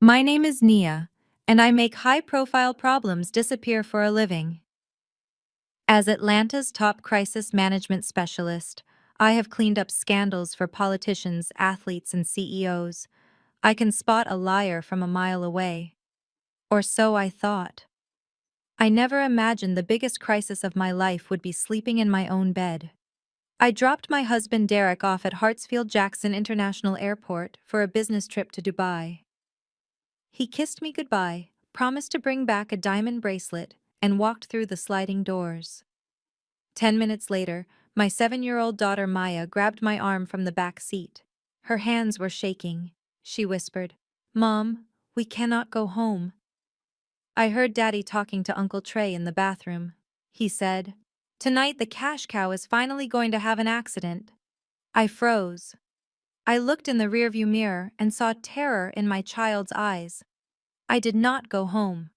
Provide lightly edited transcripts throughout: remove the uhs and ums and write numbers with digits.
My name is Nia, and I make high-profile problems disappear for a living. As Atlanta's top crisis management specialist, I have cleaned up scandals for politicians, athletes, and CEOs. I can spot a liar from a mile away. Or so I thought. I never imagined the biggest crisis of my life would be sleeping in my own bed. I dropped my husband Derek off at Hartsfield-Jackson International Airport for a business trip to Dubai. He kissed me goodbye, promised to bring back a diamond bracelet, and walked through the sliding doors. 10 minutes later, my 7-year-old daughter Maya grabbed my arm from the back seat. Her hands were shaking. She whispered, "Mom, we cannot go home." I heard Daddy talking to Uncle Trey in the bathroom. He said, "Tonight the cash cow is finally going to have an accident." I froze. I looked in the rearview mirror and saw terror in my child's eyes. I did not go home.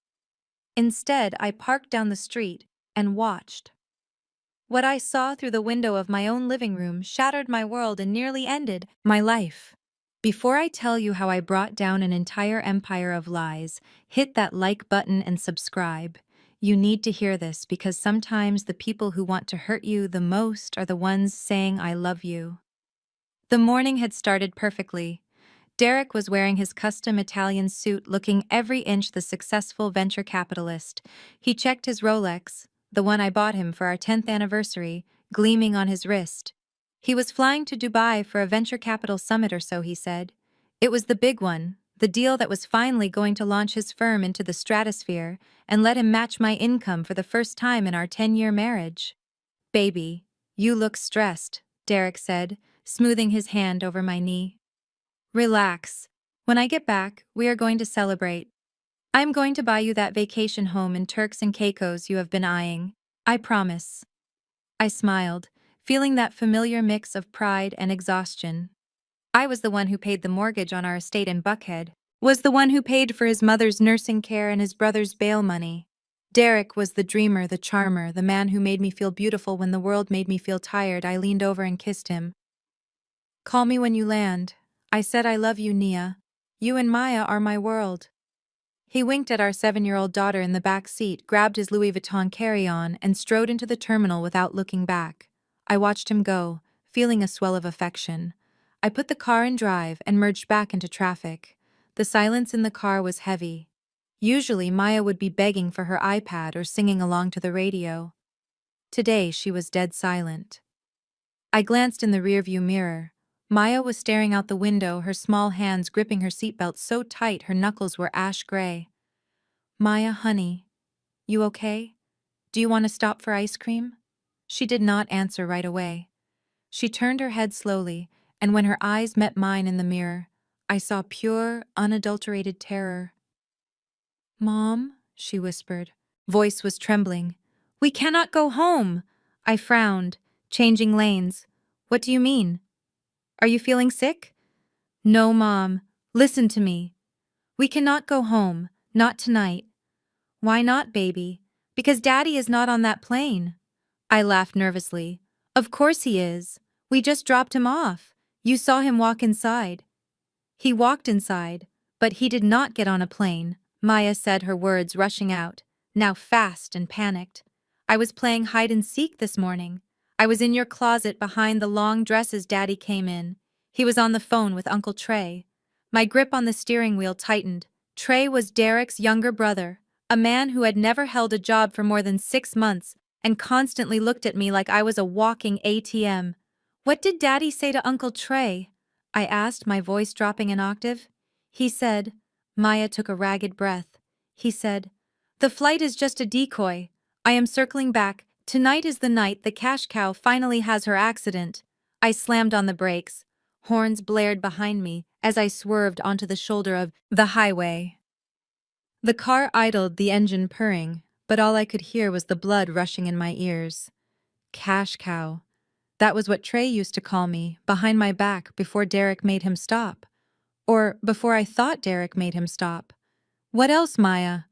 Instead, I parked down the street and watched. What I saw through the window of my own living room shattered my world and nearly ended my life. Before I tell you how I brought down an entire empire of lies, hit that like button and subscribe. You need to hear this because sometimes the people who want to hurt you the most are the ones saying I love you. The morning had started perfectly. Derek was wearing his custom Italian suit, looking every inch the successful venture capitalist. He checked his Rolex, the one I bought him for our 10th anniversary, gleaming on his wrist. He was flying to Dubai for a venture capital summit or so, he said. It was the big one, the deal that was finally going to launch his firm into the stratosphere and let him match my income for the first time in our 10-year marriage. "Baby, you look stressed," Derek said, smoothing his hand over my knee. "Relax. When I get back, we are going to celebrate. I'm going to buy you that vacation home in Turks and Caicos you have been eyeing. I promise." I smiled, feeling that familiar mix of pride and exhaustion. I was the one who paid the mortgage on our estate in Buckhead, was the one who paid for his mother's nursing care and his brother's bail money. Derek was the dreamer, the charmer, the man who made me feel beautiful when the world made me feel tired. I leaned over and kissed him. "Call me when you land. I said I love you, Nia. You and Maya are my world." He winked at our 7-year-old daughter in the back seat, grabbed his Louis Vuitton carry-on, and strode into the terminal without looking back. I watched him go, feeling a swell of affection. I put the car in drive and merged back into traffic. The silence in the car was heavy. Usually, Maya would be begging for her iPad or singing along to the radio. Today, she was dead silent. I glanced in the rearview mirror. Maya was staring out the window, her small hands gripping her seatbelt so tight her knuckles were ash gray. "Maya, honey, you okay? Do you want to stop for ice cream?" She did not answer right away. She turned her head slowly, and when her eyes met mine in the mirror, I saw pure, unadulterated terror. "Mom," she whispered. Voice was trembling. "We cannot go home!" I frowned, changing lanes. "What do you mean? Are you feeling sick?" "No, Mom. Listen to me. We cannot go home. Not tonight." "Why not, baby?" "Because Daddy is not on that plane." I laughed nervously. "Of course he is. We just dropped him off. You saw him walk inside." "He walked inside, but he did not get on a plane," Maya said, her words rushing out, now fast and panicked. "I was playing hide and seek this morning. I was in your closet behind the long dresses Daddy came in. He was on the phone with Uncle Trey." My grip on the steering wheel tightened. Trey was Derek's younger brother, a man who had never held a job for more than 6 months and constantly looked at me like I was a walking ATM. "What did Daddy say to Uncle Trey?" I asked, my voice dropping an octave. "He said," Maya took a ragged breath. "He said, 'The flight is just a decoy. I am circling back. Tonight is the night the cash cow finally has her accident.'" I slammed on the brakes. Horns blared behind me as I swerved onto the shoulder of the highway. The car idled, the engine purring, but all I could hear was the blood rushing in my ears. Cash cow. That was what Trey used to call me, behind my back, before Derek made him stop. Or before I thought Derek made him stop. "What else, Maya?"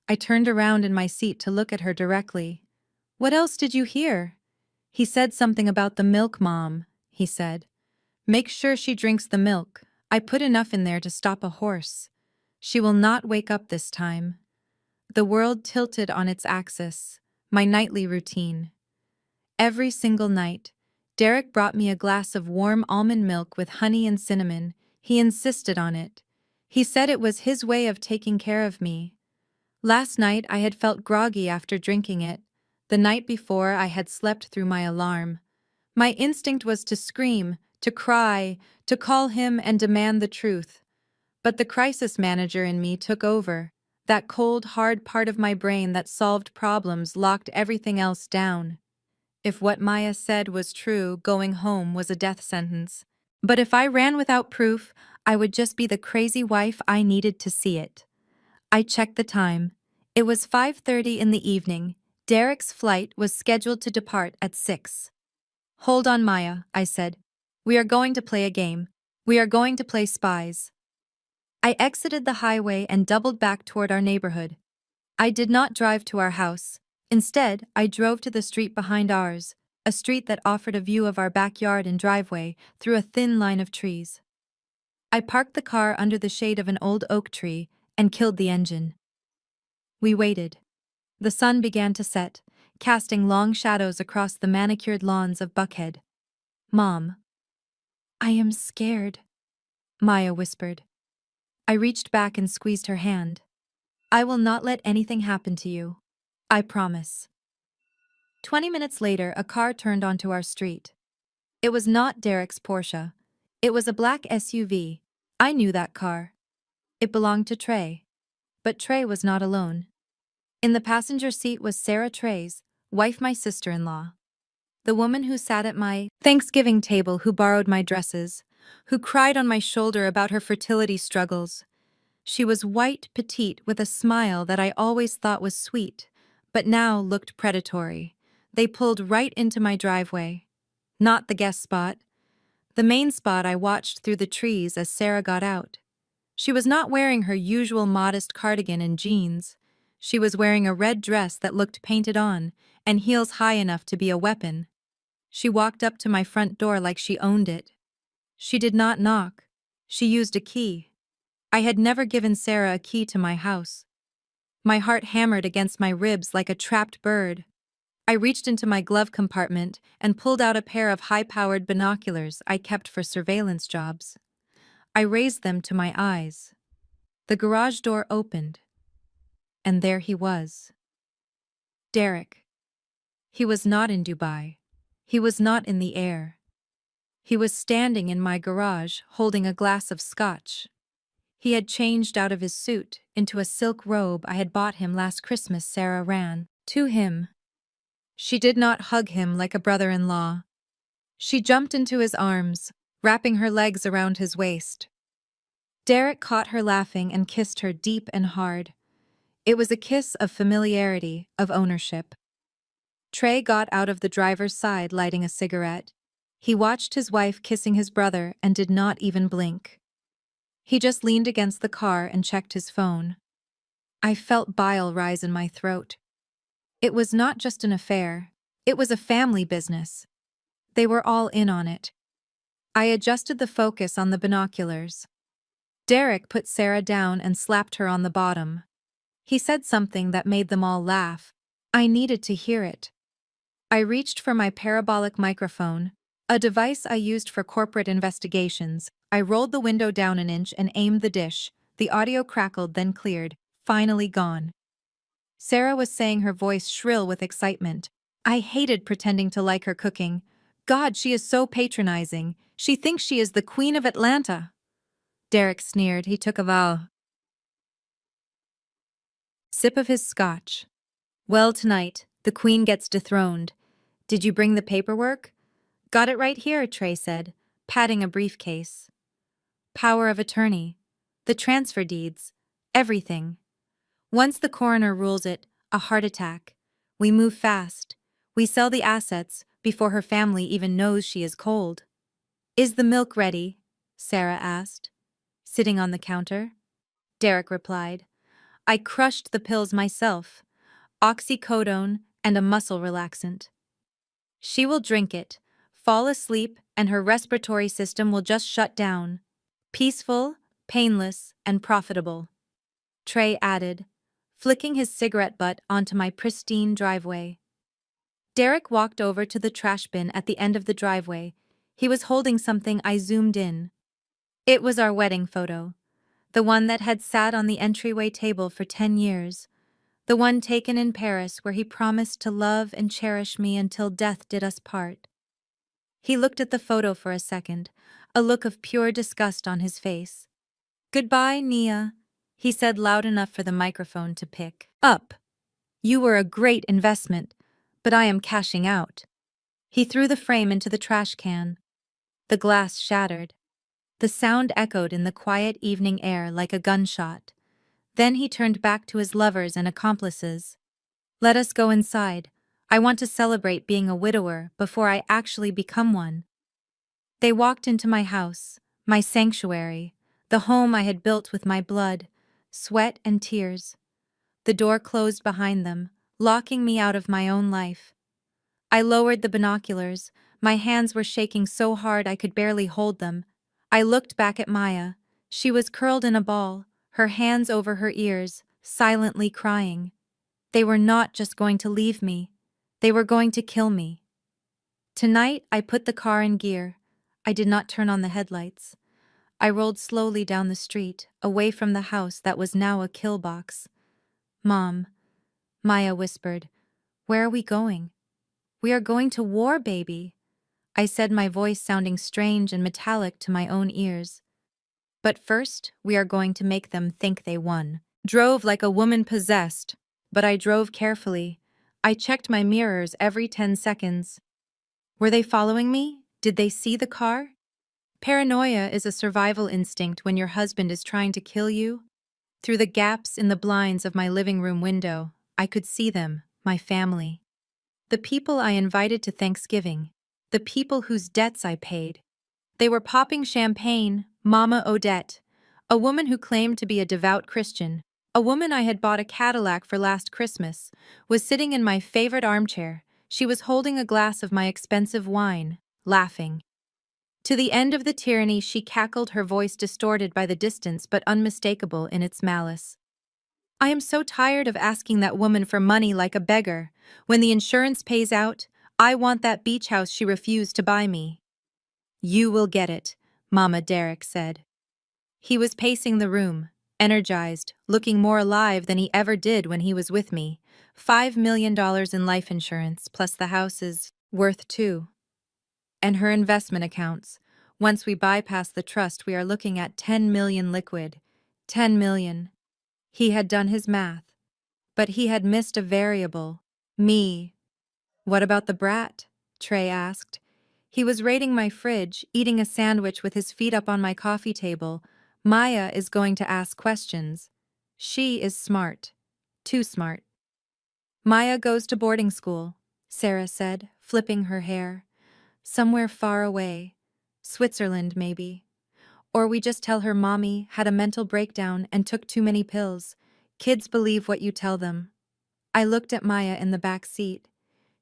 I turned around in my seat to look at her directly. "What else did you hear?" "He said something about the milk, Mom," he said. "Make sure she drinks the milk. I put enough in there to stop a horse." She will not wake up this time. The world tilted on its axis. My nightly routine. Every single night, Derek brought me a glass of warm almond milk with honey and cinnamon. He insisted on it. He said it was his way of taking care of me. Last night I had felt groggy after drinking it. The night before I had slept through my alarm. My instinct was to scream, to cry, to call him and demand the truth. But the crisis manager in me took over. That cold, hard part of my brain that solved problems locked everything else down. If what Maya said was true, going home was a death sentence. But if I ran without proof, I would just be the crazy wife I needed to see it. I checked the time. It was 5:30 in the evening. Derek's flight was scheduled to depart at 6. Hold on, Maya, I said. We are going to play a game. We are going to play spies. I exited the highway and doubled back toward our neighborhood. I did not drive to our house. Instead, I drove to the street behind ours, a street that offered a view of our backyard and driveway through a thin line of trees. I parked the car under the shade of an old oak tree and killed the engine. We waited. The sun began to set, casting long shadows across the manicured lawns of Buckhead. Mom. I am scared, Maya whispered. I reached back and squeezed her hand. I will not let anything happen to you. I promise. 20 minutes later, a car turned onto our street. It was not Derek's Porsche. It was a black SUV. I knew that car. It belonged to Trey. But Trey was not alone. In the passenger seat was Sarah Trey's wife, my sister-in-law. The woman who sat at my Thanksgiving table, who borrowed my dresses, who cried on my shoulder about her fertility struggles. She was white, petite, with a smile that I always thought was sweet, but now looked predatory. They pulled right into my driveway. Not the guest spot. The main spot. I watched through the trees as Sarah got out. She was not wearing her usual modest cardigan and jeans. She was wearing a red dress that looked painted on, and heels high enough to be a weapon. She walked up to my front door like she owned it. She did not knock. She used a key. I had never given Sarah a key to my house. My heart hammered against my ribs like a trapped bird. I reached into my glove compartment and pulled out a pair of high-powered binoculars I kept for surveillance jobs. I raised them to my eyes. The garage door opened, and there he was. Derek. He was not in Dubai. He was not in the air. He was standing in my garage, holding a glass of scotch. He had changed out of his suit into a silk robe I had bought him last Christmas. Sarah ran to him. She did not hug him like a brother-in-law. She jumped into his arms, wrapping her legs around his waist. Derek caught her laughing and kissed her deep and hard. It was a kiss of familiarity, of ownership. Trey got out of the driver's side, lighting a cigarette. He watched his wife kissing his brother and did not even blink. He just leaned against the car and checked his phone. I felt bile rise in my throat. It was not just an affair. It was a family business. They were all in on it. I adjusted the focus on the binoculars. Derek put Sarah down and slapped her on the bottom. He said something that made them all laugh. I needed to hear it. I reached for my parabolic microphone, a device I used for corporate investigations. I rolled the window down an inch and aimed the dish. The audio crackled, then cleared. Finally gone. Sarah was saying, her voice shrill with excitement. I hated pretending to like her cooking. God, she is so patronizing. She thinks she is the queen of Atlanta. Derek sneered. He took a sip of his scotch. Well, tonight, the queen gets dethroned. Did you bring the paperwork? Got it right here, Trey said, patting a briefcase. Power of attorney. The transfer deeds. Everything. Once the coroner rules it, a heart attack. We move fast. We sell the assets before her family even knows she is cold. Is the milk ready? Sarah asked. Sitting on the counter? Derek replied. I crushed the pills myself. Oxycodone and a muscle relaxant. She will drink it, fall asleep, and her respiratory system will just shut down. Peaceful, painless, and profitable. Trey added, flicking his cigarette butt onto my pristine driveway. Derek walked over to the trash bin at the end of the driveway. He was holding something. I zoomed in. It was our wedding photo. The one that had sat on the entryway table for 10 years. The one taken in Paris where he promised to love and cherish me until death did us part. He looked at the photo for a second, a look of pure disgust on his face. "Goodbye, Nia," he said loud enough for the microphone to pick up. "You were a great investment, but I am cashing out." He threw the frame into the trash can. The glass shattered. The sound echoed in the quiet evening air like a gunshot. Then he turned back to his lovers and accomplices. "Let us go inside. I want to celebrate being a widower before I actually become one." They walked into my house, my sanctuary, the home I had built with my blood, sweat, and tears. The door closed behind them, locking me out of my own life. I lowered the binoculars. My hands were shaking so hard I could barely hold them. I looked back at Maya. She was curled in a ball, her hands over her ears, silently crying. They were not just going to leave me. They were going to kill me. Tonight, I put the car in gear. I did not turn on the headlights. I rolled slowly down the street, away from the house that was now a kill box. "Mom," Maya whispered, "where are we going?" "We are going to war, baby," I said, my voice sounding strange and metallic to my own ears. "But first, we are going to make them think they won." Drove like a woman possessed, but I drove carefully. I checked my mirrors every 10 seconds. Were they following me? Did they see the car? Paranoia is a survival instinct when your husband is trying to kill you. Through the gaps in the blinds of my living room window, I could see them, my family. The people I invited to Thanksgiving, the people whose debts I paid. They were popping champagne. Mama Odette, a woman who claimed to be a devout Christian, a woman I had bought a Cadillac for last Christmas, was sitting in my favorite armchair. She was holding a glass of my expensive wine, laughing. To the end of the tyranny, she cackled, her voice distorted by the distance but unmistakable in its malice. "I am so tired of asking that woman for money like a beggar. When the insurance pays out, I want that beach house she refused to buy me." "You will get it," Mama Derek said. He was pacing the room, energized, looking more alive than he ever did when he was with me. $5 million in life insurance, plus the house is worth $2. And her investment accounts. Once we bypass the trust, we are looking at 10 million liquid. 10 million. He had done his math. But he had missed a variable. Me. "What about the brat?" Trey asked. He was raiding my fridge, eating a sandwich with his feet up on my coffee table. "Maya is going to ask questions. She is smart. Too smart." "Maya goes to boarding school," Sarah said, flipping her hair. "Somewhere far away. Switzerland, maybe. Or we just tell her mommy had a mental breakdown and took too many pills. Kids believe what you tell them." I looked at Maya in the back seat.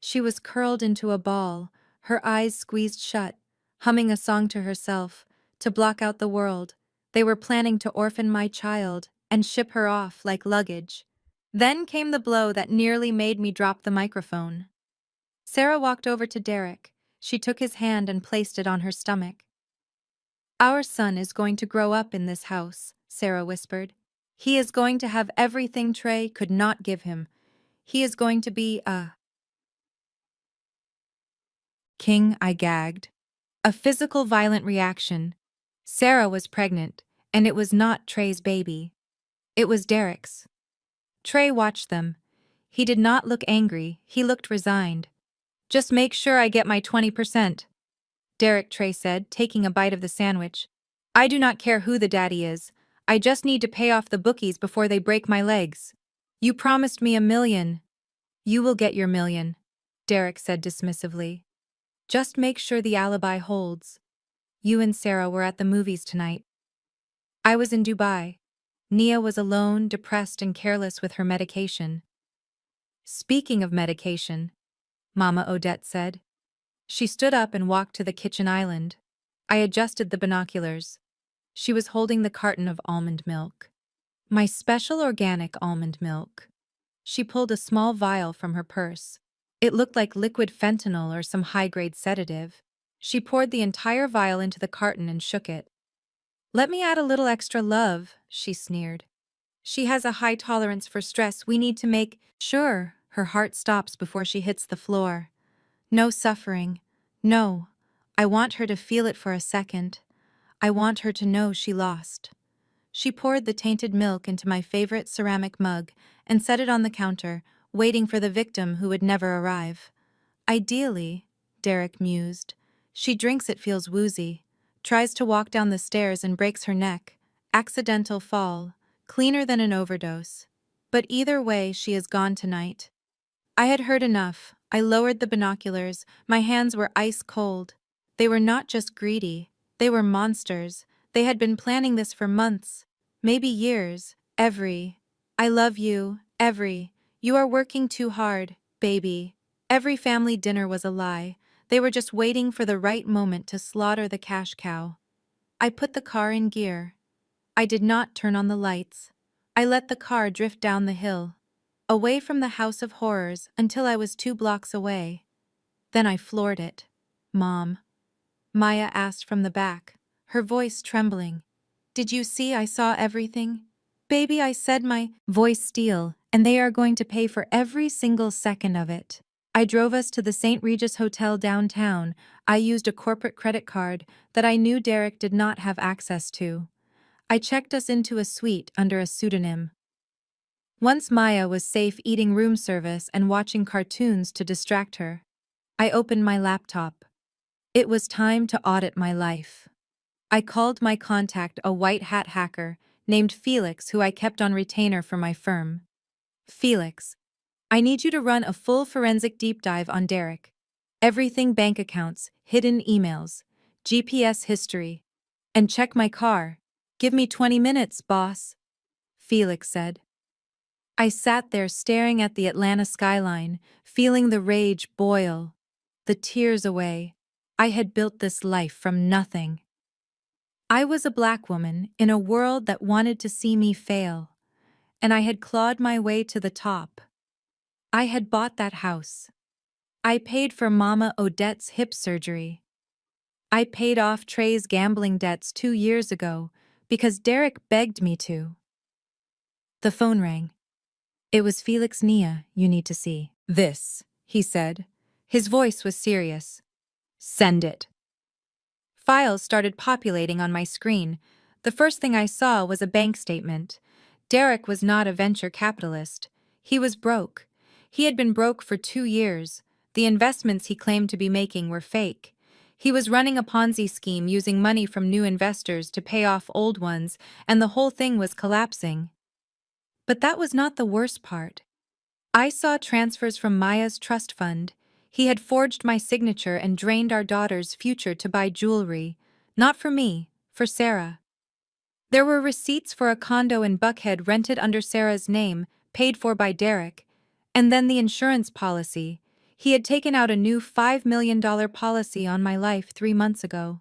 She was curled into a ball, her eyes squeezed shut, humming a song to herself, to block out the world. They were planning to orphan my child and ship her off like luggage. Then came the blow that nearly made me drop the microphone. Sarah walked over to Derek. She took his hand and placed it on her stomach. "Our son is going to grow up in this house," Sarah whispered. "He is going to have everything Trey could not give him. He is going to be a king." I gagged. A physical violent reaction. Sarah was pregnant, and it was not Trey's baby. It was Derek's. Trey watched them. He did not look angry, he looked resigned. "Just make sure I get my 20%. Derek," Trey said, taking a bite of the sandwich. "I do not care who the daddy is. I just need to pay off the bookies before they break my legs." "You promised me $1 million. "You will get your $1 million, Derek said dismissively. "Just make sure the alibi holds. You and Sarah were at the movies tonight." I was in Dubai. Nia was alone, depressed and careless with her medication. "Speaking of medication," Mama Odette said. She stood up and walked to the kitchen island. I adjusted the binoculars. She was holding the carton of almond milk. My special organic almond milk. She pulled a small vial from her purse. It looked like liquid fentanyl or some high-grade sedative. She poured the entire vial into the carton and shook it. "Let me add a little extra love," she sneered. "She has a high tolerance for stress. We need to make sure her heart stops before she hits the floor. No suffering. No. I want her to feel it for a second. I want her to know she lost." She poured the tainted milk into my favorite ceramic mug and set it on the counter, waiting for the victim who would never arrive. "Ideally," Derek mused. "She drinks it, feels woozy, tries to walk down the stairs and breaks her neck. Accidental fall, cleaner than an overdose. But either way, she is gone tonight." I had heard enough. I lowered the binoculars. My hands were ice cold. They were not just greedy. They were monsters. They had been planning this for months, maybe years. "I love you, you are working too hard, baby." Every family dinner was a lie. They were just waiting for the right moment to slaughter the cash cow. I put the car in gear. I did not turn on the lights. I let the car drift down the hill, away from the house of horrors until I was 2 blocks away. Then I floored it. "Mom," Maya asked from the back, her voice trembling. "Did you see I saw everything?" "Baby," I said, my voice steel, "and they are going to pay for every single second of it." I drove us to the St. Regis Hotel downtown. I used a corporate credit card that I knew Derek did not have access to. I checked us into a suite under a pseudonym. Once Maya was safe eating room service and watching cartoons to distract her, I opened my laptop. It was time to audit my life. I called my contact, a white hat hacker named Felix, who I kept on retainer for my firm. "Felix, I need you to run a full forensic deep dive on Derek. Everything: bank accounts, hidden emails, GPS history. And check my car." "Give me 20 minutes, boss," Felix said. I sat there staring at the Atlanta skyline, feeling the rage boil, the tears away. I had built this life from nothing. I was a black woman in a world that wanted to see me fail, and I had clawed my way to the top. I had bought that house. I paid for Mama Odette's hip surgery. I paid off Trey's gambling debts 2 years ago because Derek begged me to. The phone rang. It was Felix. "Nia, you need to see this," he said. His voice was serious. "Send it." Files started populating on my screen. The first thing I saw was a bank statement. Derek was not a venture capitalist. He was broke. He had been broke for 2 years. The investments he claimed to be making were fake. He was running a Ponzi scheme using money from new investors to pay off old ones, and the whole thing was collapsing. But that was not the worst part. I saw transfers from Maya's trust fund. He had forged my signature and drained our daughter's future to buy jewelry. Not for me, for Sarah. There were receipts for a condo in Buckhead rented under Sarah's name, paid for by Derek. And then the insurance policy. He had taken out a new $5 million policy on my life 3 months ago.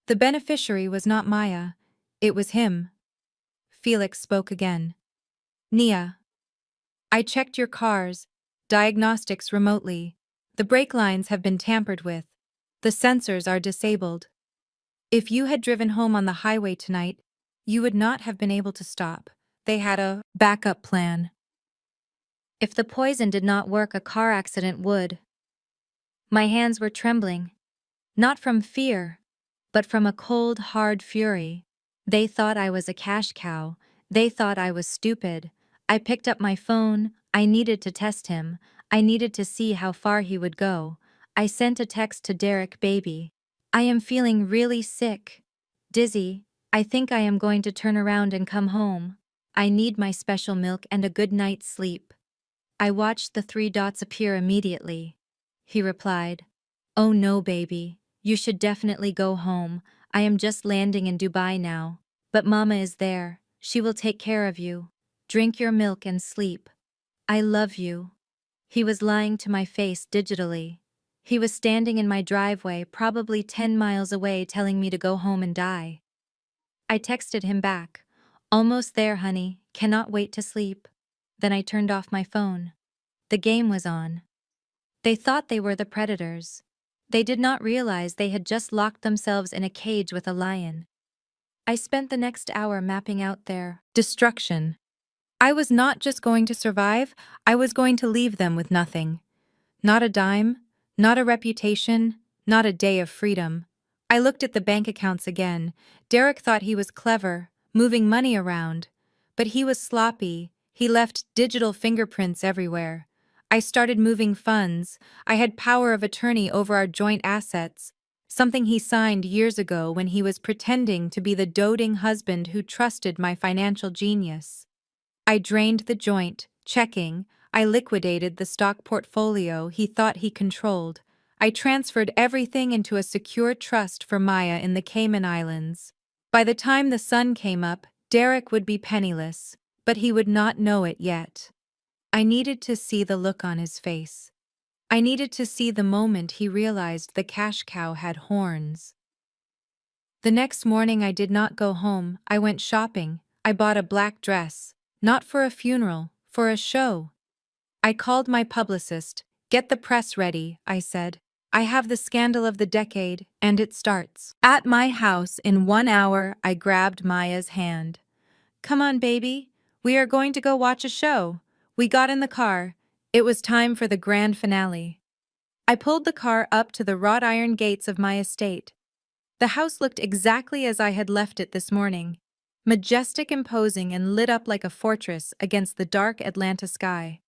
The beneficiary was not Maya. It was him. Felix spoke again. "Nia, I checked your car's diagnostics remotely. The brake lines have been tampered with. The sensors are disabled. If you had driven home on the highway tonight, you would not have been able to stop. They had a backup plan. If the poison did not work, a car accident would." My hands were trembling, not from fear, but from a cold, hard fury. They thought I was a cash cow. They thought I was stupid. I picked up my phone. I needed to test him. I needed to see how far he would go. I sent a text to Derek, "Baby, I am feeling really sick. Dizzy. I think I am going to turn around and come home. I need my special milk and a good night's sleep." I watched the 3 dots appear immediately. He replied, "Oh no, baby. You should definitely go home. I am just landing in Dubai now. But Mama is there. She will take care of you. Drink your milk and sleep. I love you." He was lying to my face digitally. He was standing in my driveway, probably 10 miles away, telling me to go home and die. I texted him back. Almost there, honey. Cannot wait to sleep. Then I turned off my phone. The game was on. They thought they were the predators. They did not realize they had just locked themselves in a cage with a lion. I spent the next hour mapping out their destruction. I was not just going to survive, I was going to leave them with nothing. Not a dime, not a reputation, not a day of freedom. I looked at the bank accounts again. Derek thought he was clever, moving money around. But he was sloppy. He left digital fingerprints everywhere. I started moving funds. I had power of attorney over our joint assets, something he signed years ago when he was pretending to be the doting husband who trusted my financial genius. I drained the joint, checking. I liquidated the stock portfolio he thought he controlled. I transferred everything into a secure trust for Maya in the Cayman Islands. By the time the sun came up, Derek would be penniless, but he would not know it yet. I needed to see the look on his face. I needed to see the moment he realized the cash cow had horns. The next morning I did not go home, I went shopping. I bought a black dress. Not for a funeral, for a show. I called my publicist. Get the press ready, I said. I have the scandal of the decade, and it starts. At my house in 1 hour, I grabbed Maya's hand. Come on, baby. We are going to go watch a show. We got in the car. It was time for the grand finale. I pulled the car up to the wrought iron gates of my estate. The house looked exactly as I had left it this morning. Majestic, imposing, and lit up like a fortress against the dark Atlanta sky.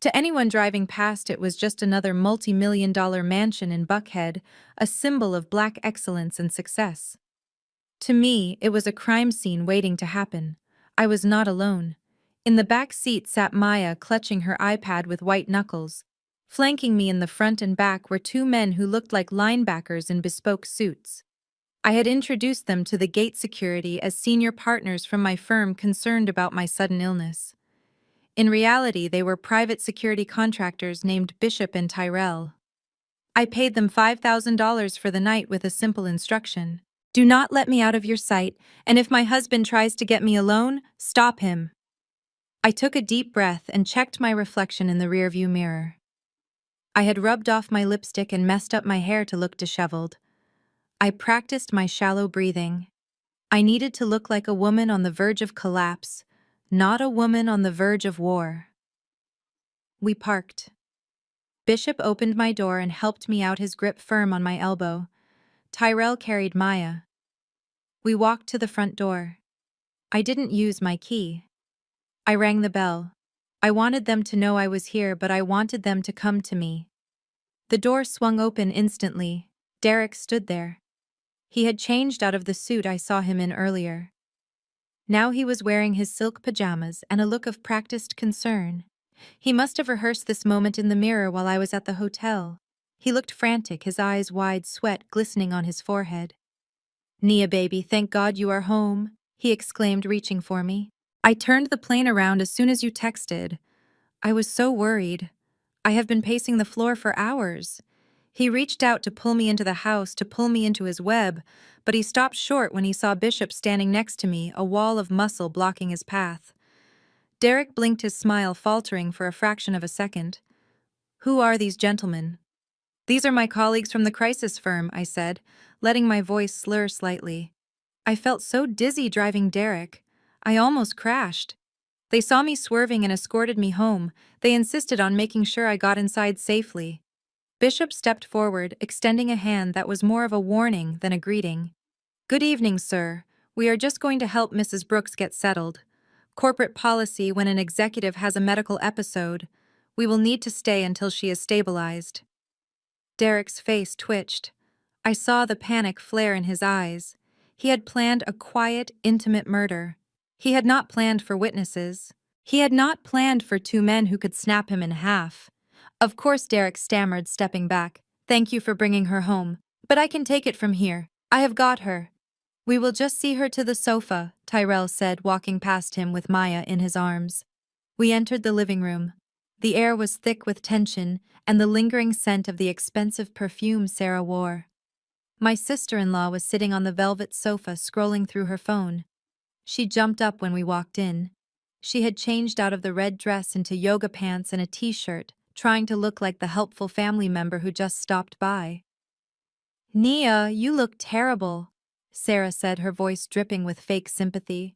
To anyone driving past, it was just another multi-million-dollar mansion in Buckhead, a symbol of Black excellence and success. To me, it was a crime scene waiting to happen. I was not alone. In the back seat sat Maya, clutching her iPad with white knuckles. Flanking me in the front and back were two men who looked like linebackers in bespoke suits. I had introduced them to the gate security as senior partners from my firm concerned about my sudden illness. In reality, they were private security contractors named Bishop and Tyrell. I paid them $5,000 for the night with a simple instruction. Do not let me out of your sight, and if my husband tries to get me alone, stop him. I took a deep breath and checked my reflection in the rearview mirror. I had rubbed off my lipstick and messed up my hair to look disheveled. I practiced my shallow breathing. I needed to look like a woman on the verge of collapse, not a woman on the verge of war. We parked. Bishop opened my door and helped me out, his grip firm on my elbow. Tyrell carried Maya. We walked to the front door. I didn't use my key. I rang the bell. I wanted them to know I was here, but I wanted them to come to me. The door swung open instantly. Derek stood there. He had changed out of the suit I saw him in earlier. Now he was wearing his silk pajamas and a look of practiced concern. He must have rehearsed this moment in the mirror while I was at the hotel. He looked frantic, his eyes wide, sweat glistening on his forehead. Nia, baby, thank God you are home, he exclaimed, reaching for me. I turned the plane around as soon as you texted. I was so worried. I have been pacing the floor for hours. He reached out to pull me into the house, to pull me into his web, but he stopped short when he saw Bishop standing next to me, a wall of muscle blocking his path. Derek blinked, his smile faltering for a fraction of a second. Who are these gentlemen? These are my colleagues from the crisis firm, I said, letting my voice slur slightly. I felt so dizzy driving Derek. I almost crashed. They saw me swerving and escorted me home. They insisted on making sure I got inside safely. Bishop stepped forward, extending a hand that was more of a warning than a greeting. Good evening, sir. We are just going to help Mrs. Brooks get settled. Corporate policy when an executive has a medical episode. We will need to stay until she is stabilized. Derek's face twitched. I saw the panic flare in his eyes. He had planned a quiet, intimate murder. He had not planned for witnesses. He had not planned for two men who could snap him in half. Of course, Derek stammered, stepping back. Thank you for bringing her home. But I can take it from here. I have got her. We will just see her to the sofa, Tyrell said, walking past him with Maya in his arms. We entered the living room. The air was thick with tension and the lingering scent of the expensive perfume Sarah wore. My sister-in-law was sitting on the velvet sofa, scrolling through her phone. She jumped up when we walked in. She had changed out of the red dress into yoga pants and a t-shirt, trying to look like the helpful family member who just stopped by. "Nia, you look terrible," Sarah said, her voice dripping with fake sympathy.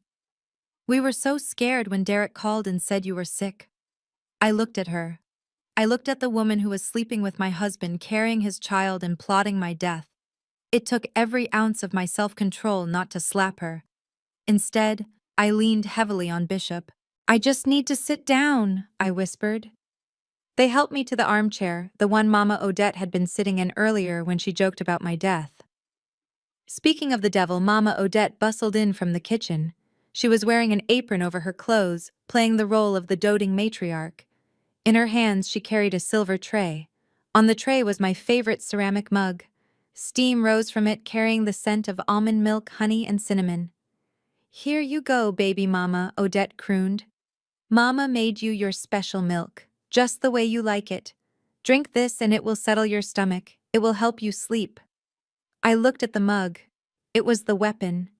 "We were so scared when Derek called and said you were sick." I looked at her. I looked at the woman who was sleeping with my husband, carrying his child and plotting my death. It took every ounce of my self-control not to slap her. Instead, I leaned heavily on Bishop. "I just need to sit down," I whispered. They helped me to the armchair, the one Mama Odette had been sitting in earlier when she joked about my death. Speaking of the devil, Mama Odette bustled in from the kitchen. She was wearing an apron over her clothes, playing the role of the doting matriarch. In her hands she carried a silver tray. On the tray was my favorite ceramic mug. Steam rose from it, carrying the scent of almond milk, honey, and cinnamon. "Here you go, baby mama," Odette crooned. "Mama made you your special milk, just the way you like it. Drink this and it will settle your stomach. It will help you sleep." I looked at the mug. It was the weapon.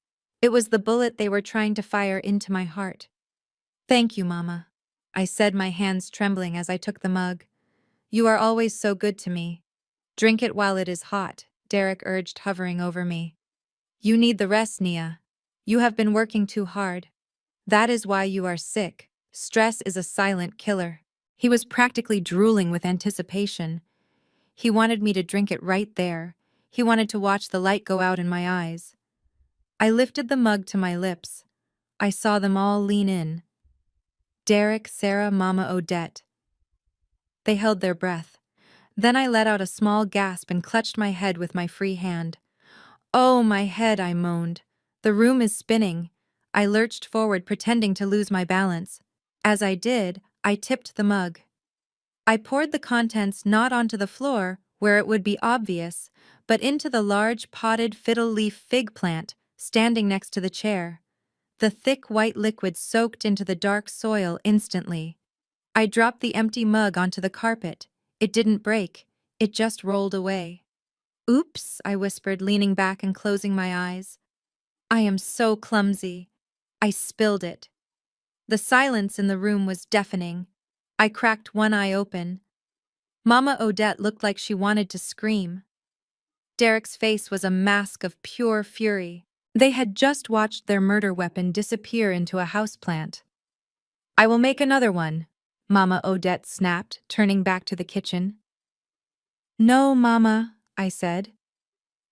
It was the bullet they were trying to fire into my heart. "Thank you, Mama," I said, my hands trembling as I took the mug. "You are always so good to me." "Drink it while it is hot," Derek urged, hovering over me. "You need the rest, Nia. You have been working too hard. That is why you are sick. Stress is a silent killer." He was practically drooling with anticipation. He wanted me to drink it right there. He wanted to watch the light go out in my eyes. I lifted the mug to my lips. I saw them all lean in. Derek, Sarah, Mama Odette. They held their breath. Then I let out a small gasp and clutched my head with my free hand. "Oh, my head," I moaned. "The room is spinning." I lurched forward, pretending to lose my balance. As I did, I tipped the mug. I poured the contents not onto the floor, where it would be obvious, but into the large potted fiddle-leaf fig plant standing next to the chair. The thick white liquid soaked into the dark soil instantly. I dropped the empty mug onto the carpet. It didn't break. It just rolled away. "Oops," I whispered, leaning back and closing my eyes. "I am so clumsy." I spilled it. The silence in the room was deafening. I cracked one eye open. Mama Odette looked like she wanted to scream. Derek's face was a mask of pure fury. They had just watched their murder weapon disappear into a houseplant. "I will make another one," Mama Odette snapped, turning back to the kitchen. "No, Mama," I said.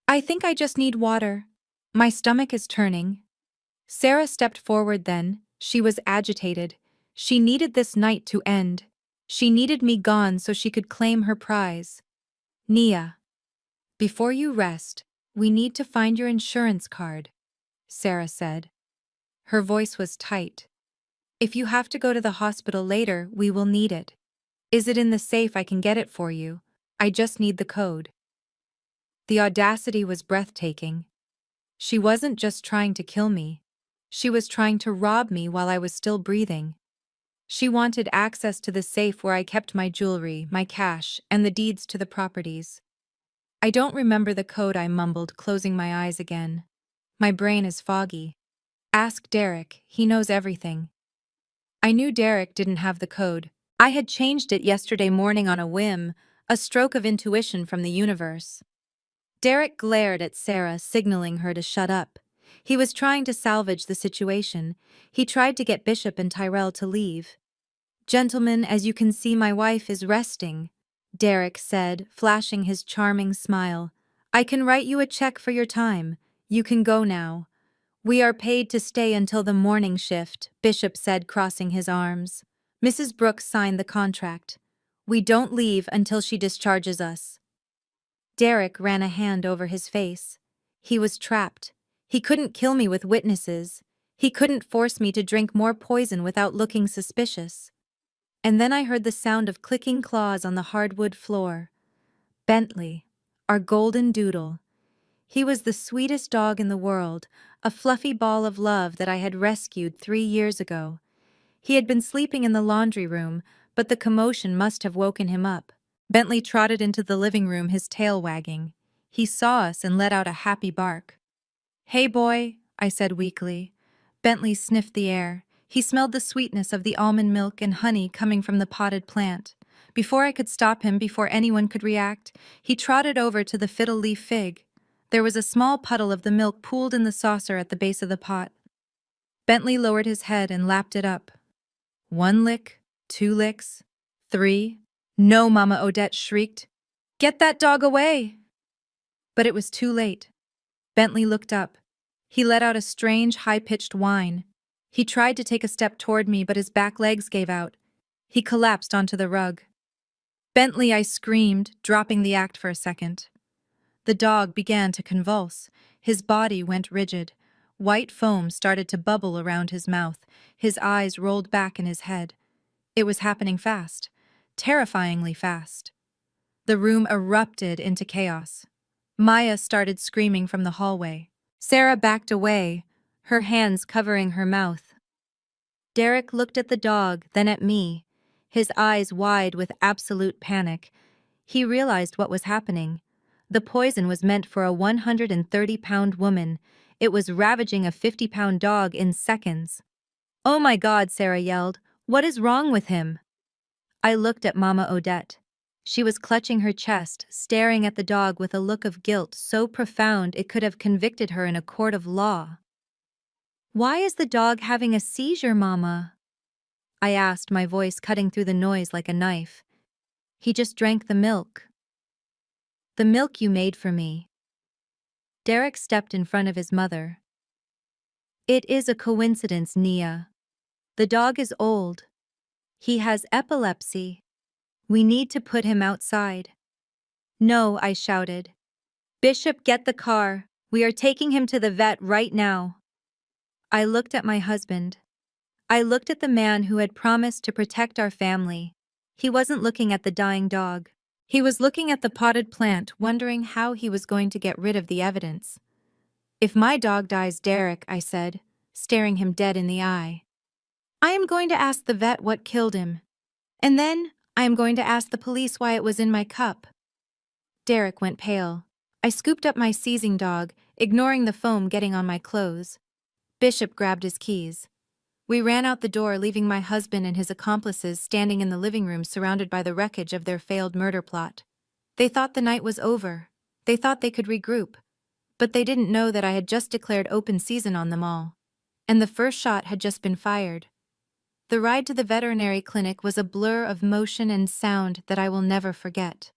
"I think I just need water. My stomach is turning." Sarah stepped forward then. She was agitated. She needed this night to end. She needed me gone so she could claim her prize. "Nia, before you rest, we need to find your insurance card," Sarah said. Her voice was tight. "If you have to go to the hospital later, we will need it. Is it in the safe? I can get it for you. I just need the code." The audacity was breathtaking. She wasn't just trying to kill me. She was trying to rob me while I was still breathing. She wanted access to the safe where I kept my jewelry, my cash, and the deeds to the properties. "I don't remember the code," I mumbled, closing my eyes again. "My brain is foggy." "Ask Derek, he knows everything." I knew Derek didn't have the code. I had changed it yesterday morning on a whim, a stroke of intuition from the universe. Derek glared at Sarah, signaling her to shut up. He was trying to salvage the situation. He tried to get Bishop and Tyrell to leave. "Gentlemen, as you can see, my wife is resting," Derek said, flashing his charming smile. "I can write you a check for your time. You can go now." "We are paid to stay until the morning shift," Bishop said, crossing his arms. "Mrs. Brooks signed the contract. We don't leave until she discharges us." Derek ran a hand over his face. He was trapped. He couldn't kill me with witnesses. He couldn't force me to drink more poison without looking suspicious. And then I heard the sound of clicking claws on the hardwood floor. Bentley, our golden doodle. He was the sweetest dog in the world, a fluffy ball of love that I had rescued 3 years ago. He had been sleeping in the laundry room, but the commotion must have woken him up. Bentley trotted into the living room, his tail wagging. He saw us and let out a happy bark. "Hey, boy," I said weakly. Bentley sniffed the air. He smelled the sweetness of the almond milk and honey coming from the potted plant. Before I could stop him, before anyone could react, he trotted over to the fiddle leaf fig. There was a small puddle of the milk pooled in the saucer at the base of the pot. Bentley lowered his head and lapped it up. 1 lick, 2 licks, 3. "No," Mama Odette shrieked. "Get that dog away!" But it was too late. Bentley looked up. He let out a strange, high-pitched whine. He tried to take a step toward me, but his back legs gave out. He collapsed onto the rug. "Bentley," I screamed, dropping the act for a second. The dog began to convulse. His body went rigid. White foam started to bubble around his mouth. His eyes rolled back in his head. It was happening fast. Terrifyingly fast. The room erupted into chaos. Maya started screaming from the hallway. Sarah backed away, her hands covering her mouth. Derek looked at the dog, then at me, his eyes wide with absolute panic. He realized what was happening. The poison was meant for a 130-pound woman. It was ravaging a 50-pound dog in seconds. "Oh my God," Sarah yelled. "What is wrong with him?" I looked at Mama Odette. She was clutching her chest, staring at the dog with a look of guilt so profound it could have convicted her in a court of law. "Why is the dog having a seizure, Mama?" I asked, my voice cutting through the noise like a knife. "He just drank the milk. The milk you made for me." Derek stepped in front of his mother. "It is a coincidence, Nia. The dog is old. He has epilepsy. We need to put him outside." "No," I shouted. "Bishop, get the car. We are taking him to the vet right now." I looked at my husband. I looked at the man who had promised to protect our family. He wasn't looking at the dying dog. He was looking at the potted plant, wondering how he was going to get rid of the evidence. "If my dog dies, Derek," I said, staring him dead in the eye, "I am going to ask the vet what killed him. And then I am going to ask the police why it was in my cup." Derek went pale. I scooped up my seizing dog, ignoring the foam getting on my clothes. Bishop grabbed his keys. We ran out the door, leaving my husband and his accomplices standing in the living room surrounded by the wreckage of their failed murder plot. They thought the night was over. They thought they could regroup. But they didn't know that I had just declared open season on them all. And the first shot had just been fired. The ride to the veterinary clinic was a blur of motion and sound that I will never forget.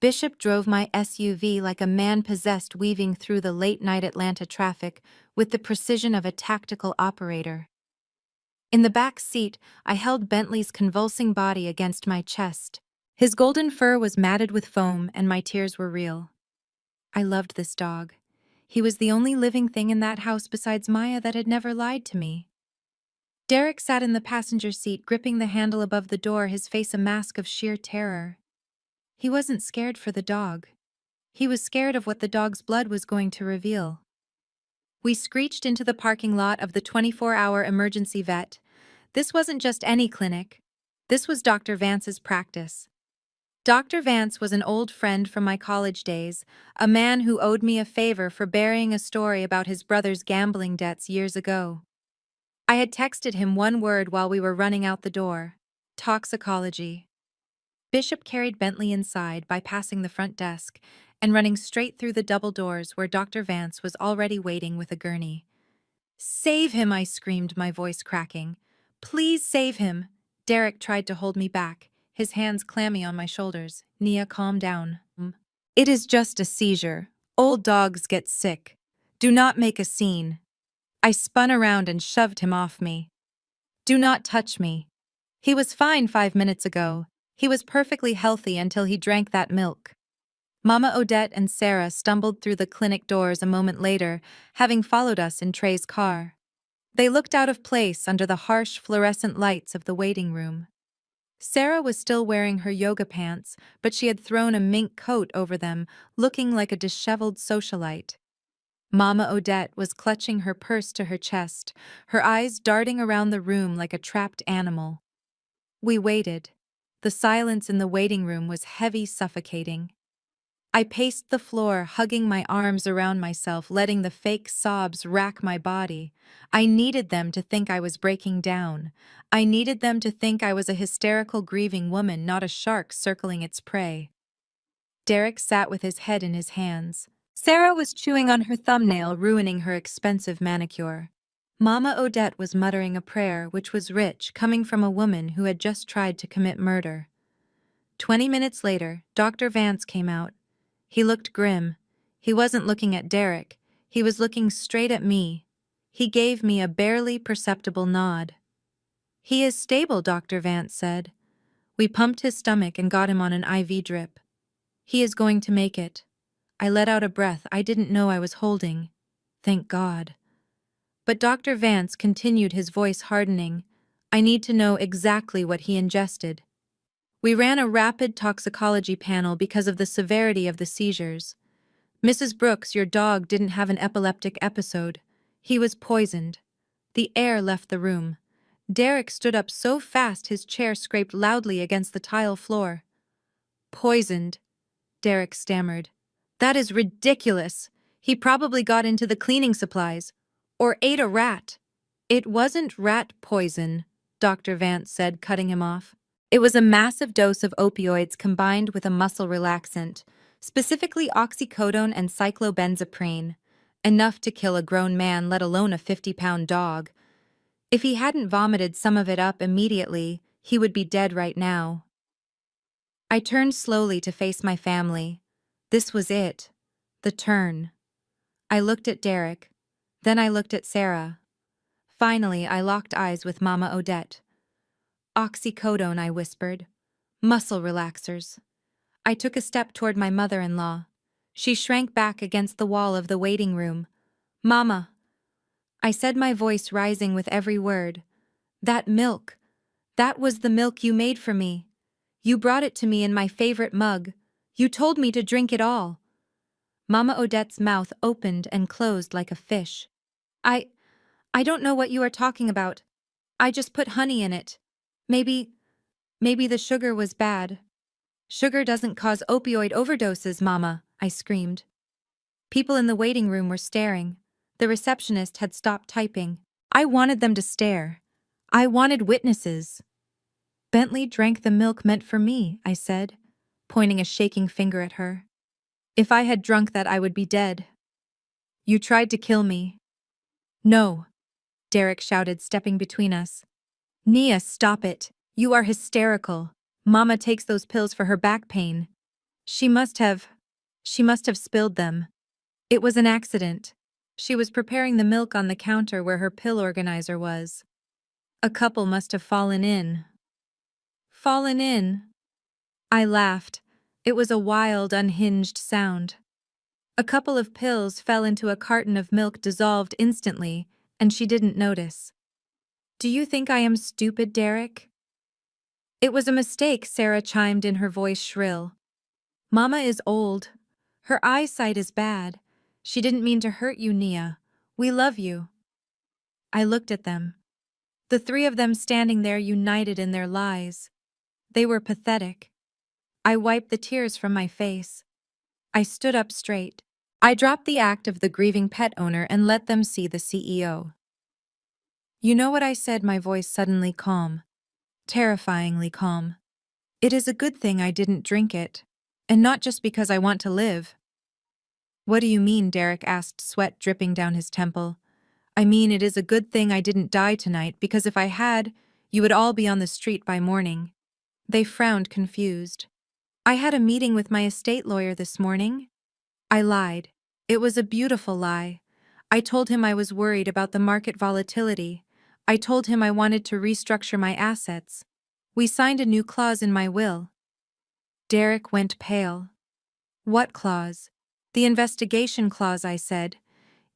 Bishop drove my SUV like a man possessed, weaving through the late-night Atlanta traffic with the precision of a tactical operator. In the back seat, I held Bentley's convulsing body against my chest. His golden fur was matted with foam, and my tears were real. I loved this dog. He was the only living thing in that house besides Maya that had never lied to me. Derek sat in the passenger seat, gripping the handle above the door, his face a mask of sheer terror. He wasn't scared for the dog. He was scared of what the dog's blood was going to reveal. We screeched into the parking lot of the 24-hour emergency vet. This wasn't just any clinic. This was Dr. Vance's practice. Dr. Vance was an old friend from my college days, a man who owed me a favor for burying a story about his brother's gambling debts years ago. I had texted him one word while we were running out the door: toxicology. Bishop carried Bentley inside, bypassing the front desk, and running straight through the double doors where Dr. Vance was already waiting with a gurney. "Save him!" I screamed, my voice cracking. "Please save him!" Derek tried to hold me back, his hands clammy on my shoulders. "Nia, calm down. It is just a seizure. Old dogs get sick. Do not make a scene." I spun around and shoved him off me. "Do not touch me. He was fine 5 minutes ago. He was perfectly healthy until he drank that milk." Mama Odette and Sarah stumbled through the clinic doors a moment later, having followed us in Trey's car. They looked out of place under the harsh fluorescent lights of the waiting room. Sarah was still wearing her yoga pants, but she had thrown a mink coat over them, looking like a disheveled socialite. Mama Odette was clutching her purse to her chest, her eyes darting around the room like a trapped animal. We waited. The silence in the waiting room was heavy, suffocating. I paced the floor, hugging my arms around myself, letting the fake sobs rack my body. I needed them to think I was breaking down. I needed them to think I was a hysterical, grieving woman, not a shark circling its prey. Derek sat with his head in his hands. Sarah was chewing on her thumbnail, ruining her expensive manicure. Mama Odette was muttering a prayer which was rich, coming from a woman who had just tried to commit murder. 20 minutes later, Dr. Vance came out. He looked grim. He wasn't looking at Derek. He was looking straight at me. He gave me a barely perceptible nod. "He is stable," Dr. Vance said. "We pumped his stomach and got him on an IV drip. He is going to make it." I let out a breath I didn't know I was holding. Thank God. But Dr. Vance continued, his voice hardening. "I need to know exactly what he ingested." We ran a rapid toxicology panel because of the severity of the seizures. "Mrs. Brooks, your dog didn't have an epileptic episode. He was poisoned." The air left the room. Derek stood up so fast his chair scraped loudly against the tile floor. "Poisoned," Derek stammered. "That is ridiculous. He probably got into the cleaning supplies. Or ate a rat." "It wasn't rat poison," Dr. Vance said, cutting him off. "It was a massive dose of opioids combined with a muscle relaxant, specifically oxycodone and cyclobenzaprine, enough to kill a grown man, let alone a 50-pound dog. If he hadn't vomited some of it up immediately, he would be dead right now." I turned slowly to face my family. This was it. The turn. I looked at Derek. Then I looked at Sarah. Finally, I locked eyes with Mama Odette. "Oxycodone," I whispered. "Muscle relaxers." I took a step toward my mother-in-law. She shrank back against the wall of the waiting room. "Mama," I said, my voice rising with every word. "That milk. That was the milk you made for me. You brought it to me in my favorite mug. You told me to drink it all." Mama Odette's mouth opened and closed like a fish. I don't know what you are talking about. I just put honey in it. Maybe the sugar was bad." "Sugar doesn't cause opioid overdoses, Mama," I screamed. People in the waiting room were staring. The receptionist had stopped typing. I wanted them to stare. I wanted witnesses. "Bentley drank the milk meant for me," I said, pointing a shaking finger at her. "If I had drunk that, I would be dead." "You tried to kill me." "No," Derek shouted, stepping between us. "Nia, stop it. You are hysterical. Mama takes those pills for her back pain. She must have spilled them. It was an accident. She was preparing the milk on the counter where her pill organizer was. A couple must have fallen in." "Fallen in?" I laughed. It was a wild, unhinged sound. "A couple of pills fell into a carton of milk, dissolved instantly, and she didn't notice." "Do you think I am stupid, Derek?" "It was a mistake," Sarah chimed in, her voice shrill. "Mama is old. Her eyesight is bad. She didn't mean to hurt you, Nia. We love you." I looked at them. The three of them standing there, united in their lies. They were pathetic. I wiped the tears from my face. I stood up straight. I dropped the act of the grieving pet owner and let them see the CEO. "You know what I said?" My voice suddenly calm. Terrifyingly calm. "It is a good thing I didn't drink it. And not just because I want to live." "What do you mean?" Derek asked, sweat dripping down his temple. "I mean, it is a good thing I didn't die tonight, because if I had, you would all be on the street by morning." They frowned, confused. "I had a meeting with my estate lawyer this morning." I lied. It was a beautiful lie. I told him I was worried about the market volatility. I told him I wanted to restructure my assets. We signed a new clause in my will. Derek went pale. "What clause?" "The investigation clause," I said.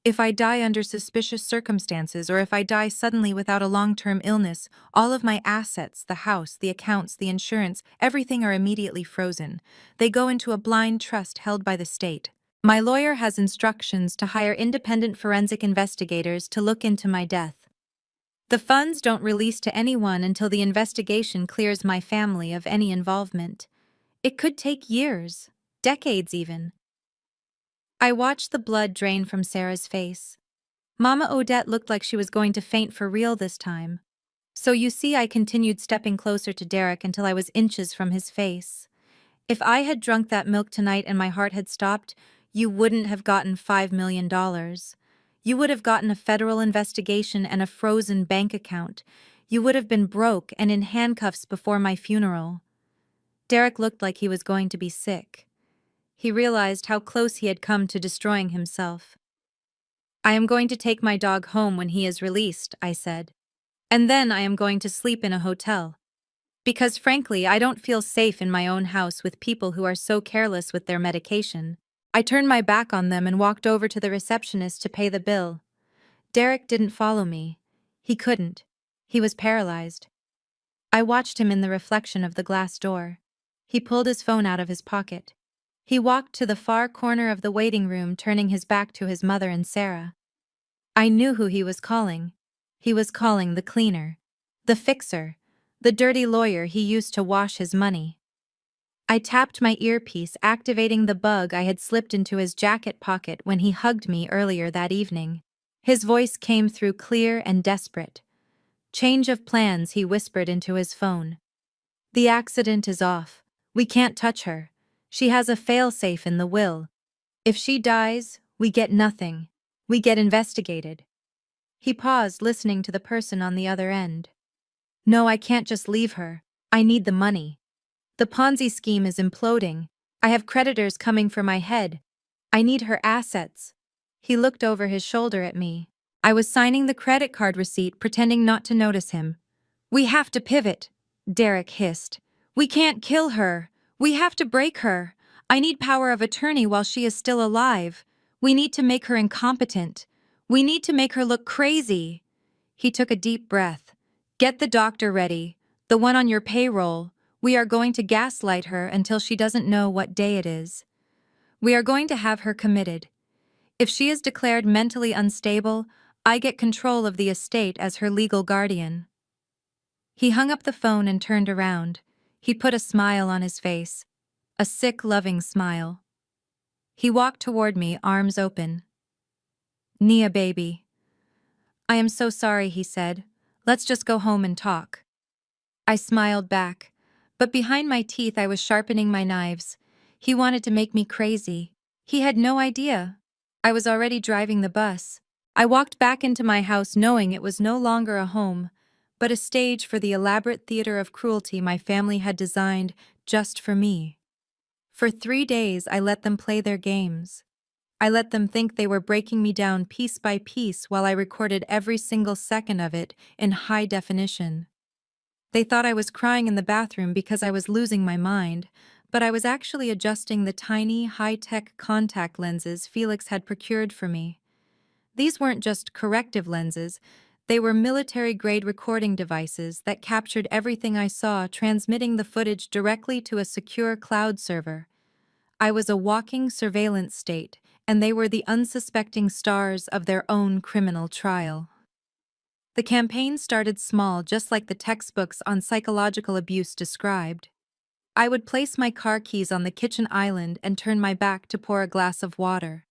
"If I die under suspicious circumstances, or if I die suddenly without a long-term illness, all of my assets, the house, the accounts, the insurance, everything are immediately frozen. They go into a blind trust held by the state. My lawyer has instructions to hire independent forensic investigators to look into my death. The funds don't release to anyone until the investigation clears my family of any involvement. It could take years." decades even. I watched the blood drain from Sarah's face. Mama Odette looked like she was going to faint for real this time. So you see, I continued stepping closer to Derek until I was inches from his face. If I had drunk that milk tonight and my heart had stopped, you wouldn't have gotten $5 million. You would have gotten a federal investigation and a frozen bank account. You would have been broke and in handcuffs before my funeral. Derek looked like he was going to be sick. He realized how close he had come to destroying himself. I am going to take my dog home when he is released, I said. And then I am going to sleep in a hotel. Because frankly, I don't feel safe in my own house with people who are so careless with their medication. I turned my back on them and walked over to the receptionist to pay the bill. Derek didn't follow me. He couldn't. He was paralyzed. I watched him in the reflection of the glass door. He pulled his phone out of his pocket. He walked to the far corner of the waiting room, turning his back to his mother and Sarah. I knew who he was calling. He was calling the cleaner, the fixer, the dirty lawyer he used to wash his money. I tapped my earpiece, activating the bug I had slipped into his jacket pocket when he hugged me earlier that evening. His voice came through clear and desperate. Change of plans, he whispered into his phone. The accident is off. We can't touch her. She has a failsafe in the will. If she dies, we get nothing. We get investigated. He paused, listening to the person on the other end. No, I can't just leave her. I need the money. The Ponzi scheme is imploding. I have creditors coming for my head. I need her assets. He looked over his shoulder at me. I was signing the credit card receipt, pretending not to notice him. We have to pivot, Derek hissed. We can't kill her. We have to break her. I need power of attorney while she is still alive. We need to make her incompetent. We need to make her look crazy. He took a deep breath. Get the doctor ready. The one on your payroll. We are going to gaslight her until she doesn't know what day it is. We are going to have her committed. If she is declared mentally unstable, I get control of the estate as her legal guardian. He hung up the phone and turned around. He put a smile on his face. A sick, loving smile. He walked toward me, arms open. Nia, baby. I am so sorry, he said. Let's just go home and talk. I smiled back, but behind my teeth I was sharpening my knives. He wanted to make me crazy. He had no idea. I was already driving the bus. I walked back into my house knowing it was no longer a home, but a stage for the elaborate theater of cruelty my family had designed just for me. For 3 days I let them play their games. I let them think they were breaking me down piece by piece while I recorded every single second of it in high definition. They thought I was crying in the bathroom because I was losing my mind, but I was actually adjusting the tiny, high-tech contact lenses Felix had procured for me. These weren't just corrective lenses, they were military-grade recording devices that captured everything I saw, transmitting the footage directly to a secure cloud server. I was a walking surveillance state, and they were the unsuspecting stars of their own criminal trial. The campaign started small, just like the textbooks on psychological abuse described. I would place my car keys on the kitchen island and turn my back to pour a glass of water.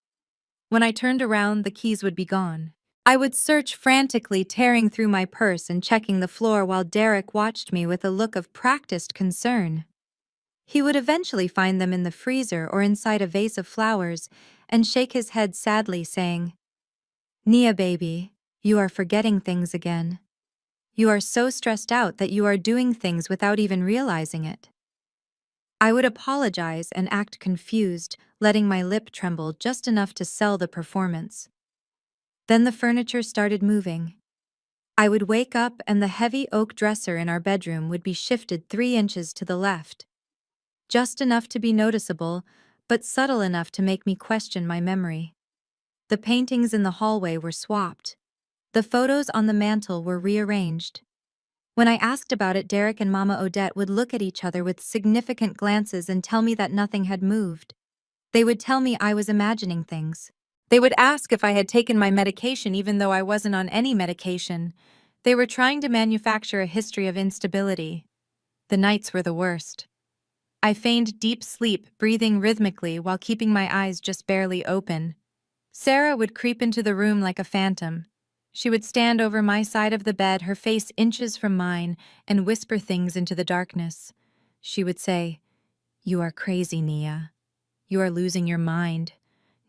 When I turned around, the keys would be gone. I would search frantically, tearing through my purse and checking the floor while Derek watched me with a look of practiced concern. He would eventually find them in the freezer or inside a vase of flowers and shake his head sadly, saying, Nia, baby, you are forgetting things again. You are so stressed out that you are doing things without even realizing it. I would apologize and act confused, letting my lip tremble just enough to sell the performance. Then the furniture started moving. I would wake up and the heavy oak dresser in our bedroom would be shifted 3 inches to the left. Just enough to be noticeable, but subtle enough to make me question my memory. The paintings in the hallway were swapped. The photos on the mantel were rearranged. When I asked about it, Derek and Mama Odette would look at each other with significant glances and tell me that nothing had moved. They would tell me I was imagining things. They would ask if I had taken my medication even though I wasn't on any medication. They were trying to manufacture a history of instability. The nights were the worst. I feigned deep sleep, breathing rhythmically while keeping my eyes just barely open. Sarah would creep into the room like a phantom. She would stand over my side of the bed, her face inches from mine, and whisper things into the darkness. She would say, "You are crazy, Nia. You are losing your mind.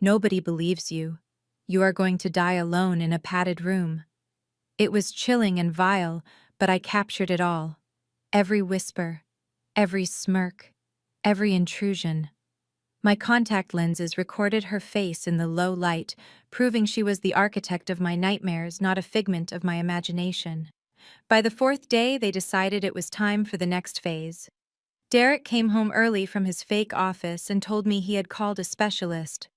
Nobody believes you. You are going to die alone in a padded room." It was chilling and vile, but I captured it all. Every whisper, every smirk, every intrusion. My contact lenses recorded her face in the low light, proving she was the architect of my nightmares, not a figment of my imagination. By the fourth day, they decided it was time for the next phase. Derek came home early from his fake office and told me he had called a specialist.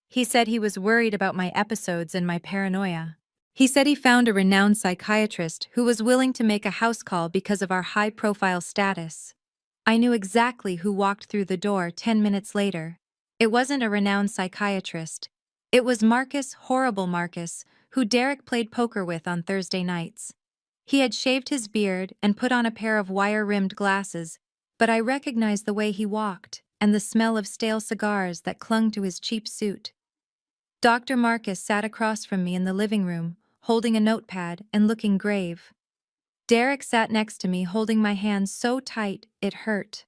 He said he was worried about my episodes and my paranoia. He said he found a renowned psychiatrist who was willing to make a house call because of our high-profile status. I knew exactly who walked through the door 10 minutes later. It wasn't a renowned psychiatrist. It was Marcus, horrible Marcus, who Derek played poker with on Thursday nights. He had shaved his beard and put on a pair of wire-rimmed glasses, but I recognized the way he walked and the smell of stale cigars that clung to his cheap suit. Dr. Marcus sat across from me in the living room, holding a notepad and looking grave. Derek sat next to me, holding my hand so tight it hurt.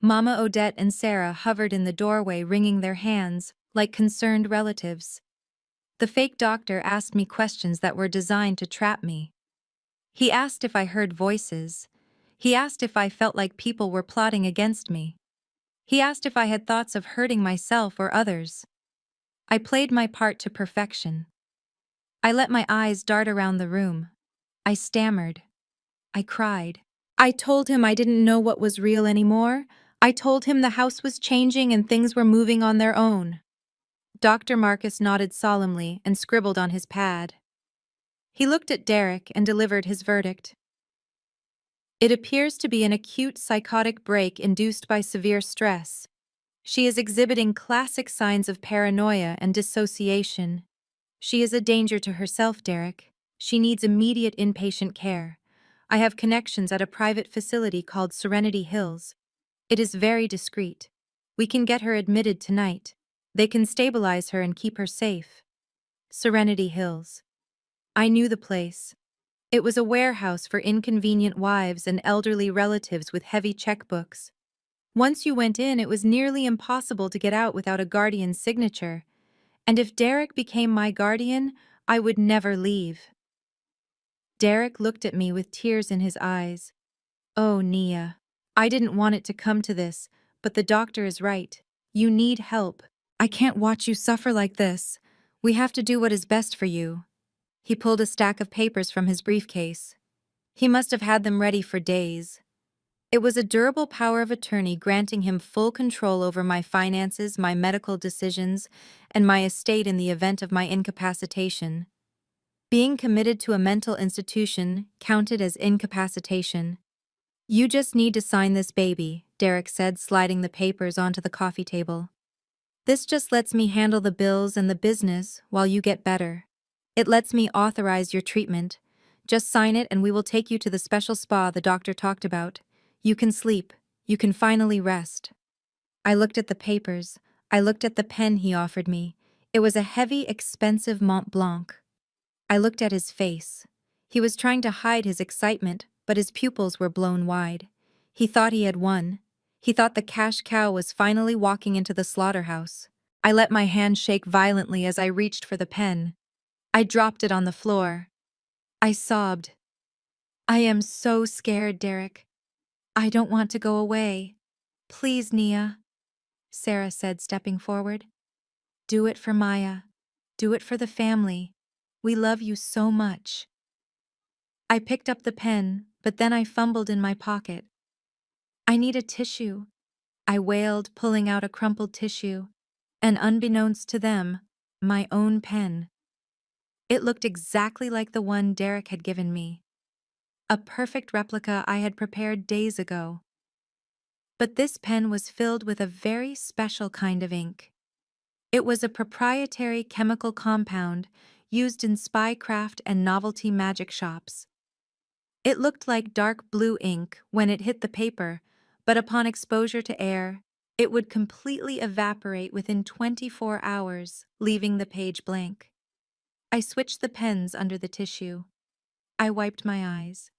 Mama Odette and Sarah hovered in the doorway, wringing their hands like concerned relatives. The fake doctor asked me questions that were designed to trap me. He asked if I heard voices. He asked if I felt like people were plotting against me. He asked if I had thoughts of hurting myself or others. I played my part to perfection. I let my eyes dart around the room. I stammered. I cried. I told him I didn't know what was real anymore. I told him the house was changing and things were moving on their own. Dr. Marcus nodded solemnly and scribbled on his pad. He looked at Derek and delivered his verdict. It appears to be an acute psychotic break induced by severe stress. She is exhibiting classic signs of paranoia and dissociation. She is a danger to herself, Derek. She needs immediate inpatient care. I have connections at a private facility called Serenity Hills. It is very discreet. We can get her admitted tonight. They can stabilize her and keep her safe. Serenity Hills. I knew the place. It was a warehouse for inconvenient wives and elderly relatives with heavy checkbooks. Once you went in, it was nearly impossible to get out without a guardian's signature. And if Derek became my guardian, I would never leave. Derek looked at me with tears in his eyes. "Oh, Nia. I didn't want it to come to this, but the doctor is right. You need help. I can't watch you suffer like this. We have to do what is best for you." He pulled a stack of papers from his briefcase. He must have had them ready for days. It was a durable power of attorney granting him full control over my finances, my medical decisions, and my estate in the event of my incapacitation. Being committed to a mental institution counted as incapacitation. "You just need to sign this, baby," Derek said, sliding the papers onto the coffee table. "This just lets me handle the bills and the business while you get better. It lets me authorize your treatment. Just sign it and we will take you to the special spa the doctor talked about. You can sleep. You can finally rest." I looked at the papers. I looked at the pen he offered me. It was a heavy, expensive Mont Blanc. I looked at his face. He was trying to hide his excitement, but his pupils were blown wide. He thought he had won. He thought the cash cow was finally walking into the slaughterhouse. I let my hand shake violently as I reached for the pen. I dropped it on the floor. I sobbed. "I am so scared, Derek. I don't want to go away. Please, Nia," Sarah said, stepping forward. "Do it for Maya. Do it for the family. We love you so much." I picked up the pen, but then I fumbled in my pocket. "I need a tissue," I wailed, pulling out a crumpled tissue. And unbeknownst to them, my own pen. It looked exactly like the one Derek had given me. A perfect replica I had prepared days ago. But this pen was filled with a very special kind of ink. It was a proprietary chemical compound used in spycraft and novelty magic shops. It looked like dark blue ink when it hit the paper, but upon exposure to air, it would completely evaporate within 24 hours, leaving the page blank. I switched the pens under the tissue. I wiped my eyes.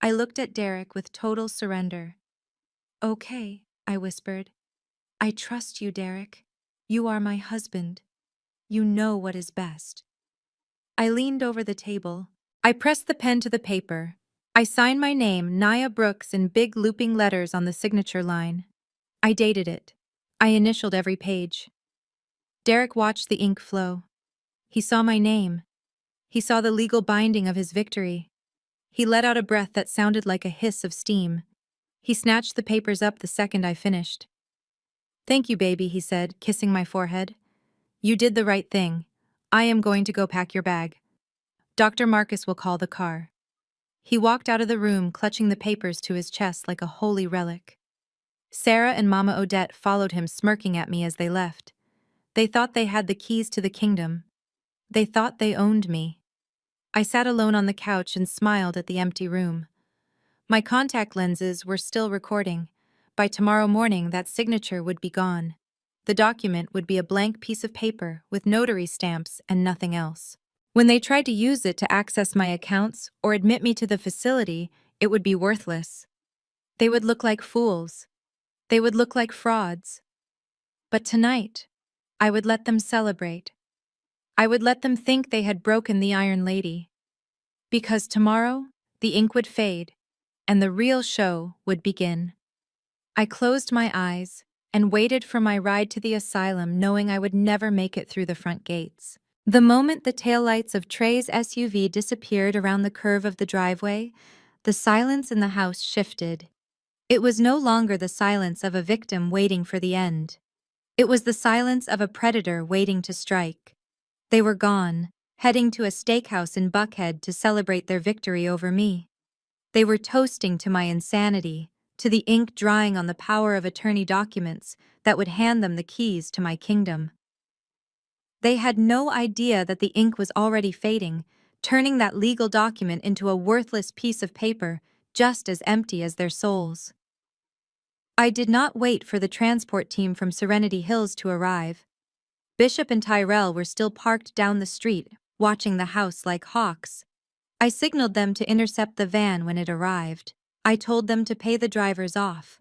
I looked at Derek with total surrender. "Okay," I whispered. "I trust you, Derek. You are my husband. You know what is best." I leaned over the table. I pressed the pen to the paper. I signed my name, Nia Brooks, in big looping letters on the signature line. I dated it. I initialed every page. Derek watched the ink flow. He saw my name. He saw the legal binding of his victory. He let out a breath that sounded like a hiss of steam. He snatched the papers up the second I finished. "Thank you, baby," he said, kissing my forehead. "You did the right thing. I am going to go pack your bag. Dr. Marcus will call the car." He walked out of the room, clutching the papers to his chest like a holy relic. Sarah and Mama Odette followed him, smirking at me as they left. They thought they had the keys to the kingdom. They thought they owned me. I sat alone on the couch and smiled at the empty room. My contact lenses were still recording. By tomorrow morning, that signature would be gone. The document would be a blank piece of paper with notary stamps and nothing else. When they tried to use it to access my accounts or admit me to the facility, it would be worthless. They would look like fools. They would look like frauds. But tonight, I would let them celebrate. I would let them think they had broken the Iron Lady. Because tomorrow, the ink would fade, and the real show would begin. I closed my eyes and waited for my ride to the asylum, knowing I would never make it through the front gates. The moment the taillights of Trey's SUV disappeared around the curve of the driveway, the silence in the house shifted. It was no longer the silence of a victim waiting for the end. It was the silence of a predator waiting to strike. They were gone, heading to a steakhouse in Buckhead to celebrate their victory over me. They were toasting to my insanity, to the ink drying on the power of attorney documents that would hand them the keys to my kingdom. They had no idea that the ink was already fading, turning that legal document into a worthless piece of paper just as empty as their souls. I did not wait for the transport team from Serenity Hills to arrive. Bishop and Tyrell were still parked down the street, watching the house like hawks. I signaled them to intercept the van when it arrived. I told them to pay the drivers off.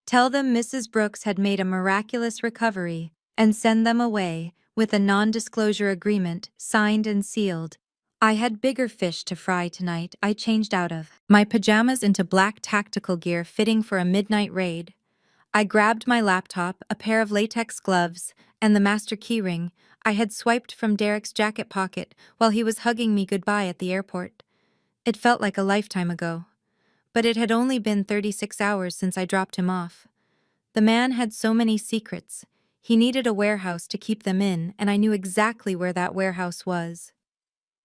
Tell them Mrs. Brooks had made a miraculous recovery, and send them away with a non-disclosure agreement signed and sealed. I had bigger fish to fry tonight. I changed out of my pajamas into black tactical gear fitting for a midnight raid. I grabbed my laptop, a pair of latex gloves, and the master keyring I had swiped from Derek's jacket pocket while he was hugging me goodbye at the airport. It felt like a lifetime ago, but it had only been 36 hours since I dropped him off. The man had so many secrets. He needed a warehouse to keep them in, and I knew exactly where that warehouse was.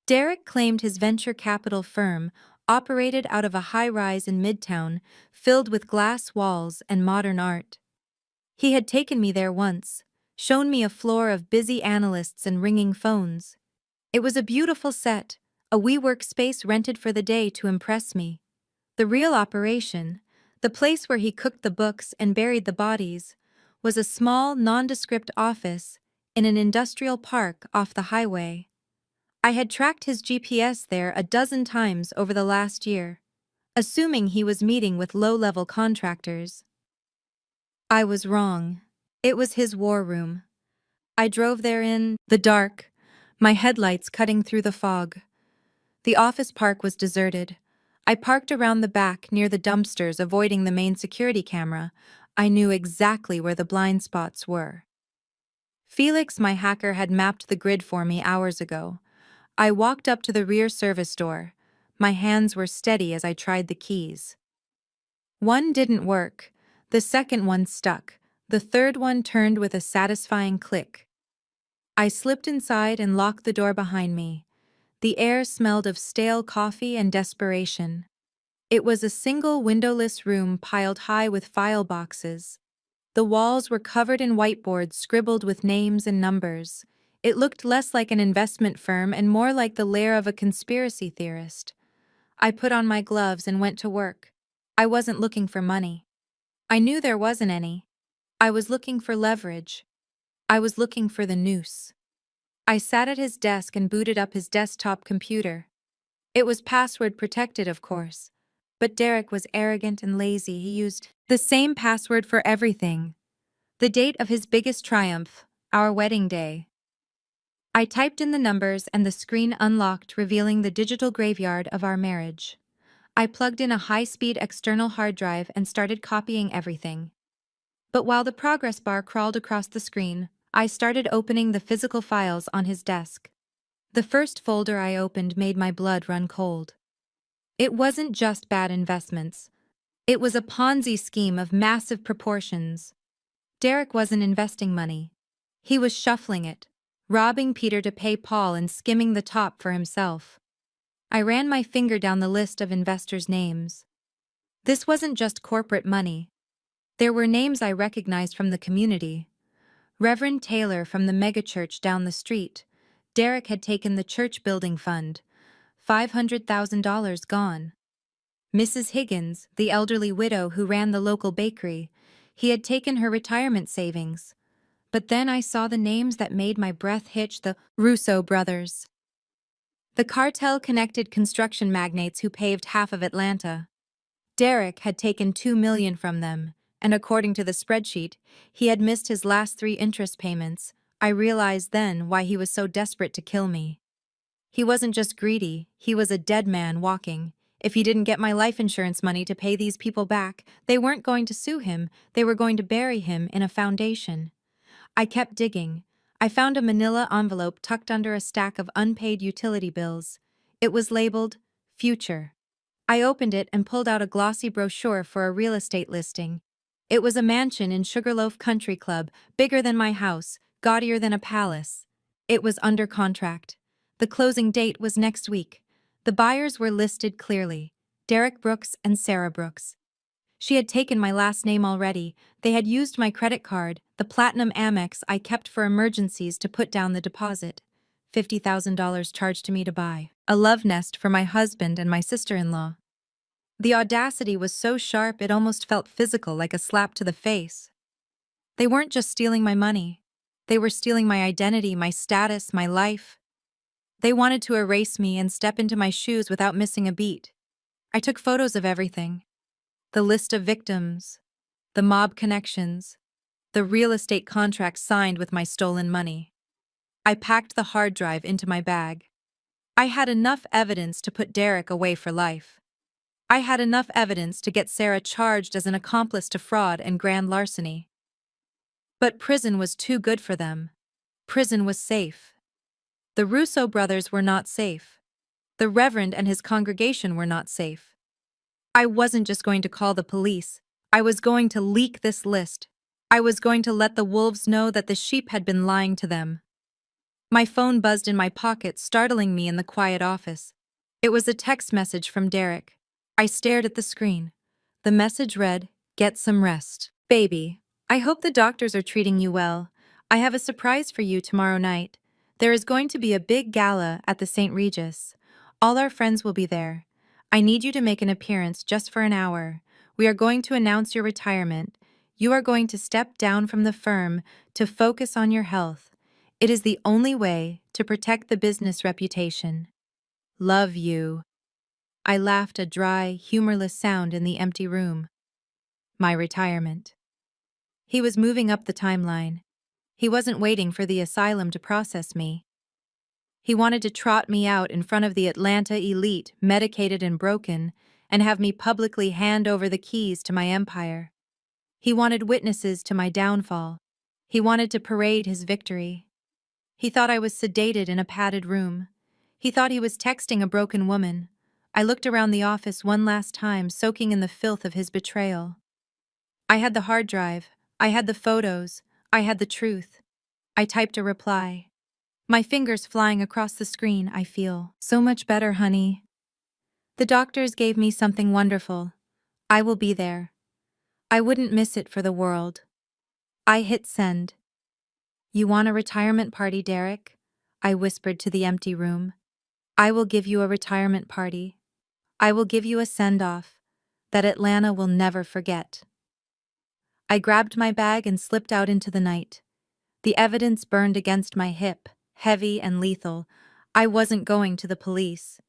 Derek claimed his venture capital firm operated out of a high-rise in Midtown, filled with glass walls and modern art. He had taken me there once, shown me a floor of busy analysts and ringing phones. It was a beautiful set, a WeWork space rented for the day to impress me. The real operation, the place where he cooked the books and buried the bodies, was a small, nondescript office in an industrial park off the highway. I had tracked his GPS there a dozen times over the last year, assuming he was meeting with low-level contractors. I was wrong. It was his war room. I drove there in the dark, my headlights cutting through the fog. The office park was deserted. I parked around the back near the dumpsters, avoiding the main security camera. I knew exactly where the blind spots were. Felix, my hacker, had mapped the grid for me hours ago. I walked up to the rear service door. My hands were steady as I tried the keys. One didn't work. The second one stuck. The third one turned with a satisfying click. I slipped inside and locked the door behind me. The air smelled of stale coffee and desperation. It was a single windowless room piled high with file boxes. The walls were covered in whiteboards scribbled with names and numbers. It looked less like an investment firm and more like the lair of a conspiracy theorist. I put on my gloves and went to work. I wasn't looking for money. I knew there wasn't any. I was looking for leverage. I was looking for the noose. I sat at his desk and booted up his desktop computer. It was password protected, of course. But Derek was arrogant and lazy. He used the same password for everything. The date of his biggest triumph, our wedding day. I typed in the numbers and the screen unlocked, revealing the digital graveyard of our marriage. I plugged in a high-speed external hard drive and started copying everything. But while the progress bar crawled across the screen, I started opening the physical files on his desk. The first folder I opened made my blood run cold. It wasn't just bad investments. It was a Ponzi scheme of massive proportions. Derek wasn't investing money. He was shuffling it, robbing Peter to pay Paul and skimming the top for himself. I ran my finger down the list of investors' names. This wasn't just corporate money. There were names I recognized from the community. Reverend Taylor from the megachurch down the street. Derek had taken the church building fund. $500,000 gone. Mrs. Higgins, the elderly widow who ran the local bakery. He had taken her retirement savings. But then I saw the names that made my breath hitch: the Russo brothers. The cartel-connected construction magnates who paved half of Atlanta. Derek had taken $2 million from them, and according to the spreadsheet, he had missed his last 3 interest payments. I realized then why he was so desperate to kill me. He wasn't just greedy, he was a dead man walking. If he didn't get my life insurance money to pay these people back, they weren't going to sue him, they were going to bury him in a foundation. I kept digging. I found a manila envelope tucked under a stack of unpaid utility bills. It was labeled, Future. I opened it and pulled out a glossy brochure for a real estate listing. It was a mansion in Sugarloaf Country Club, bigger than my house, gaudier than a palace. It was under contract. The closing date was next week. The buyers were listed clearly: Derek Brooks and Sarah Brooks. She had taken my last name already. They had used my credit card, the Platinum Amex I kept for emergencies, to put down the deposit. $50,000 charged to me to buy a love nest for my husband and my sister-in-law. The audacity was so sharp it almost felt physical, like a slap to the face. They weren't just stealing my money. They were stealing my identity, my status, my life. They wanted to erase me and step into my shoes without missing a beat. I took photos of everything. The list of victims, the mob connections, the real estate contracts signed with my stolen money. I packed the hard drive into my bag. I had enough evidence to put Derek away for life. I had enough evidence to get Sarah charged as an accomplice to fraud and grand larceny. But prison was too good for them. Prison was safe. The Russo brothers were not safe. The Reverend and his congregation were not safe. I wasn't just going to call the police. I was going to leak this list. I was going to let the wolves know that the sheep had been lying to them. My phone buzzed in my pocket, startling me in the quiet office. It was a text message from Derek. I stared at the screen. The message read, "Get some rest, baby. I hope the doctors are treating you well. I have a surprise for you tomorrow night. There is going to be a big gala at the St. Regis. All our friends will be there. I need you to make an appearance just for an hour. We are going to announce your retirement. You are going to step down from the firm to focus on your health. It is the only way to protect the business reputation. Love you." I laughed, a dry, humorless sound in the empty room. My retirement. He was moving up the timeline. He wasn't waiting for the asylum to process me. He wanted to trot me out in front of the Atlanta elite, medicated and broken, and have me publicly hand over the keys to my empire. He wanted witnesses to my downfall. He wanted to parade his victory. He thought I was sedated in a padded room. He thought he was texting a broken woman. I looked around the office one last time, soaking in the filth of his betrayal. I had the hard drive. I had the photos. I had the truth. I typed a reply. My fingers flying across the screen. I feel so much better, honey. The doctors gave me something wonderful. I will be there. I wouldn't miss it for the world. I hit send. "You want a retirement party, Derek?" I whispered to the empty room. "I will give you a retirement party. I will give you a send-off that Atlanta will never forget." I grabbed my bag and slipped out into the night. The evidence burned against my hip, heavy and lethal. I wasn't going to the police.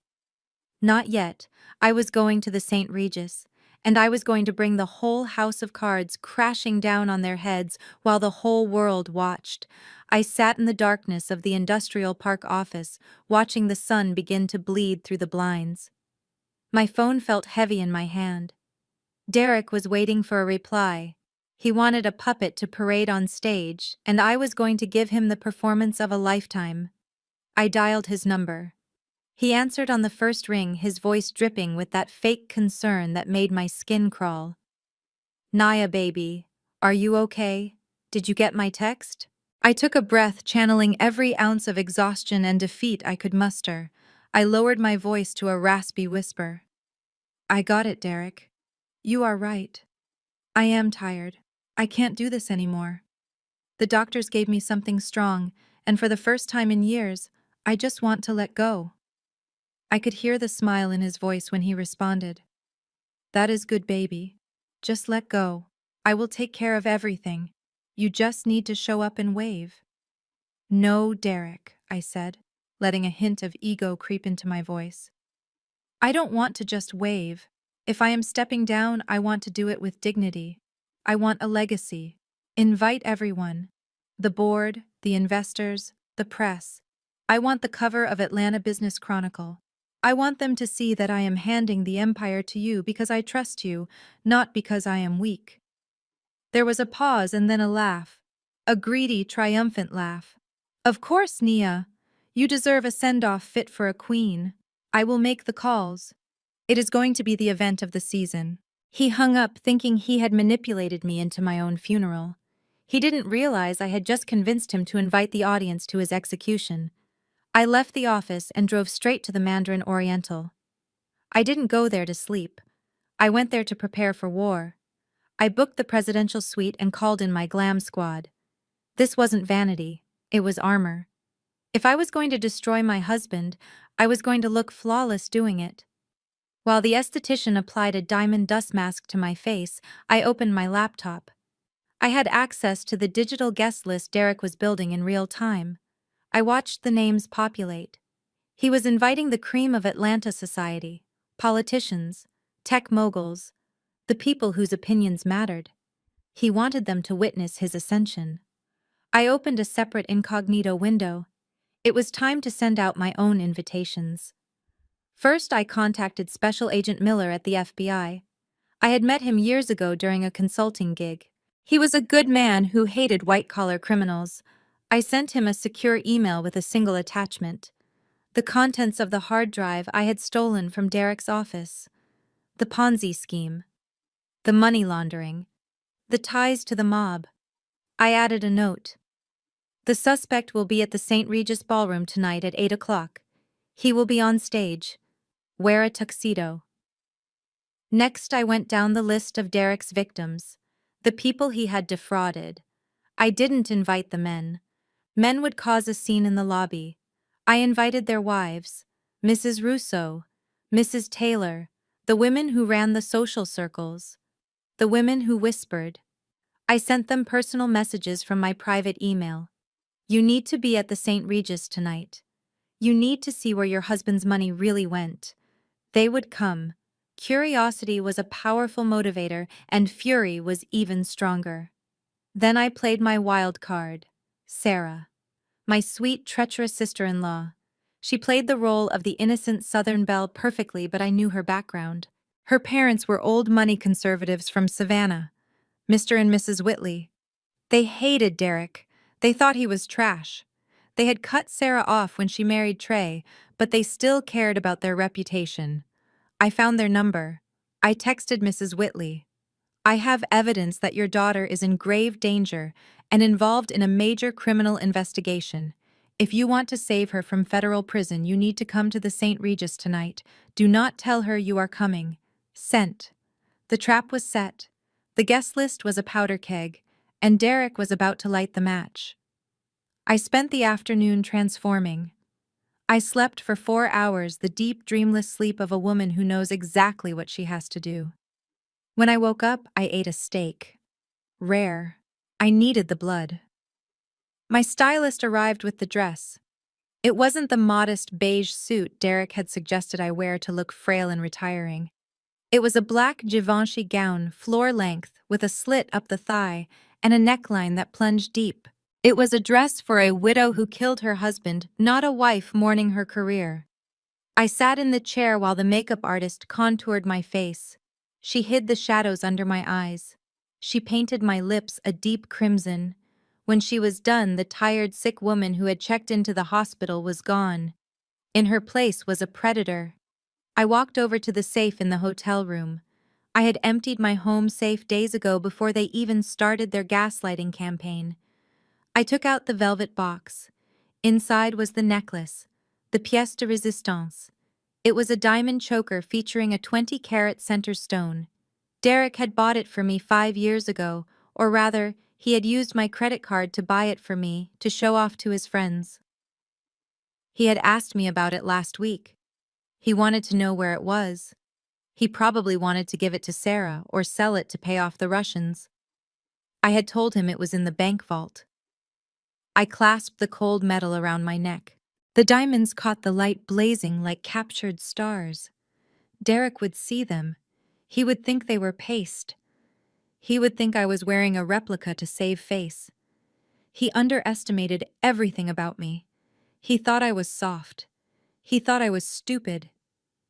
Not yet. I was going to the St. Regis, and I was going to bring the whole house of cards crashing down on their heads while the whole world watched. I sat in the darkness of the industrial park office, watching the sun begin to bleed through the blinds. My phone felt heavy in my hand. Derek was waiting for a reply. He wanted a puppet to parade on stage, and I was going to give him the performance of a lifetime. I dialed his number. He answered on the first ring, his voice dripping with that fake concern that made my skin crawl. "Naya, baby, are you okay? Did you get my text?" I took a breath, channeling every ounce of exhaustion and defeat I could muster. I lowered my voice to a raspy whisper. "I got it, Derek. You are right. I am tired. I can't do this anymore. The doctors gave me something strong, and for the first time in years, I just want to let go." I could hear the smile in his voice when he responded. "That is good, baby. Just let go. I will take care of everything. You just need to show up and wave." "No, Derek," I said, letting a hint of ego creep into my voice. "I don't want to just wave. If I am stepping down, I want to do it with dignity. I want a legacy. Invite everyone. The board, the investors, the press. I want the cover of Atlanta Business Chronicle. I want them to see that I am handing the empire to you because I trust you, not because I am weak." There was a pause and then a laugh. A greedy, triumphant laugh. "Of course, Nia. You deserve a send-off fit for a queen. I will make the calls. It is going to be the event of the season." He hung up, thinking he had manipulated me into my own funeral. He didn't realize I had just convinced him to invite the audience to his execution. I left the office and drove straight to the Mandarin Oriental. I didn't go there to sleep. I went there to prepare for war. I booked the presidential suite and called in my glam squad. This wasn't vanity, it was armor. If I was going to destroy my husband, I was going to look flawless doing it. While the esthetician applied a diamond dust mask to my face, I opened my laptop. I had access to the digital guest list Derek was building in real time. I watched the names populate. He was inviting the cream of Atlanta society, politicians, tech moguls, the people whose opinions mattered. He wanted them to witness his ascension. I opened a separate incognito window. It was time to send out my own invitations. First, I contacted Special Agent Miller at the FBI. I had met him years ago during a consulting gig. He was a good man who hated white-collar criminals. I sent him a secure email with a single attachment. The contents of the hard drive I had stolen from Derek's office. The Ponzi scheme. The money laundering. The ties to the mob. I added a note. "The suspect will be at the St. Regis Ballroom tonight at 8 o'clock. He will be on stage. Wear a tuxedo." Next, I went down the list of Derek's victims, the people he had defrauded. I didn't invite the men. Men would cause a scene in the lobby. I invited their wives, Mrs. Russo, Mrs. Taylor, the women who ran the social circles, the women who whispered. I sent them personal messages from my private email. "You need to be at the St. Regis tonight. You need to see where your husband's money really went." They would come. Curiosity was a powerful motivator, and fury was even stronger. Then I played my wild card, Sarah, my sweet, treacherous sister-in-law. She played the role of the innocent Southern belle perfectly, but I knew her background. Her parents were old money conservatives from Savannah, Mr. and Mrs. Whitley. They hated Derek. They thought he was trash. They had cut Sarah off when she married Trey, but they still cared about their reputation. I found their number. I texted Mrs. Whitley. "I have evidence that your daughter is in grave danger and involved in a major criminal investigation. If you want to save her from federal prison, you need to come to the St. Regis tonight. Do not tell her you are coming." Sent. The trap was set. The guest list was a powder keg, and Derek was about to light the match. I spent the afternoon transforming. I slept for 4 hours, the deep, dreamless sleep of a woman who knows exactly what she has to do. When I woke up, I ate a steak. rare. I needed the blood. My stylist arrived with the dress. It wasn't the modest beige suit Derek had suggested I wear to look frail and retiring. It was a black Givenchy gown, floor-length, with a slit up the thigh and a neckline that plunged deep. It was a dress for a widow who killed her husband, not a wife mourning her career. I sat in the chair while the makeup artist contoured my face. She hid the shadows under my eyes. She painted my lips a deep crimson. When she was done, the tired, sick woman who had checked into the hospital was gone. In her place was a predator. I walked over to the safe in the hotel room. I had emptied my home safe days ago before they even started their gaslighting campaign. I took out the velvet box. Inside was the necklace, the pièce de résistance. It was a diamond choker featuring a 20-carat center stone. Derek had bought it for me 5 years ago, or rather, he had used my credit card to buy it for me to show off to his friends. He had asked me about it last week. He wanted to know where it was. He probably wanted to give it to Sarah or sell it to pay off the Russians. I had told him it was in the bank vault. I clasped the cold metal around my neck. The diamonds caught the light blazing like captured stars. Derek would see them. He would think they were paste. He would think I was wearing a replica to save face. He underestimated everything about me. He thought I was soft. He thought I was stupid.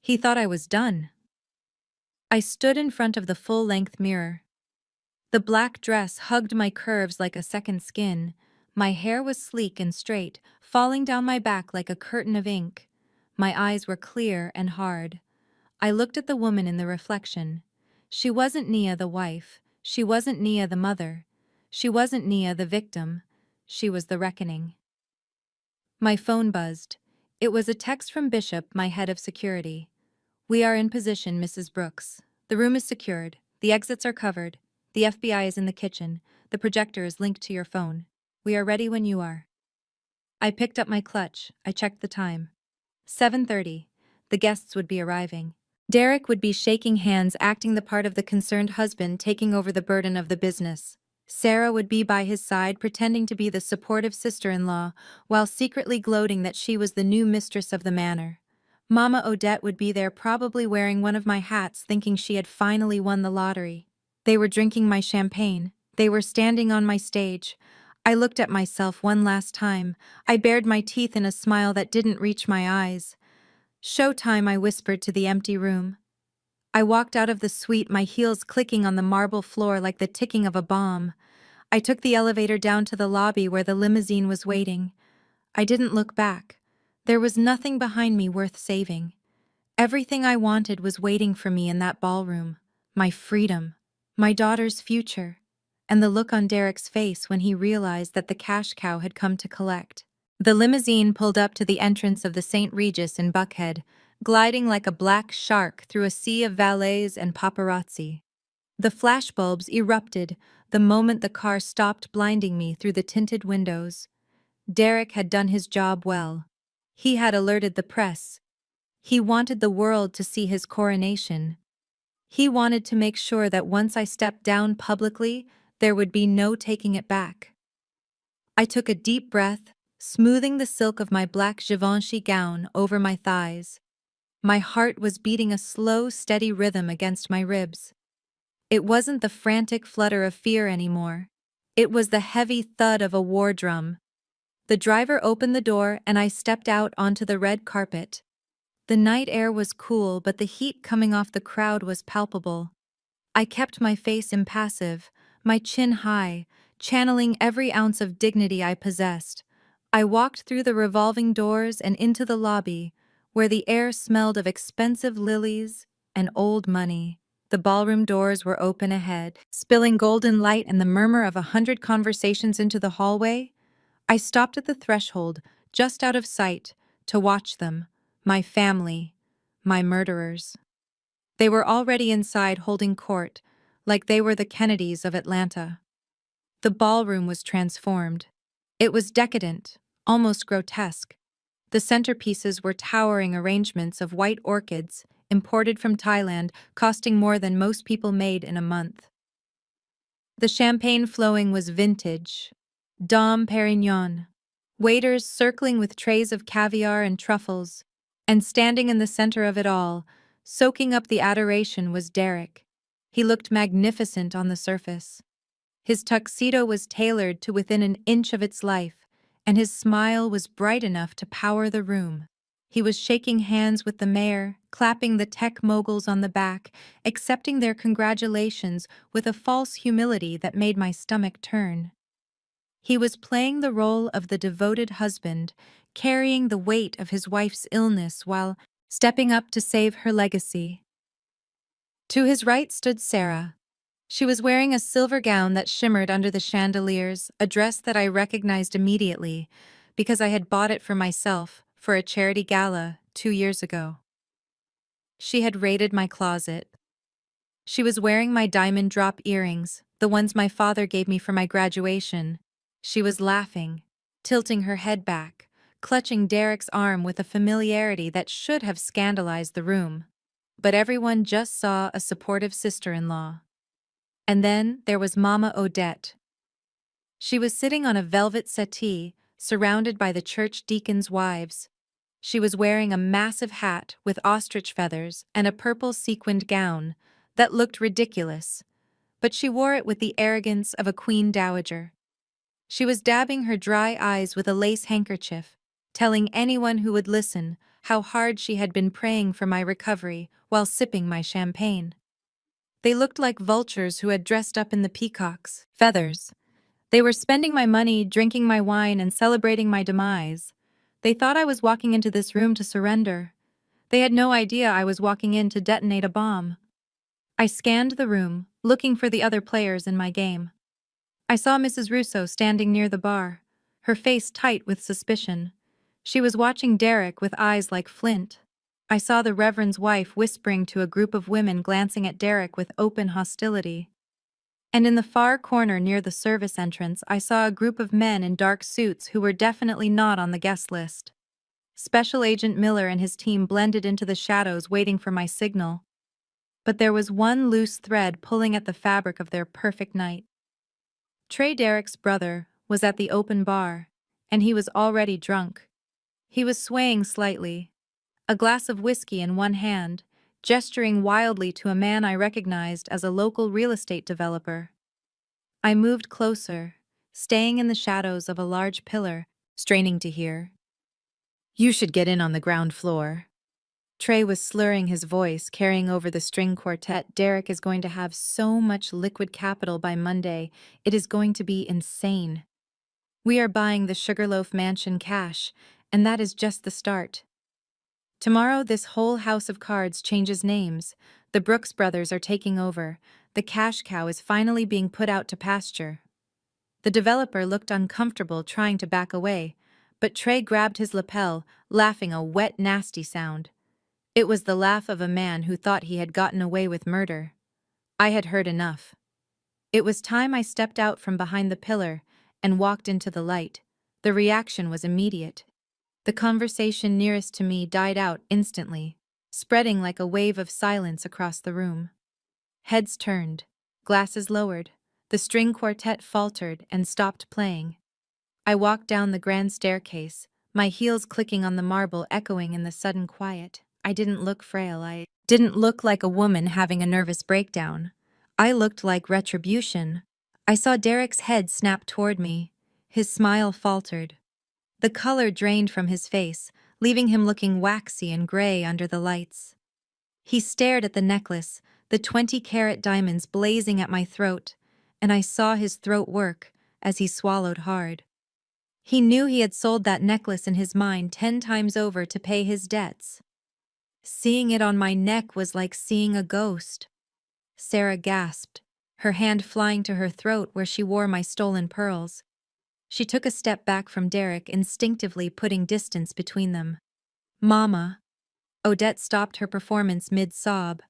He thought I was done. I stood in front of the full-length mirror. The black dress hugged my curves like a second skin. My hair was sleek and straight, falling down my back like a curtain of ink. My eyes were clear and hard. I looked at the woman in the reflection. She wasn't Nia the wife. She wasn't Nia the mother. She wasn't Nia the victim. She was the reckoning. My phone buzzed. It was a text from Bishop, my head of security. "We are in position, Mrs. Brooks. The room is secured. The exits are covered. The FBI is in the kitchen. The projector is linked to your phone. We are ready when you are." I picked up my clutch. I checked the time. 7:30. The guests would be arriving. Derek would be shaking hands, acting the part of the concerned husband, taking over the burden of the business. Sarah would be by his side, pretending to be the supportive sister-in-law, while secretly gloating that she was the new mistress of the manor. Mama Odette would be there, probably wearing one of my hats, thinking she had finally won the lottery. They were drinking my champagne. They were standing on my stage. I looked at myself one last time. I bared my teeth in a smile that didn't reach my eyes. "Showtime," I whispered to the empty room. I walked out of the suite, my heels clicking on the marble floor like the ticking of a bomb. I took the elevator down to the lobby where the limousine was waiting. I didn't look back. There was nothing behind me worth saving. Everything I wanted was waiting for me in that ballroom. My freedom, my daughter's future, and the look on Derek's face when he realized that the cash cow had come to collect. The limousine pulled up to the entrance of the St. Regis in Buckhead, gliding like a black shark through a sea of valets and paparazzi. The flashbulbs erupted the moment the car stopped, blinding me through the tinted windows. Derek had done his job well. He had alerted the press. He wanted the world to see his coronation. He wanted to make sure that once I stepped down publicly, there would be no taking it back. I took a deep breath, smoothing the silk of my black Givenchy gown over my thighs. My heart was beating a slow, steady rhythm against my ribs. It wasn't the frantic flutter of fear anymore. It was the heavy thud of a war drum. The driver opened the door and I stepped out onto the red carpet. The night air was cool, but the heat coming off the crowd was palpable. I kept my face impassive, my chin high, channeling every ounce of dignity I possessed. I walked through the revolving doors and into the lobby, where the air smelled of expensive lilies and old money. The ballroom doors were open ahead, spilling golden light and the murmur of 100 conversations into the hallway. I stopped at the threshold, just out of sight, to watch them, my family, my murderers. They were already inside holding court, like they were the Kennedys of Atlanta. The ballroom was transformed. It was decadent, almost grotesque. The centerpieces were towering arrangements of white orchids, imported from Thailand, costing more than most people made in a month. The champagne flowing was vintage, Dom Perignon. Waiters circling with trays of caviar and truffles, and standing in the center of it all, soaking up the adoration, was Derek. He looked magnificent on the surface. His tuxedo was tailored to within an inch of its life, and his smile was bright enough to power the room. He was shaking hands with the mayor, clapping the tech moguls on the back, accepting their congratulations with a false humility that made my stomach turn. He was playing the role of the devoted husband, carrying the weight of his wife's illness while stepping up to save her legacy. To his right stood Sarah. She was wearing a silver gown that shimmered under the chandeliers, a dress that I recognized immediately because I had bought it for myself for a charity gala 2 years ago. She had raided my closet. She was wearing my diamond drop earrings, the ones my father gave me for my graduation. She was laughing, tilting her head back, clutching Derek's arm with a familiarity that should have scandalized the room. But everyone just saw a supportive sister-in-law. And then there was Mama Odette. She was sitting on a velvet settee, surrounded by the church deacons' wives. She was wearing a massive hat with ostrich feathers and a purple sequined gown that looked ridiculous, but she wore it with the arrogance of a queen dowager. She was dabbing her dry eyes with a lace handkerchief, telling anyone who would listen how hard she had been praying for my recovery while sipping my champagne. They looked like vultures who had dressed up in the peacock's feathers. They were spending my money, drinking my wine, and celebrating my demise. They thought I was walking into this room to surrender. They had no idea I was walking in to detonate a bomb. I scanned the room, looking for the other players in my game. I saw Mrs. Russo standing near the bar, her face tight with suspicion. She was watching Derek with eyes like flint. I saw the Reverend's wife whispering to a group of women glancing at Derek with open hostility. And in the far corner near the service entrance, I saw a group of men in dark suits who were definitely not on the guest list. Special Agent Miller and his team blended into the shadows waiting for my signal. But there was one loose thread pulling at the fabric of their perfect night. Trey Derek's brother was at the open bar, and he was already drunk. He was swaying slightly, a glass of whiskey in one hand, gesturing wildly to a man I recognized as a local real estate developer. I moved closer, staying in the shadows of a large pillar, straining to hear. "You should get in on the ground floor." Trey was slurring his voice, carrying over the string quartet. "Derek is going to have so much liquid capital by Monday, it is going to be insane. We are buying the Sugarloaf Mansion cash, and that is just the start. Tomorrow this whole house of cards changes names. The Brooks brothers are taking over. The cash cow is finally being put out to pasture." The developer looked uncomfortable, trying to back away, but Trey grabbed his lapel, laughing a wet, nasty sound. It was the laugh of a man who thought he had gotten away with murder. I had heard enough. It was time I stepped out from behind the pillar and walked into the light. The reaction was immediate. The conversation nearest to me died out instantly, spreading like a wave of silence across the room. Heads turned, glasses lowered, the string quartet faltered and stopped playing. I walked down the grand staircase, my heels clicking on the marble, echoing in the sudden quiet. I didn't look frail. I didn't look like a woman having a nervous breakdown. I looked like retribution. I saw Derek's head snap toward me. His smile faltered. The color drained from his face, leaving him looking waxy and gray under the lights. He stared at the necklace, the 20-carat diamonds blazing at my throat, and I saw his throat work as he swallowed hard. He knew he had sold that necklace in his mind 10 times over to pay his debts. Seeing it on my neck was like seeing a ghost. Sarah gasped, her hand flying to her throat where she wore my stolen pearls. She took a step back from Derek, instinctively putting distance between them. "Mama." Odette stopped her performance mid-sob,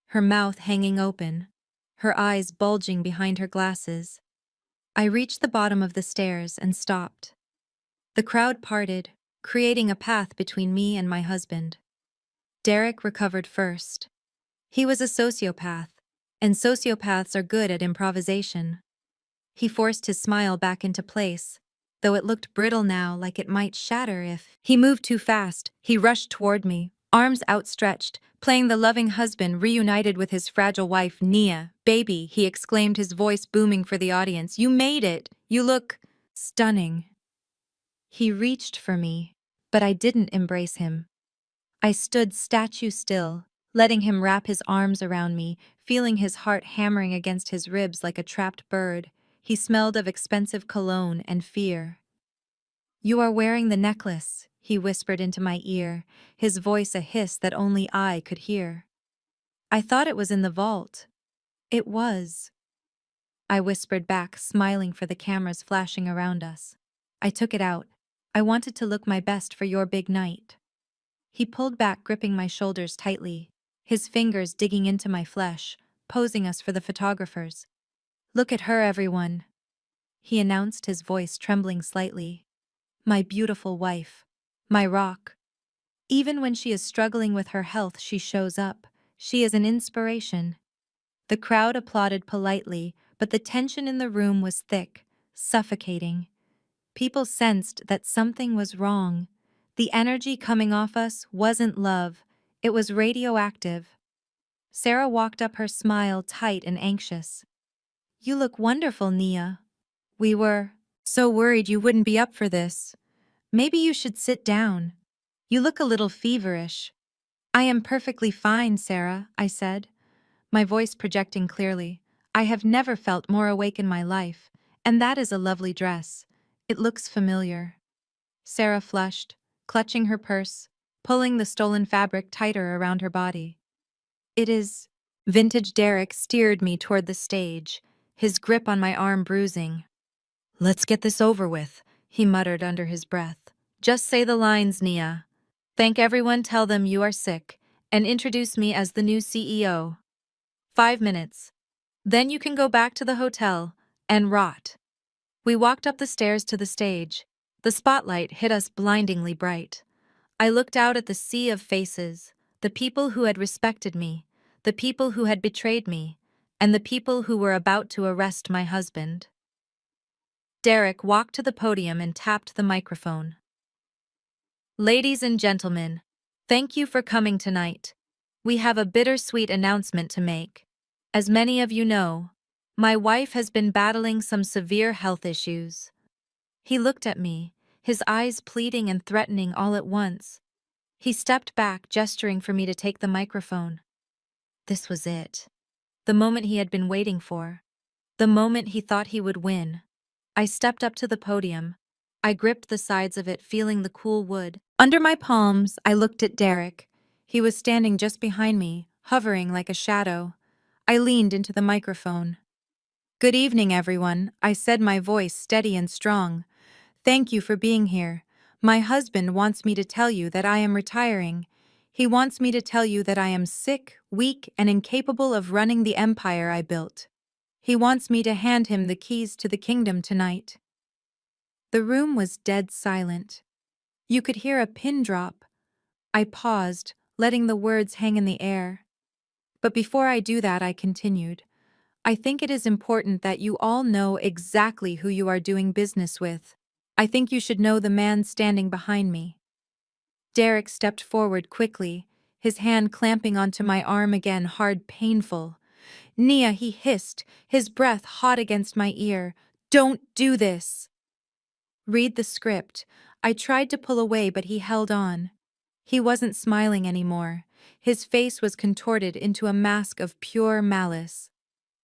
her mouth hanging open, her eyes bulging behind her glasses. I reached the bottom of the stairs and stopped. The crowd parted, creating a path between me and my husband. Derek recovered first. He was a sociopath, and sociopaths are good at improvisation. He forced his smile back into place, though it looked brittle now, like it might shatter if he moved too fast. He rushed toward me, arms outstretched, playing the loving husband reunited with his fragile wife, Nia. "Baby," he exclaimed, his voice booming for the audience. "You made it! You look stunning." He reached for me, but I didn't embrace him. I stood statue still, letting him wrap his arms around me, feeling his heart hammering against his ribs like a trapped bird. He smelled of expensive cologne and fear. "You are wearing the necklace," he whispered into my ear, his voice a hiss that only I could hear. "I thought it was in the vault." "It was," I whispered back, smiling for the cameras flashing around us. "I took it out. I wanted to look my best for your big night." He pulled back, gripping my shoulders tightly, his fingers digging into my flesh, posing us for the photographers. "Look at her, everyone," he announced, his voice trembling slightly. "My beautiful wife. My rock. Even when she is struggling with her health, she shows up. She is an inspiration." The crowd applauded politely, but the tension in the room was thick, suffocating. People sensed that something was wrong. The energy coming off us wasn't love, it was radioactive. Sarah walked up, her smile tight and anxious. "You look wonderful, Nia. We were so worried you wouldn't be up for this. Maybe you should sit down. You look a little feverish." "I am perfectly fine, Sarah," I said, my voice projecting clearly. "I have never felt more awake in my life, and that is a lovely dress. It looks familiar." Sarah flushed, clutching her purse, pulling the stolen fabric tighter around her body. "It is vintage." Derek steered me toward the stage, his grip on my arm bruising. "Let's get this over with," he muttered under his breath. "Just say the lines, Nia. Thank everyone, tell them you are sick, and introduce me as the new CEO. 5 minutes. Then you can go back to the hotel and rot." We walked up the stairs to the stage. The spotlight hit us blindingly bright. I looked out at the sea of faces, the people who had respected me, the people who had betrayed me, and the people who were about to arrest my husband. Derek walked to the podium and tapped the microphone. "Ladies and gentlemen, thank you for coming tonight. We have a bittersweet announcement to make. As many of you know, my wife has been battling some severe health issues." He looked at me, his eyes pleading and threatening all at once. He stepped back, gesturing for me to take the microphone. This was it. The moment he had been waiting for. The moment he thought he would win. I stepped up to the podium. I gripped the sides of it, feeling the cool wood under my palms. I looked at Derek. He was standing just behind me, hovering like a shadow. I leaned into the microphone. "Good evening, everyone," I said, my voice steady and strong. "Thank you for being here. My husband wants me to tell you that I am retiring. He wants me to tell you that I am sick, weak, and incapable of running the empire I built. He wants me to hand him the keys to the kingdom tonight." The room was dead silent. You could hear a pin drop. I paused, letting the words hang in the air. But before I do that, I continued. "I think it is important that you all know exactly who you are doing business with. I think you should know the man standing behind me." Derek stepped forward quickly, his hand clamping onto my arm again, hard, painful. "Nia," he hissed, his breath hot against my ear. "Don't do this." "Read the script." I tried to pull away, but he held on. He wasn't smiling anymore. His face was contorted into a mask of pure malice.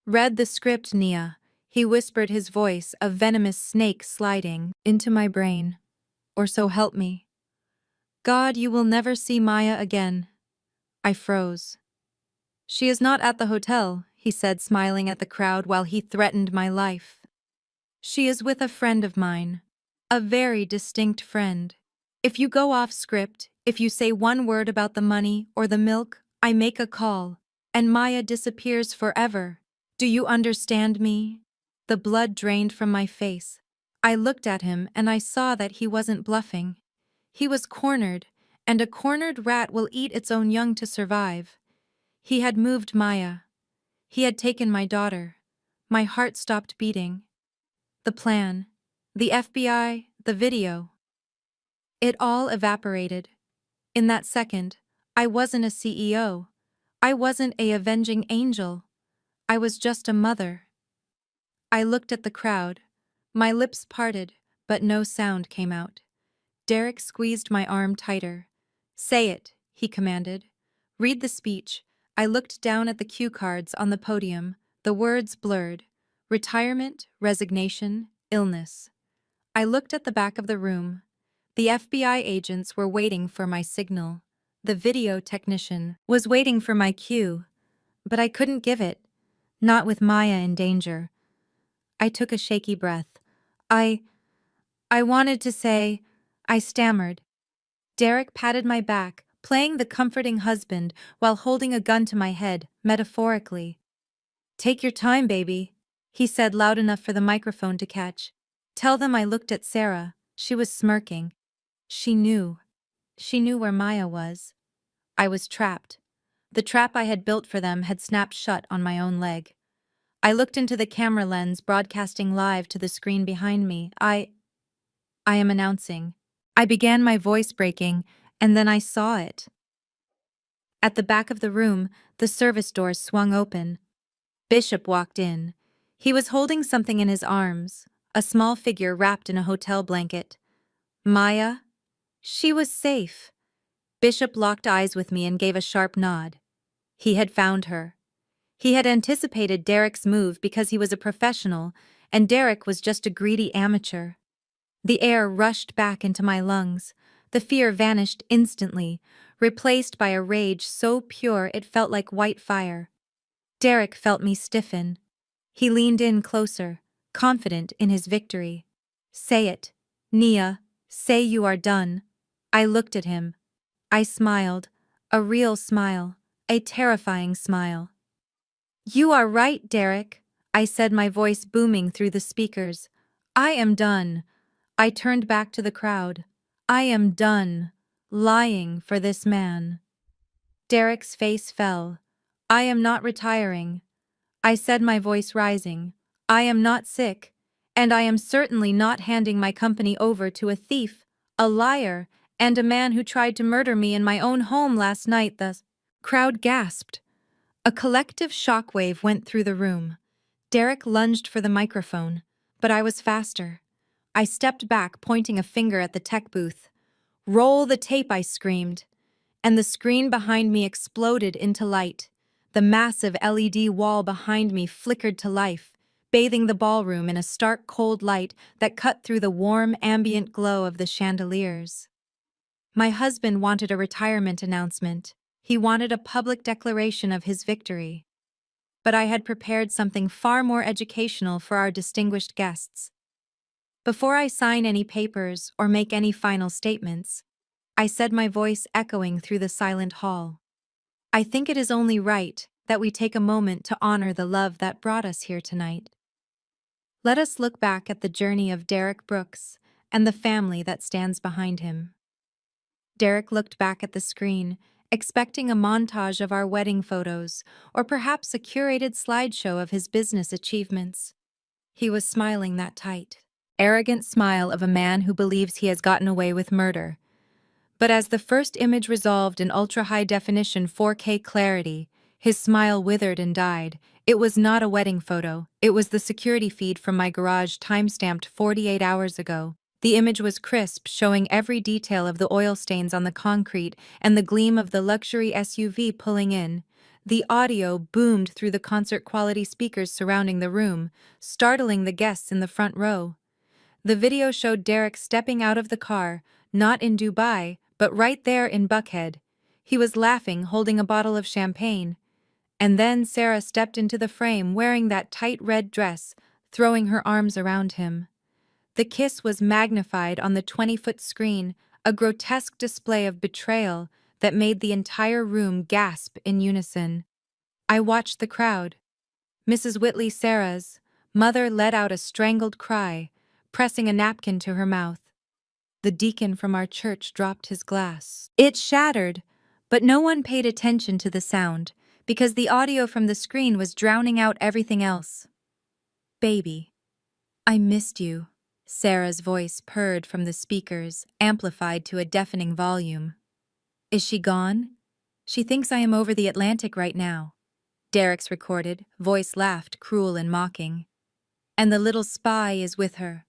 "Read the script, Nia," he whispered, his voice a venomous snake sliding into my brain. "Or so help me. God, you will never see Maya again." I froze. "She is not at the hotel," he said, smiling at the crowd while he threatened my life. "She is with a friend of mine. A very distinct friend. If you go off script, if you say one word about the money or the milk, I make a call, and Maya disappears forever. Do you understand me?" The blood drained from my face. I looked at him and I saw that he wasn't bluffing. He was cornered, and a cornered rat will eat its own young to survive. He had moved Maya. He had taken my daughter. My heart stopped beating. the plan, the FBI, the video. It all evaporated. In that second, I wasn't a CEO. I wasn't a avenging angel. I was just a mother. I looked at the crowd. My lips parted, but no sound came out. Derek squeezed my arm tighter. "Say it," he commanded. "Read the speech." I looked down at the cue cards on the podium. The words blurred. Retirement, resignation, illness. I looked at the back of the room. The FBI agents were waiting for my signal. The video technician was waiting for my cue, but I couldn't give it, not with Maya in danger. I took a shaky breath. I wanted to say, I stammered. Derek patted my back, playing the comforting husband while holding a gun to my head, metaphorically. "Take your time, baby," he said loud enough for the microphone to catch. "Tell them I looked at Sarah." She was smirking. She knew. She knew where Maya was. I was trapped. The trap I had built for them had snapped shut on my own leg. I looked into the camera lens broadcasting live to the screen behind me. I am announcing. I began, my voice breaking, and then I saw it. At the back of the room, the service doors swung open. Bishop walked in. He was holding something in his arms, a small figure wrapped in a hotel blanket. Maya? She was safe. Bishop locked eyes with me and gave a sharp nod. He had found her. He had anticipated Derek's move because he was a professional, and Derek was just a greedy amateur. The air rushed back into my lungs. The fear vanished instantly, replaced by a rage so pure it felt like white fire. Derek felt me stiffen. He leaned in closer, confident in his victory. "Say it, Nia, say you are done." I looked at him. I smiled, a real smile, a terrifying smile. "You are right, Derek," I said, my voice booming through the speakers. "I am done." I turned back to the crowd. "I am done lying for this man." Derek's face fell. "I am not retiring," I said, my voice rising. "I am not sick, and I am certainly not handing my company over to a thief, a liar, and a man who tried to murder me in my own home last night." The crowd gasped. A collective shockwave went through the room. Derek lunged for the microphone, but I was faster. I stepped back, pointing a finger at the tech booth. "Roll the tape," I screamed. And the screen behind me exploded into light. The massive LED wall behind me flickered to life, bathing the ballroom in a stark cold light that cut through the warm ambient glow of the chandeliers. My husband wanted a retirement announcement. He wanted a public declaration of his victory. But I had prepared something far more educational for our distinguished guests. Before I sign any papers or make any final statements, I said, my voice echoing through the silent hall, "I think it is only right that we take a moment to honor the love that brought us here tonight. Let us look back at the journey of Derek Brooks and the family that stands behind him." Derek looked back at the screen, expecting a montage of our wedding photos or perhaps a curated slideshow of his business achievements. He was smiling that tight, arrogant smile of a man who believes he has gotten away with murder. But as the first image resolved in ultra-high-definition 4K clarity, his smile withered and died. It was not a wedding photo. It was the security feed from my garage, time-stamped 48 hours ago. The image was crisp, showing every detail of the oil stains on the concrete and the gleam of the luxury SUV pulling in. The audio boomed through the concert-quality speakers surrounding the room, startling the guests in the front row. The video showed Derek stepping out of the car, not in Dubai, but right there in Buckhead. He was laughing, holding a bottle of champagne. And then Sarah stepped into the frame wearing that tight red dress, throwing her arms around him. The kiss was magnified on the 20-foot screen, a grotesque display of betrayal that made the entire room gasp in unison. I watched the crowd. Mrs. Whitley, Sarah's mother, let out a strangled cry, pressing a napkin to her mouth. The deacon from our church dropped his glass. It shattered, but no one paid attention to the sound, because the audio from the screen was drowning out everything else. "Baby," I missed you. Sarah's voice purred from the speakers, amplified to a deafening volume. Is she gone? She thinks I am over the Atlantic right now. Derek's recorded, voice laughed, cruel and mocking. And the little spy is with her.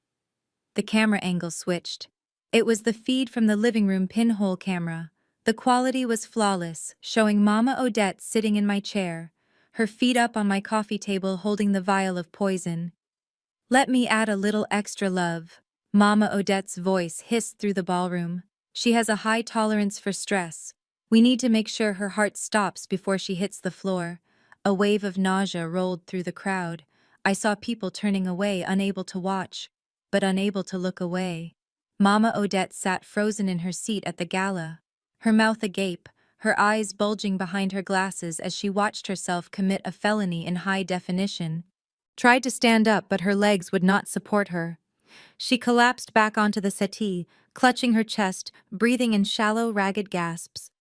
The camera angle switched. It was the feed from the living room pinhole camera. The quality was flawless, showing Mama Odette sitting in my chair, her feet up on my coffee table holding the vial of poison. Let me add a little extra love. Mama Odette's voice hissed through the ballroom. She has a high tolerance for stress. We need to make sure her heart stops before she hits the floor. A wave of nausea rolled through the crowd. I saw people turning away, unable to watch, but unable to look away. Mama Odette sat frozen in her seat at the gala, her mouth agape, her eyes bulging behind her glasses as she watched herself commit a felony in high definition. Tried to stand up, but her legs would not support her. She collapsed back onto the settee, clutching her chest, breathing in shallow, ragged gasps.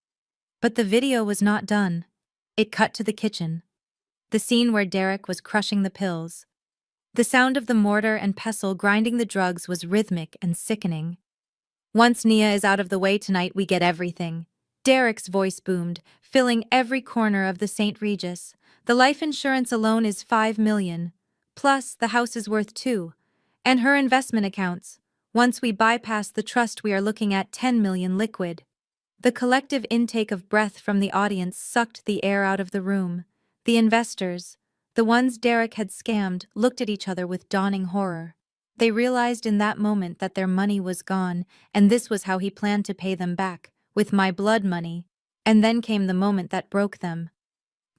But the video was not done. It cut to the kitchen. The scene where Derek was crushing the pills. The sound of the mortar and pestle grinding the drugs was rhythmic and sickening. Once Nia is out of the way tonight, we get everything. Derek's voice boomed, filling every corner of the St. Regis. The life insurance alone is $5 million. Plus, the house is worth $2 million. And her investment accounts. Once we bypass the trust, we are looking at $10 million liquid. The collective intake of breath from the audience sucked the air out of the room. The investors, the ones Derek had scammed, looked at each other with dawning horror. They realized in that moment that their money was gone, and this was how he planned to pay them back, with my blood money. And then came the moment that broke them.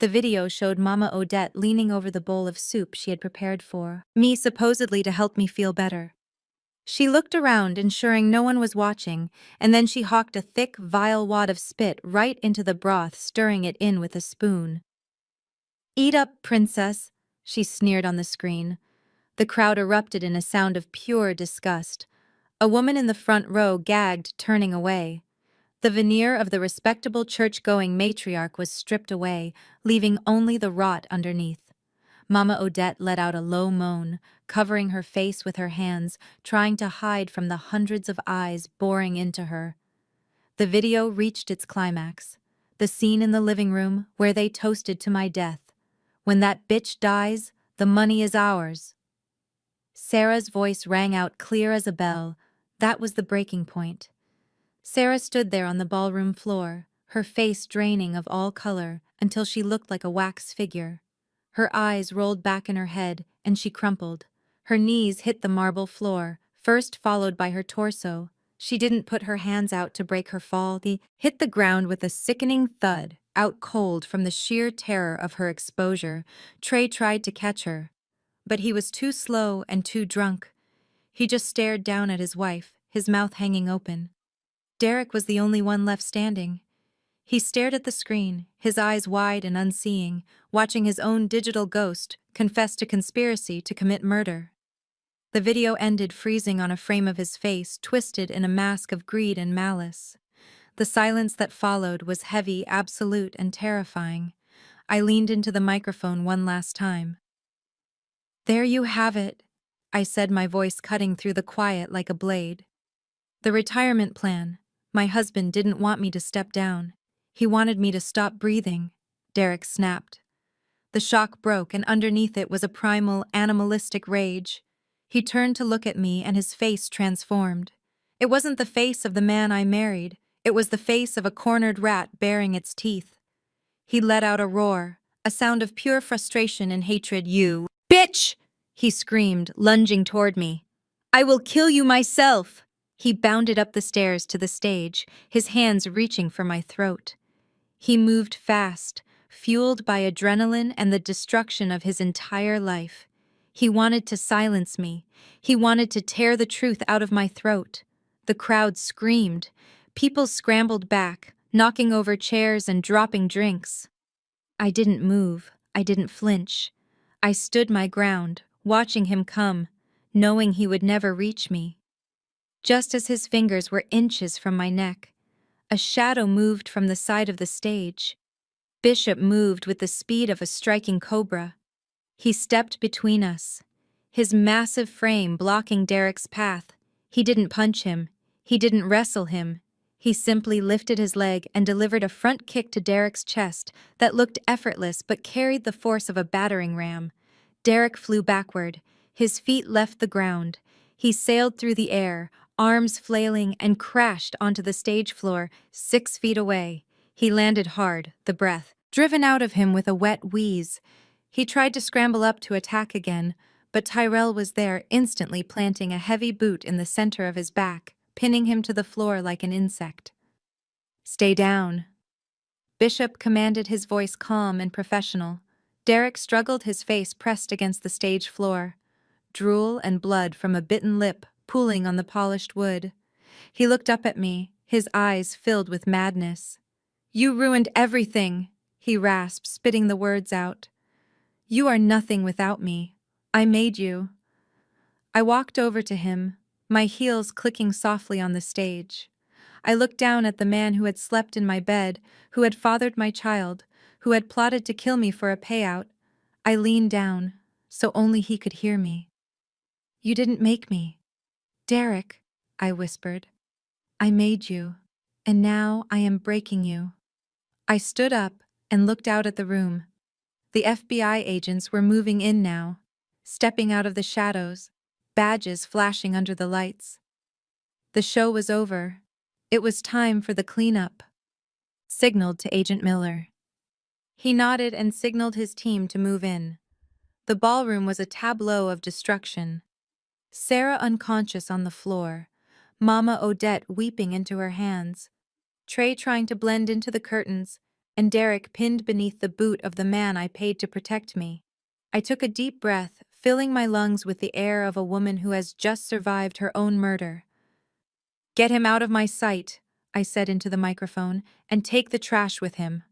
The video showed Mama Odette leaning over the bowl of soup she had prepared for me, supposedly to help me feel better. She looked around, ensuring no one was watching, and then she hawked a thick, vile wad of spit right into the broth, stirring it in with a spoon. "Eat up, princess," she sneered on the screen. The crowd erupted in a sound of pure disgust. A woman in the front row gagged, turning away. The veneer of the respectable church-going matriarch was stripped away, leaving only the rot underneath. Mama Odette let out a low moan, covering her face with her hands, trying to hide from the hundreds of eyes boring into her. The video reached its climax. The scene in the living room where they toasted to my death. When that bitch dies, the money is ours. Sarah's voice rang out clear as a bell. That was the breaking point. Sarah stood there on the ballroom floor, her face draining of all color until she looked like a wax figure. Her eyes rolled back in her head, and she crumpled. Her knees hit the marble floor, first followed by her torso. She didn't put her hands out to break her fall. She hit the ground with a sickening thud, out cold from the sheer terror of her exposure. Trey tried to catch her, but he was too slow and too drunk. He just stared down at his wife, his mouth hanging open. Derek was the only one left standing. He stared at the screen, his eyes wide and unseeing, watching his own digital ghost confess to conspiracy to commit murder. The video ended, freezing on a frame of his face, twisted in a mask of greed and malice. The silence that followed was heavy, absolute, and terrifying. I leaned into the microphone one last time. "There you have it," I said, my voice cutting through the quiet like a blade. "The retirement plan. My husband didn't want me to step down. He wanted me to stop breathing," Derek snapped. The shock broke, and underneath it was a primal, animalistic rage. He turned to look at me, and his face transformed. It wasn't the face of the man I married. It was the face of a cornered rat baring its teeth. He let out a roar, a sound of pure frustration and hatred. "You bitch!" he screamed, lunging toward me. "I will kill you myself!" He bounded up the stairs to the stage, his hands reaching for my throat. He moved fast, fueled by adrenaline and the destruction of his entire life. He wanted to silence me. He wanted to tear the truth out of my throat. The crowd screamed. People scrambled back, knocking over chairs and dropping drinks. I didn't move. I didn't flinch. I stood my ground, watching him come, knowing he would never reach me. Just as his fingers were inches from my neck, a shadow moved from the side of the stage. Bishop moved with the speed of a striking cobra. He stepped between us. his massive frame blocking Derek's path. He didn't punch him. He didn't wrestle him. He simply lifted his leg and delivered a front kick to Derek's chest that looked effortless but carried the force of a battering ram. Derek flew backward. His feet left the ground. He sailed through the air, arms flailing, and crashed onto the stage floor 6 feet away. He landed hard, the breath driven out of him with a wet wheeze. He tried to scramble up to attack again, but Tyrell was there, instantly planting a heavy boot in the center of his back, pinning him to the floor like an insect. "Stay down." Bishop commanded, his voice calm and professional. Derek struggled, his face pressed against the stage floor, drool and blood from a bitten lip pooling on the polished wood. He looked up at me, his eyes filled with madness. "You ruined everything," he rasped, spitting the words out. "You are nothing without me. I made you." I walked over to him, my heels clicking softly on the stage. I looked down at the man who had slept in my bed, who had fathered my child, who had plotted to kill me for a payout. I leaned down, so only he could hear me. "You didn't make me, Derek," I whispered. "I made you, and now I am breaking you." I stood up and looked out at the room. The FBI agents were moving in now, stepping out of the shadows, badges flashing under the lights. The show was over. It was time for the cleanup. Signaled to Agent Miller. He nodded and signaled his team to move in. The ballroom was a tableau of destruction. Sarah unconscious on the floor, Mama Odette weeping into her hands, Trey trying to blend into the curtains, and Derek pinned beneath the boot of the man I paid to protect me. I took a deep breath, filling my lungs with the air of a woman who has just survived her own murder. "Get him out of my sight," I said into the microphone, "and take the trash with him."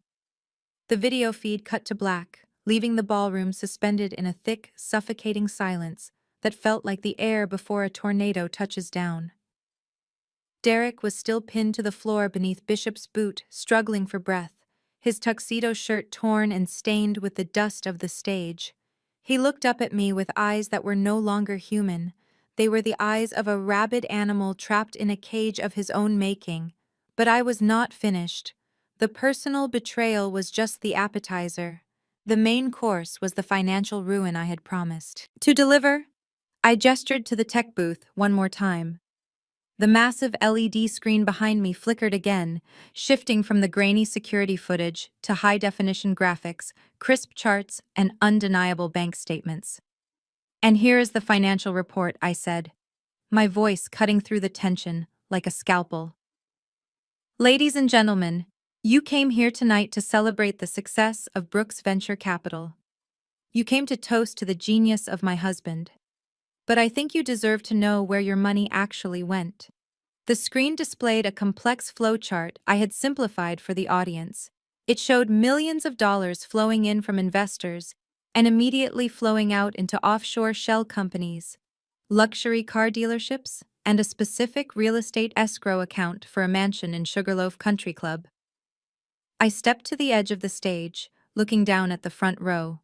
The video feed cut to black, leaving the ballroom suspended in a thick, suffocating silence that felt like the air before a tornado touches down. Derek was still pinned to the floor beneath Bishop's boot, struggling for breath, his tuxedo shirt torn and stained with the dust of the stage. He looked up at me with eyes that were no longer human. They were the eyes of a rabid animal trapped in a cage of his own making. But I was not finished. The personal betrayal was just the appetizer. The main course was the financial ruin I had promised to deliver. I gestured to the tech booth one more time. The massive LED screen behind me flickered again, shifting from the grainy security footage to high-definition graphics, crisp charts, and undeniable bank statements. "And here is the financial report," I said, my voice cutting through the tension like a scalpel. "Ladies and gentlemen, you came here tonight to celebrate the success of Brooks Venture Capital. You came to toast to the genius of my husband. But I think you deserve to know where your money actually went." The screen displayed a complex flowchart I had simplified for the audience. It showed millions of dollars flowing in from investors and immediately flowing out into offshore shell companies, luxury car dealerships, and a specific real estate escrow account for a mansion in Sugarloaf Country Club. I stepped to the edge of the stage, looking down at the front row.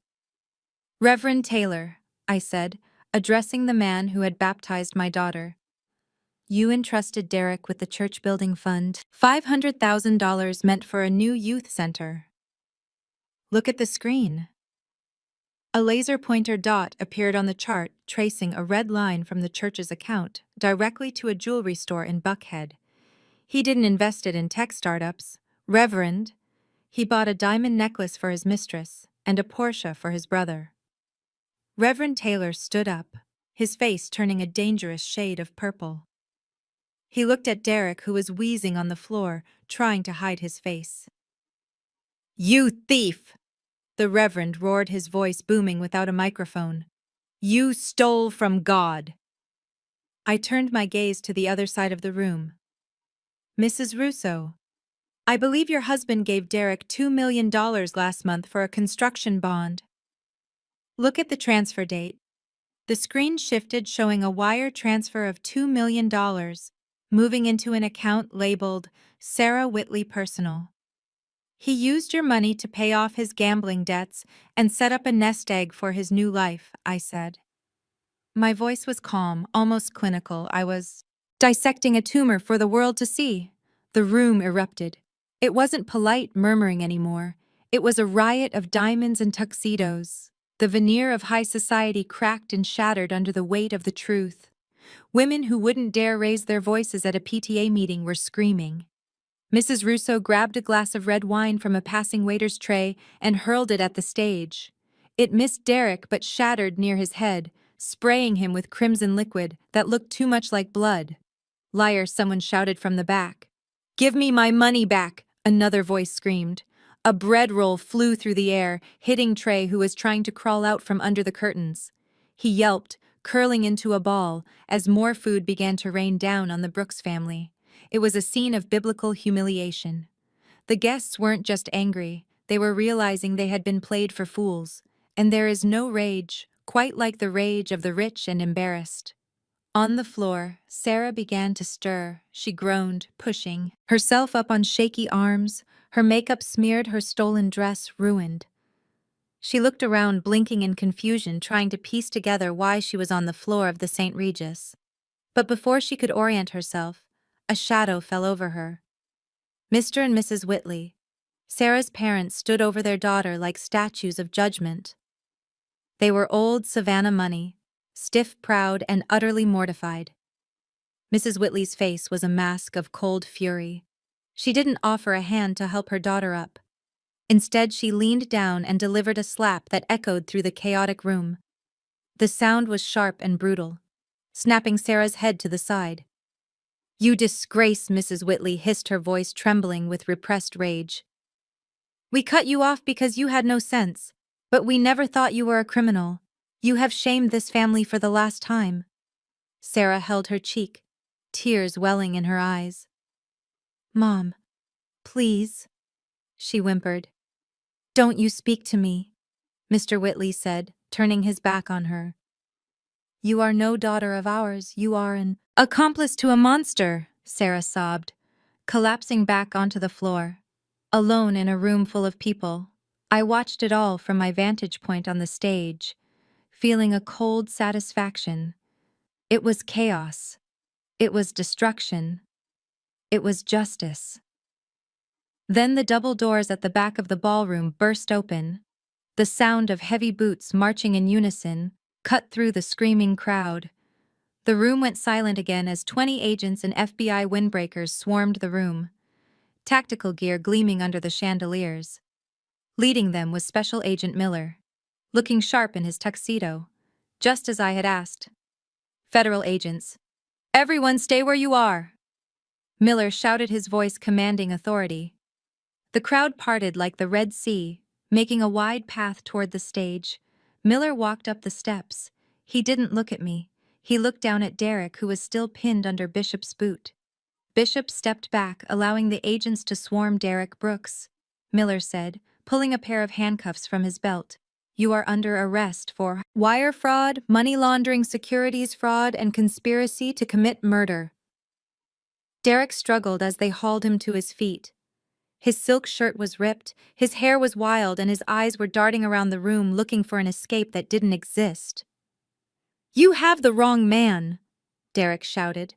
"Reverend Taylor," I said, addressing the man who had baptized my daughter. "You entrusted Derek with the church building fund, $500,000 meant for a new youth center. Look at the screen." A laser pointer dot appeared on the chart, tracing a red line from the church's account directly to a jewelry store in Buckhead. He didn't invest it in tech startups. Reverend. He bought a diamond necklace for his mistress and a Porsche for his brother. Reverend Taylor stood up, his face turning a dangerous shade of purple. He looked at Derek, who was wheezing on the floor, trying to hide his face. "You thief!" The Reverend roared, his voice booming without a microphone. "You stole from God!" I turned my gaze to the other side of the room. "Mrs. Russo, I believe your husband gave Derek $2 million last month for a construction bond. Look at the transfer date." The screen shifted, showing a wire transfer of $2 million, moving into an account labeled Sarah Whitley Personal. "He used your money to pay off his gambling debts and set up a nest egg for his new life," I said. My voice was calm, almost clinical. I was dissecting a tumor for the world to see. The room erupted. It wasn't polite murmuring anymore. It was a riot of diamonds and tuxedos. The veneer of high society cracked and shattered under the weight of the truth. Women who wouldn't dare raise their voices at a PTA meeting were screaming. Mrs. Russo grabbed a glass of red wine from a passing waiter's tray and hurled it at the stage. It missed Derek but shattered near his head, spraying him with crimson liquid that looked too much like blood. "Liar," someone shouted from the back. "Give me my money back," another voice screamed. A bread roll flew through the air, hitting Trey, who was trying to crawl out from under the curtains. He yelped, curling into a ball, as more food began to rain down on the Brooks family. It was a scene of biblical humiliation. The guests weren't just angry, they were realizing they had been played for fools. And there is no rage, quite like the rage of the rich and embarrassed. On the floor, Sarah began to stir. She groaned, pushing herself up on shaky arms, her makeup smeared, her stolen dress ruined. She looked around, blinking in confusion, trying to piece together why she was on the floor of the St. Regis. But before she could orient herself, a shadow fell over her. Mr. and Mrs. Whitley, Sarah's parents, stood over their daughter like statues of judgment. They were old Savannah Money, stiff, proud, and utterly mortified. Mrs. Whitley's face was a mask of cold fury. She didn't offer a hand to help her daughter up. Instead, she leaned down and delivered a slap that echoed through the chaotic room. The sound was sharp and brutal, snapping Sarah's head to the side. "You disgrace," Mrs. Whitley hissed, her voice trembling with repressed rage. "We cut you off because you had no sense, but we never thought you were a criminal. You have shamed this family for the last time." Sarah held her cheek, tears welling in her eyes. "Mom, please," she whimpered. "Don't you speak to me," Mr. Whitley said, turning his back on her. "You are no daughter of ours, you are an accomplice to a monster," Sarah sobbed, collapsing back onto the floor. Alone in a room full of people, I watched it all from my vantage point on the stage, feeling a cold satisfaction. It was chaos. It was destruction. It was justice. Then the double doors at the back of the ballroom burst open. The sound of heavy boots marching in unison cut through the screaming crowd. The room went silent again as 20 agents and FBI windbreakers swarmed the room, tactical gear gleaming under the chandeliers. Leading them was Special Agent Miller, looking sharp in his tuxedo, just as I had asked. "Federal agents, everyone stay where you are!" Miller shouted, his voice commanding authority. The crowd parted like the Red Sea, making a wide path toward the stage. Miller walked up the steps. He didn't look at me. He looked down at Derek, who was still pinned under Bishop's boot. Bishop stepped back, allowing the agents to swarm Derek. "Brooks," Miller said, pulling a pair of handcuffs from his belt. "You are under arrest for wire fraud, money laundering, securities fraud, and conspiracy to commit murder." Derek struggled as they hauled him to his feet. His silk shirt was ripped, his hair was wild, and his eyes were darting around the room looking for an escape that didn't exist. "You have the wrong man," Derek shouted,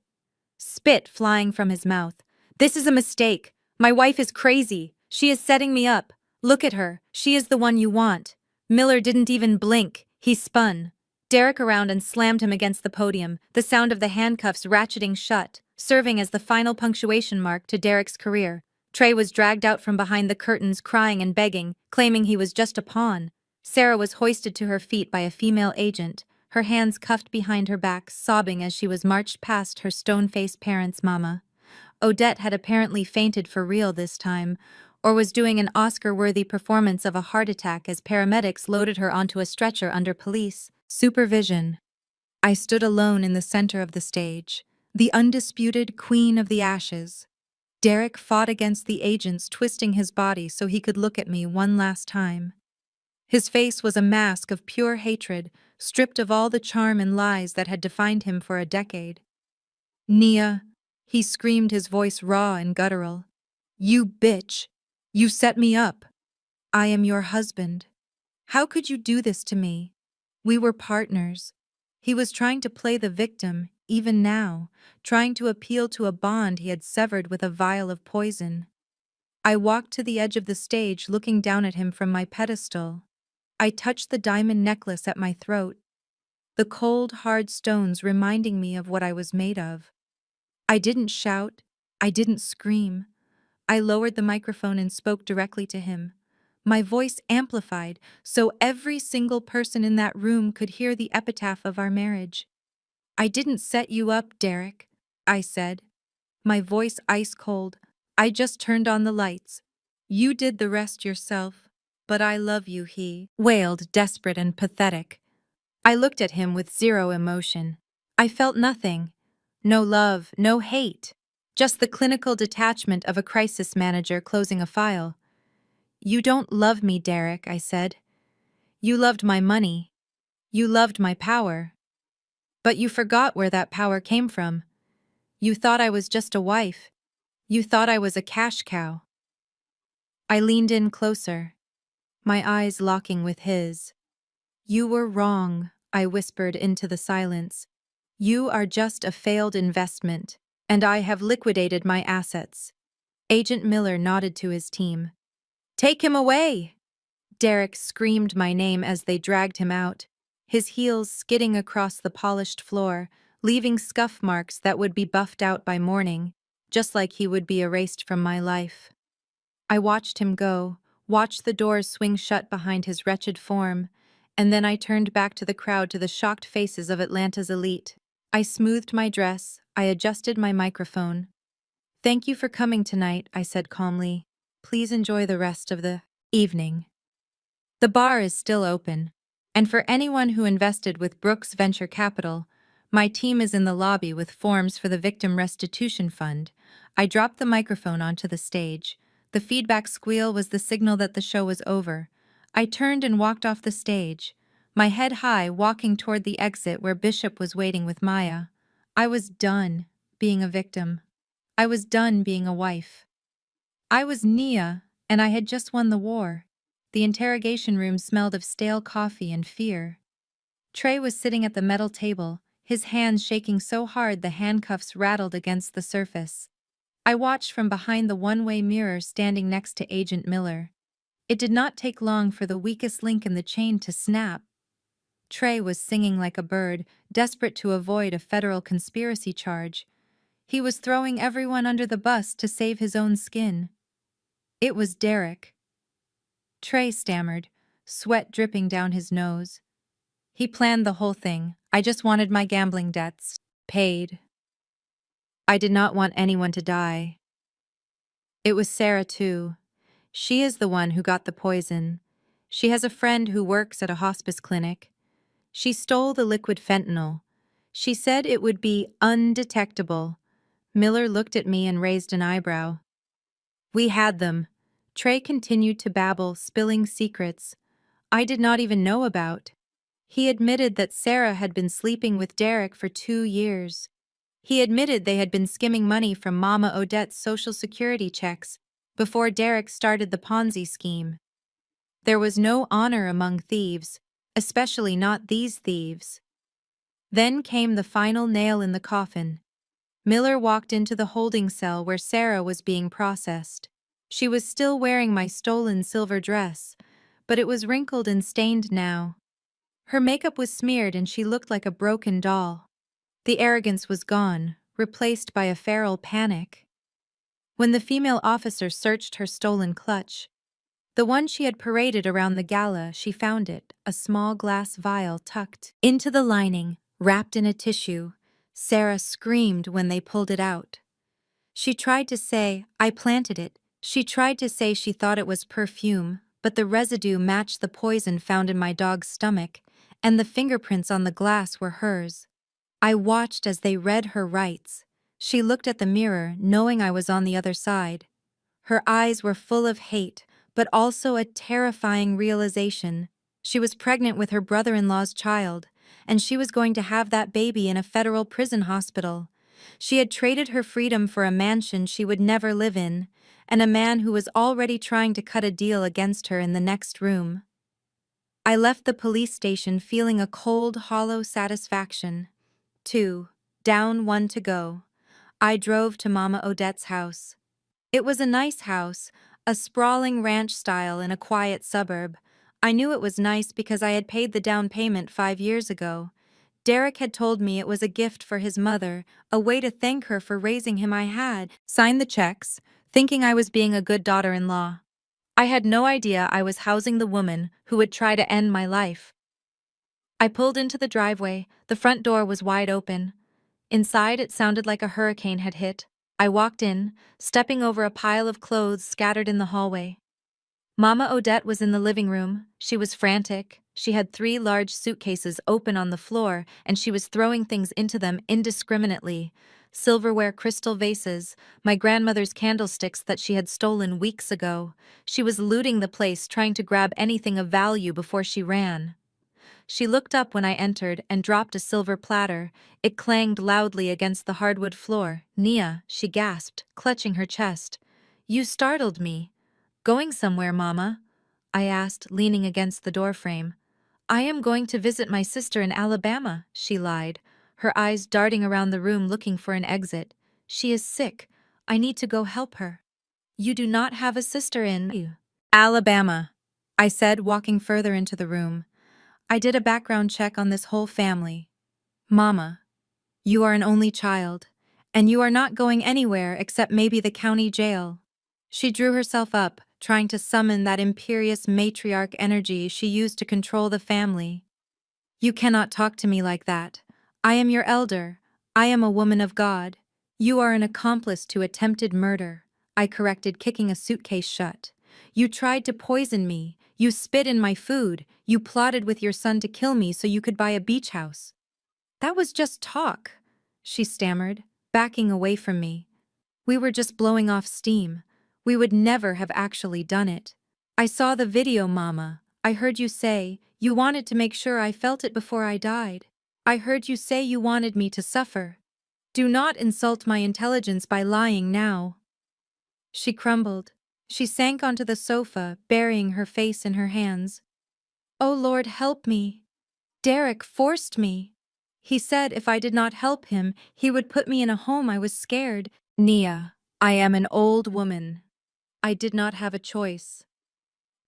spit flying from his mouth. "This is a mistake. My wife is crazy. She is setting me up. Look at her. She is the one you want." Miller didn't even blink. He spun Derek around and slammed him against the podium, the sound of the handcuffs ratcheting shut, serving as the final punctuation mark to Derek's career. Trey was dragged out from behind the curtains, crying and begging, claiming he was just a pawn. Sarah was hoisted to her feet by a female agent, her hands cuffed behind her back, sobbing as she was marched past her stone-faced parents' mama. Odette had apparently fainted for real this time, or was doing an Oscar-worthy performance of a heart attack as paramedics loaded her onto a stretcher under police supervision. I stood alone in the center of the stage, the undisputed queen of the ashes. Derek fought against the agents, twisting his body so he could look at me one last time. His face was a mask of pure hatred, stripped of all the charm and lies that had defined him for a decade. "Nia," he screamed, his voice raw and guttural. "You bitch! You set me up! I am your husband. How could you do this to me? We were partners." He was trying to play the victim, even now, trying to appeal to a bond he had severed with a vial of poison. I walked to the edge of the stage, looking down at him from my pedestal. I touched the diamond necklace at my throat, the cold, hard stones reminding me of what I was made of. I didn't shout. I didn't scream. I lowered the microphone and spoke directly to him. My voice amplified so every single person in that room could hear the epitaph of our marriage. "I didn't set you up, Derek," I said, my voice ice cold. "I just turned on the lights. You did the rest yourself. But I love you," he wailed, desperate and pathetic. I looked at him with zero emotion. I felt nothing. No love, no hate. Just the clinical detachment of a crisis manager closing a file. "You don't love me, Derek," I said. "You loved my money. You loved my power. But you forgot where that power came from. You thought I was just a wife. You thought I was a cash cow." I leaned in closer, my eyes locking with his. "You were wrong," I whispered into the silence. "You are just a failed investment, and I have liquidated my assets." Agent Miller nodded to his team. "Take him away!" Derek screamed my name as they dragged him out, his heels skidding across the polished floor, leaving scuff marks that would be buffed out by morning, just like he would be erased from my life. I watched him go, watched the doors swing shut behind his wretched form, and then I turned back to the crowd, to the shocked faces of Atlanta's elite. I smoothed my dress, I adjusted my microphone. "Thank you for coming tonight," I said calmly. "Please enjoy the rest of the evening. The bar is still open, and for anyone who invested with Brooks Venture Capital, my team is in the lobby with forms for the Victim Restitution Fund." I dropped the microphone onto the stage. The feedback squeal was the signal that the show was over. I turned and walked off the stage, my head high, walking toward the exit where Bishop was waiting with Maya. I was done being a victim. I was done being a wife. I was Nia, and I had just won the war. The interrogation room smelled of stale coffee and fear. Trey was sitting at the metal table, his hands shaking so hard the handcuffs rattled against the surface. I watched from behind the one-way mirror standing next to Agent Miller. It did not take long for the weakest link in the chain to snap. Trey was singing like a bird, desperate to avoid a federal conspiracy charge. He was throwing everyone under the bus to save his own skin. It was Derek. Trey stammered, sweat dripping down his nose. "He planned the whole thing. I just wanted my gambling debts paid. I did not want anyone to die." It was Sarah, too. She is the one who got the poison. She has a friend who works at a hospice clinic. She stole the liquid fentanyl. She said it would be undetectable. Miller looked at me and raised an eyebrow. "We had them." Trey continued to babble, spilling secrets I did not even know about. He admitted that Sarah had been sleeping with Derek for 2 years. He admitted they had been skimming money from Mama Odette's Social Security checks before Derek started the Ponzi scheme. There was no honor among thieves, especially not these thieves. Then came the final nail in the coffin. Miller walked into the holding cell where Sarah was being processed. She was still wearing my stolen silver dress, but it was wrinkled and stained now. Her makeup was smeared and she looked like a broken doll. The arrogance was gone, replaced by a feral panic. When the female officer searched her stolen clutch, the one she had paraded around the gala, she found it, a small glass vial tucked into the lining, wrapped in a tissue. Sarah screamed when they pulled it out. She tried to say, "I planted it." She tried to say she thought it was perfume, but the residue matched the poison found in my dog's stomach, and the fingerprints on the glass were hers. I watched as they read her rights. She looked at the mirror, knowing I was on the other side. Her eyes were full of hate, but also a terrifying realization. She was pregnant with her brother-in-law's child, and she was going to have that baby in a federal prison hospital. She had traded her freedom for a mansion she would never live in, and a man who was already trying to cut a deal against her in the next room. I I left the police station feeling a cold, hollow satisfaction. 2. Down, 1 to go. I drove to Mama Odette's house. It was a nice house, a sprawling ranch style in a quiet suburb. I knew it was nice because I had paid the down payment 5 years ago. Derek had told me it was a gift for his mother, a way to thank her for raising him. I had signed the checks, thinking I was being a good daughter-in-law. I had no idea I was housing the woman who would try to end my life. I pulled into the driveway. The front door was wide open. Inside, it sounded like a hurricane had hit. I walked in, stepping over a pile of clothes scattered in the hallway. Mama Odette was in the living room. She was frantic. She had 3 large suitcases open on the floor, and she was throwing things into them indiscriminately. Silverware crystal vases, my grandmother's candlesticks that she had stolen weeks ago. She was looting the place, trying to grab anything of value before she ran. She looked up when I entered and dropped a silver platter. It clanged loudly against the hardwood floor. "Nia," she gasped, clutching her chest. "You startled me." "Going somewhere, Mama?" I asked, leaning against the doorframe. "I am going to visit my sister in Alabama," she lied, her eyes darting around the room looking for an exit. "She is sick. I need to go help her." "You do not have a sister in Alabama," I said, walking further into the room. "I did a background check on this whole family. Mama, you are an only child, and you are not going anywhere except maybe the county jail." She drew herself up, trying to summon that imperious matriarch energy she used to control the family. "You cannot talk to me like that. I am your elder. I am a woman of God. You are an accomplice to attempted murder," I corrected, kicking a suitcase shut. "You tried to poison me. You spit in my food. You plotted with your son to kill me so you could buy a beach house." "That was just talk," she stammered, backing away from me. "We were just blowing off steam. We would never have actually done it. I saw the video, Mama. I heard you say you wanted to make sure I felt it before I died. I heard you say you wanted me to suffer. Do not insult my intelligence by lying now." She crumbled. She sank onto the sofa, burying her face in her hands. "Oh Lord, help me. Derek forced me. He said if I did not help him, he would put me in a home. I was scared. Nia, I am an old woman. I did not have a choice."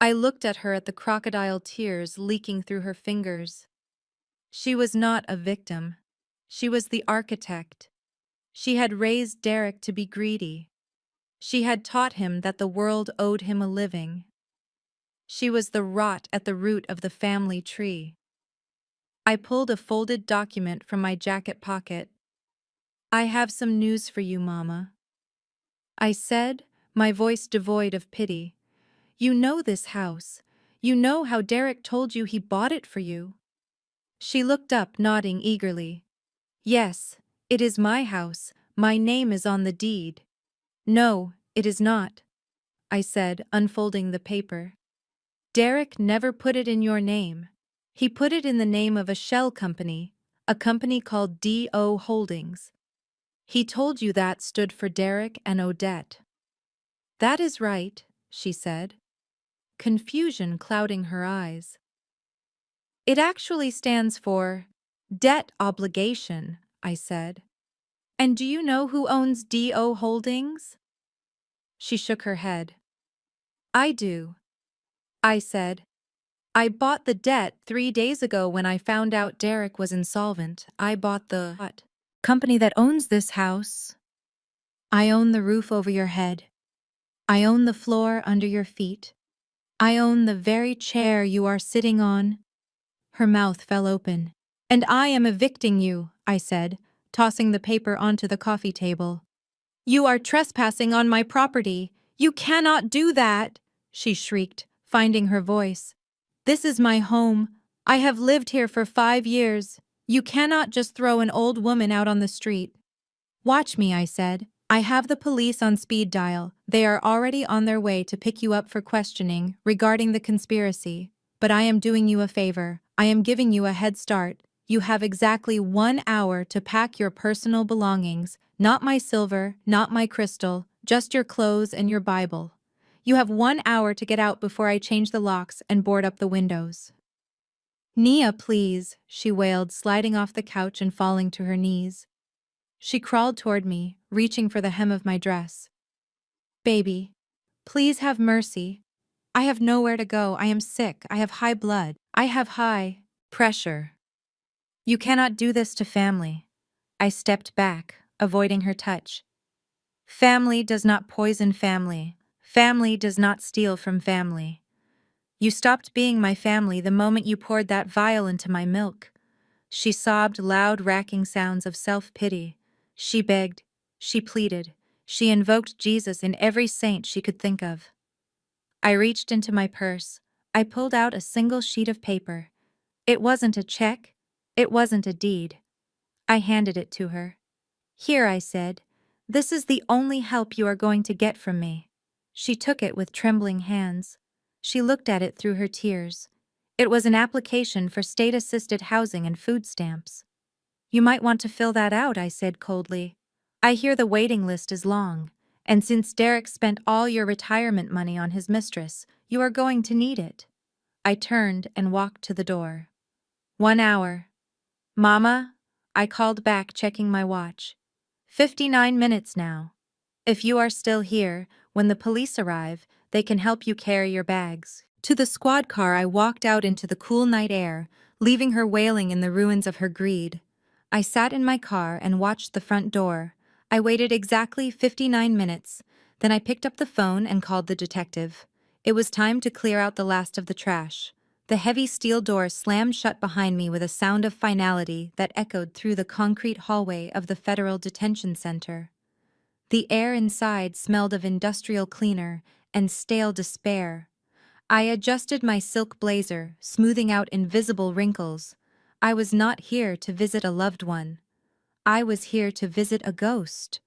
I looked at her, at the crocodile tears leaking through her fingers. She was not a victim. She was the architect. She had raised Derek to be greedy. She had taught him that the world owed him a living. She was the rot at the root of the family tree. I pulled a folded document from my jacket pocket. "I have some news for you, Mama," I said, my voice devoid of pity. "You know this house. You know how Derek told you he bought it for you." She looked up, nodding eagerly. "Yes, it is my house. My name is on the deed." "No, it is not," I said, unfolding the paper. "Derek never put it in your name. He put it in the name of a shell company, a company called D.O. Holdings. He told you that stood for Derek and Odette." "That is right," she said, confusion clouding her eyes. "It actually stands for debt obligation," I said. "And do you know who owns D.O. Holdings?" She shook her head. "I do," I said. "I bought the debt 3 days ago when I found out Derek was insolvent. I bought the company that owns this house. I own the roof over your head. I own the floor under your feet. I own the very chair you are sitting on." Her mouth fell open. "And I am evicting you," I said, tossing the paper onto the coffee table. "You are trespassing on my property. You cannot do that," she shrieked, finding her voice. "This is my home. I have lived here for 5 years. You cannot just throw an old woman out on the street." "Watch me," I said. "I have the police on speed dial. They are already on their way to pick you up for questioning regarding the conspiracy. But I am doing you a favor. I am giving you a head start. You have exactly 1 hour to pack your personal belongings, not my silver, not my crystal, just your clothes and your Bible. You have 1 hour to get out before I change the locks and board up the windows." Nia, please, she wailed, sliding off the couch and falling to her knees. She crawled toward me, reaching for the hem of my dress. Baby, please have mercy. I have nowhere to go. I am sick. I have high blood. I have high pressure. You cannot do this to family. I stepped back, avoiding her touch. Family does not poison family. Family does not steal from family. You stopped being my family the moment you poured that vial into my milk. She sobbed loud, racking sounds of self-pity. She begged. She pleaded. She invoked Jesus and every saint she could think of. I reached into my purse. I pulled out a single sheet of paper. It wasn't a check. It wasn't a deed. I handed it to her. Here, I said. This is the only help you are going to get from me. She took it with trembling hands. She looked at it through her tears. It was an application for state-assisted housing and food stamps. You might want to fill that out, I said coldly. I hear the waiting list is long, and since Derek spent all your retirement money on his mistress, you are going to need it. I turned and walked to the door. 1 hour. Mama, I called back, checking my watch. 59 minutes now. If you are still here, when the police arrive, they can help you carry your bags. To the squad car, I walked out into the cool night air, leaving her wailing in the ruins of her greed. I sat in my car and watched the front door. I waited exactly 59 minutes. Then I picked up the phone and called the detective. It was time to clear out the last of the trash. The heavy steel door slammed shut behind me with a sound of finality that echoed through the concrete hallway of the Federal Detention Center. The air inside smelled of industrial cleaner and stale despair. I adjusted my silk blazer, smoothing out invisible wrinkles. I was not here to visit a loved one. I was here to visit a ghost.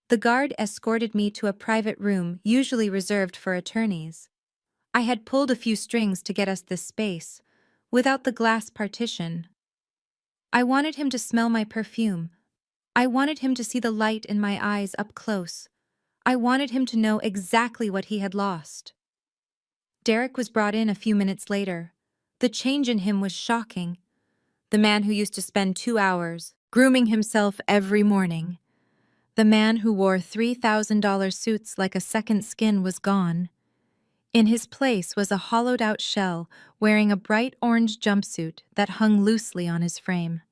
The guard escorted me to a private room usually reserved for attorneys. I had pulled a few strings to get us this space, without the glass partition. I wanted him to smell my perfume. I wanted him to see the light in my eyes up close. I wanted him to know exactly what he had lost. Derek was brought in a few minutes later. The change in him was shocking. The man who used to spend 2 hours grooming himself every morning. The man who wore $3,000 suits like a second skin was gone. In his place was a hollowed-out shell wearing a bright orange jumpsuit that hung loosely on his frame.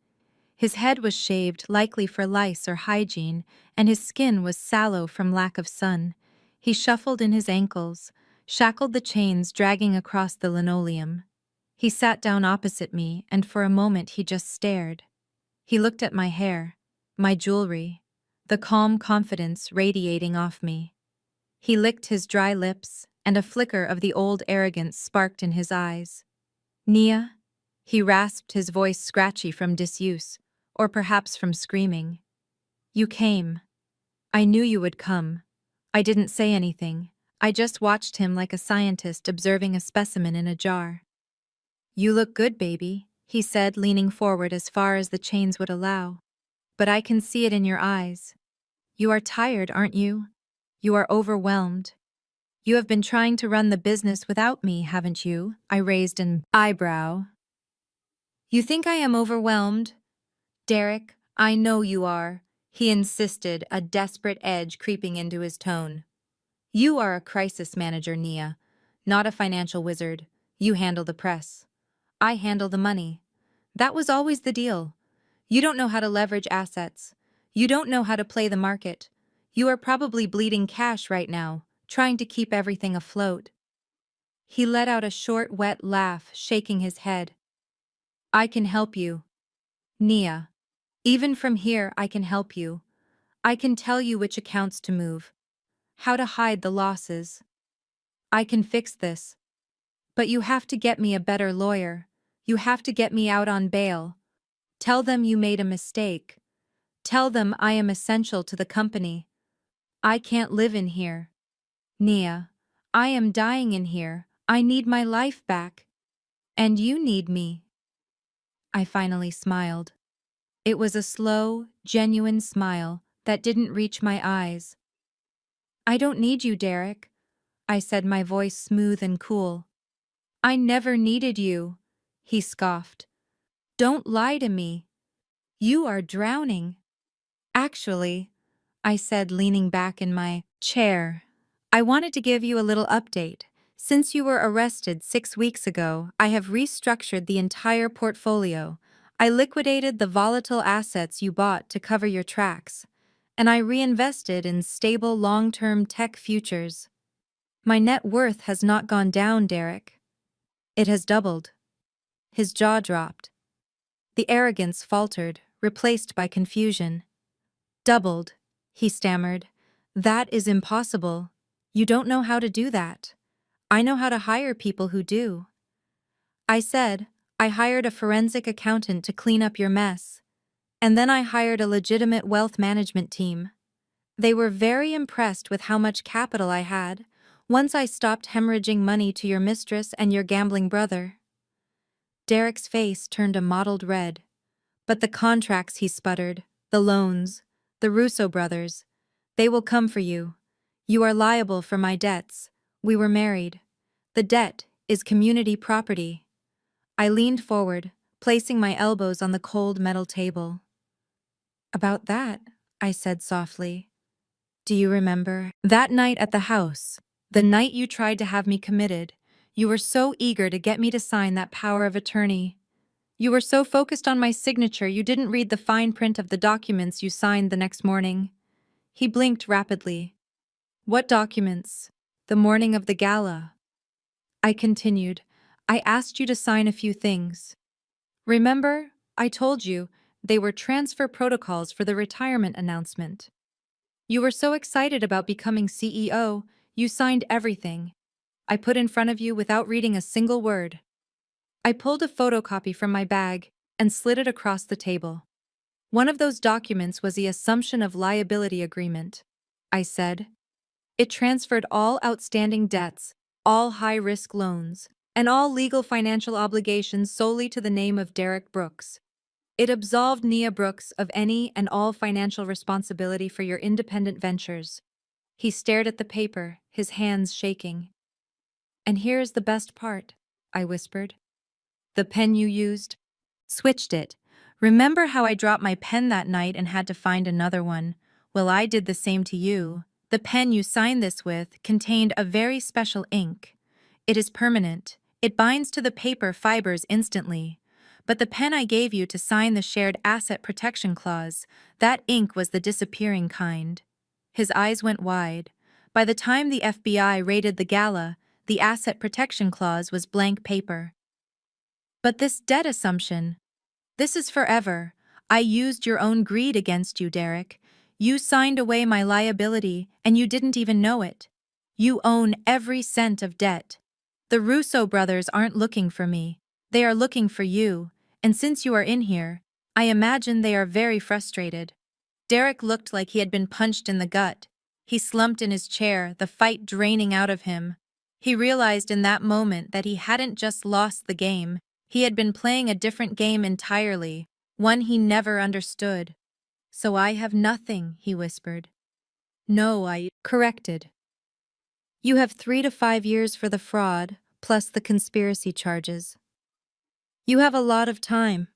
His head was shaved, likely for lice or hygiene, and his skin was sallow from lack of sun. He shuffled in his ankles, shackled the chains dragging across the linoleum. He sat down opposite me, and for a moment he just stared. He looked at my hair, my jewelry, the calm confidence radiating off me. He licked his dry lips, and a flicker of the old arrogance sparked in his eyes. Nia? He rasped, his voice scratchy from disuse, or perhaps from screaming. You came. I knew you would come. I didn't say anything. I just watched him like a scientist observing a specimen in a jar. You look good, baby, he said, leaning forward as far as the chains would allow. But I can see it in your eyes. You are tired, aren't you? You are overwhelmed. You have been trying to run the business without me, haven't you? I raised an eyebrow. You think I am overwhelmed? Derek, I know you are, he insisted, a desperate edge creeping into his tone. You are a crisis manager, Nia, not a financial wizard. You handle the press. I handle the money. That was always the deal. You don't know how to leverage assets. You don't know how to play the market. You are probably bleeding cash right now, trying to keep everything afloat. He let out a short, wet laugh, shaking his head. I can help you. Nia. Even from here, I can help you. I can tell you which accounts to move, how to hide the losses. I can fix this. But you have to get me a better lawyer. You have to get me out on bail. Tell them you made a mistake. Tell them I am essential to the company. I can't live in here. Nia, I am dying in here. I need my life back. And you need me. I finally smiled. It was a slow, genuine smile that didn't reach my eyes. I don't need you, Derek, I said, my voice smooth and cool. I never needed you. he scoffed. Don't lie to me. You are drowning. Actually, I said, leaning back in my chair, I wanted to give you a little update. Since you were arrested 6 weeks ago, I have restructured the entire portfolio. I liquidated the volatile assets you bought to cover your tracks, and I reinvested in stable long-term tech futures. My net worth has not gone down, Derek. It has doubled. His jaw dropped. The arrogance faltered, replaced by confusion. Doubled, he stammered. That is impossible. You don't know how to do that. I know how to hire people who do. I said, I hired a forensic accountant to clean up your mess. And then I hired a legitimate wealth management team. They were very impressed with how much capital I had, once I stopped hemorrhaging money to your mistress and your gambling brother. Derek's face turned a mottled red. But the contracts, he sputtered, the loans, the Russo brothers, they will come for you. You are liable for my debts. We were married. The debt is community property. I leaned forward, placing my elbows on the cold metal table. About that, I said softly. Do you remember? That night at the house, the night you tried to have me committed, you were so eager to get me to sign that power of attorney. You were so focused on my signature you didn't read the fine print of the documents you signed the next morning. He blinked rapidly. What documents? The morning of the gala. I continued. I asked you to sign a few things. Remember, I told you they were transfer protocols for the retirement announcement. You were so excited about becoming CEO, you signed everything. I put in front of you without reading a single word. I pulled a photocopy from my bag and slid it across the table. One of those documents was the assumption of liability agreement. I said. It transferred all outstanding debts, all high-risk loans, and all legal financial obligations solely to the name of Derek Brooks. It absolved Nia Brooks of any and all financial responsibility for your independent ventures. He stared at the paper, his hands shaking. And here is the best part, I whispered. The pen you used? Switched it. Remember how I dropped my pen that night and had to find another one? Well, I did the same to you. The pen you signed this with contained a very special ink. It is permanent. It binds to the paper fibers instantly. But the pen I gave you to sign the shared asset protection clause, that ink was the disappearing kind. His eyes went wide. By the time the FBI raided the gala, the asset protection clause was blank paper. But this debt assumption, this is forever. I used your own greed against you, Derek. You signed away my liability, and you didn't even know it. You own every cent of debt. The Russo brothers aren't looking for me. They are looking for you, and since you are in here, I imagine they are very frustrated. Derek looked like he had been punched in the gut. He slumped in his chair, the fight draining out of him. He realized in that moment that he hadn't just lost the game. He had been playing a different game entirely, one he never understood. So I have nothing, he whispered. No, I corrected. You have 3 to 5 years for the fraud, plus the conspiracy charges. You have a lot of time.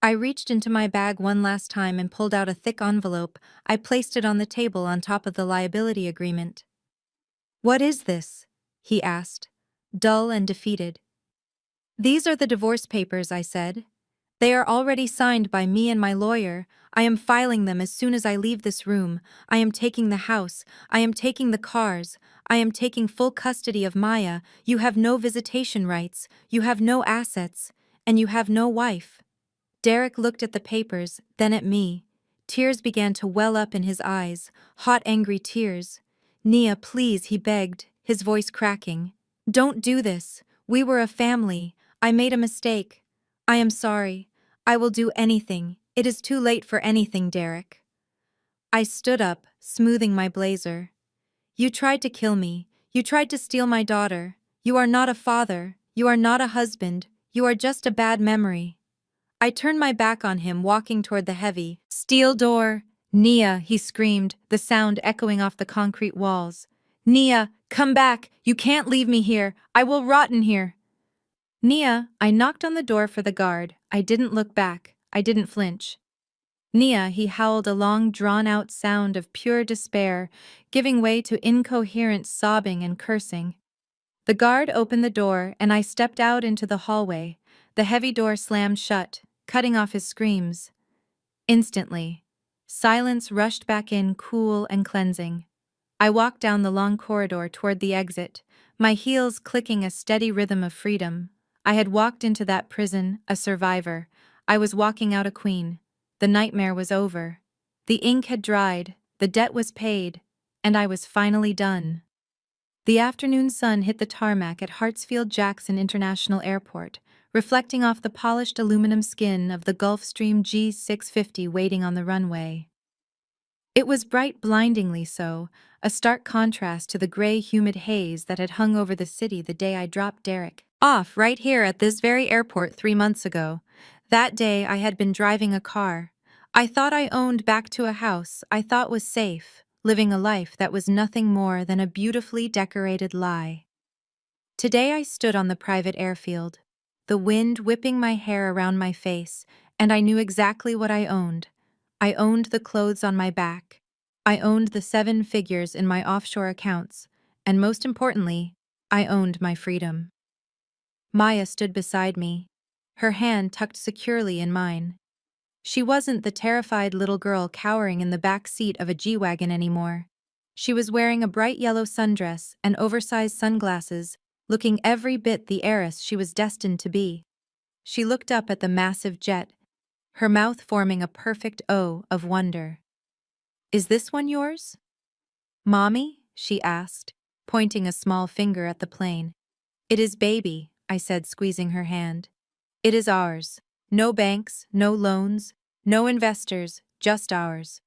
I reached into my bag one last time and pulled out a thick envelope. I placed it on the table on top of the liability agreement. What is this? He asked, dull and defeated. These are the divorce papers, I said. They are already signed by me and my lawyer. I am filing them as soon as I leave this room. I am taking the house. I am taking the cars. I am taking full custody of Maya. You have no visitation rights. You have no assets. And you have no wife. Derek looked at the papers, then at me. Tears began to well up in his eyes, hot, angry tears. Nia, please, he begged, his voice cracking. Don't do this. We were a family. I made a mistake. I am sorry. I will do anything. It is too late for anything, Derek. I stood up, smoothing my blazer. You tried to kill me. You tried to steal my daughter. You are not a father. You are not a husband. You are just a bad memory. I turned my back on him, walking toward the heavy steel door. Nia, he screamed, the sound echoing off the concrete walls. Nia, come back. You can't leave me here. I will rot in here. Nia, I knocked on the door for the guard. I didn't look back. I didn't flinch. Nia, he howled a long, drawn-out sound of pure despair, giving way to incoherent sobbing and cursing. The guard opened the door, and I stepped out into the hallway. The heavy door slammed shut, cutting off his screams. Instantly, silence rushed back in, cool and cleansing. I walked down the long corridor toward the exit, my heels clicking a steady rhythm of freedom. I had walked into that prison, a survivor. I was walking out a queen. The nightmare was over. The ink had dried, the debt was paid, and I was finally done. The afternoon sun hit the tarmac at Hartsfield-Jackson International Airport, reflecting off the polished aluminum skin of the Gulfstream G650 waiting on the runway. It was bright, blindingly so, a stark contrast to the gray, humid haze that had hung over the city the day I dropped Derek off right here at this very airport 3 months ago. That day I had been driving a car. I thought I owned back to a house I thought was safe, living a life that was nothing more than a beautifully decorated lie. Today I stood on the private airfield, the wind whipping my hair around my face, and I knew exactly what I owned. I owned the clothes on my back. I owned the 7 figures in my offshore accounts, and most importantly, I owned my freedom. Maya stood beside me, her hand tucked securely in mine. She wasn't the terrified little girl cowering in the back seat of a G-Wagon anymore. She was wearing a bright yellow sundress and oversized sunglasses, looking every bit the heiress she was destined to be. She looked up at the massive jet, her mouth forming a perfect O of wonder. "Is this one yours?" "Mommy?" she asked, pointing a small finger at the plane. "It is, baby," I said, squeezing her hand. "It is ours. No banks, no loans, no investors, just ours."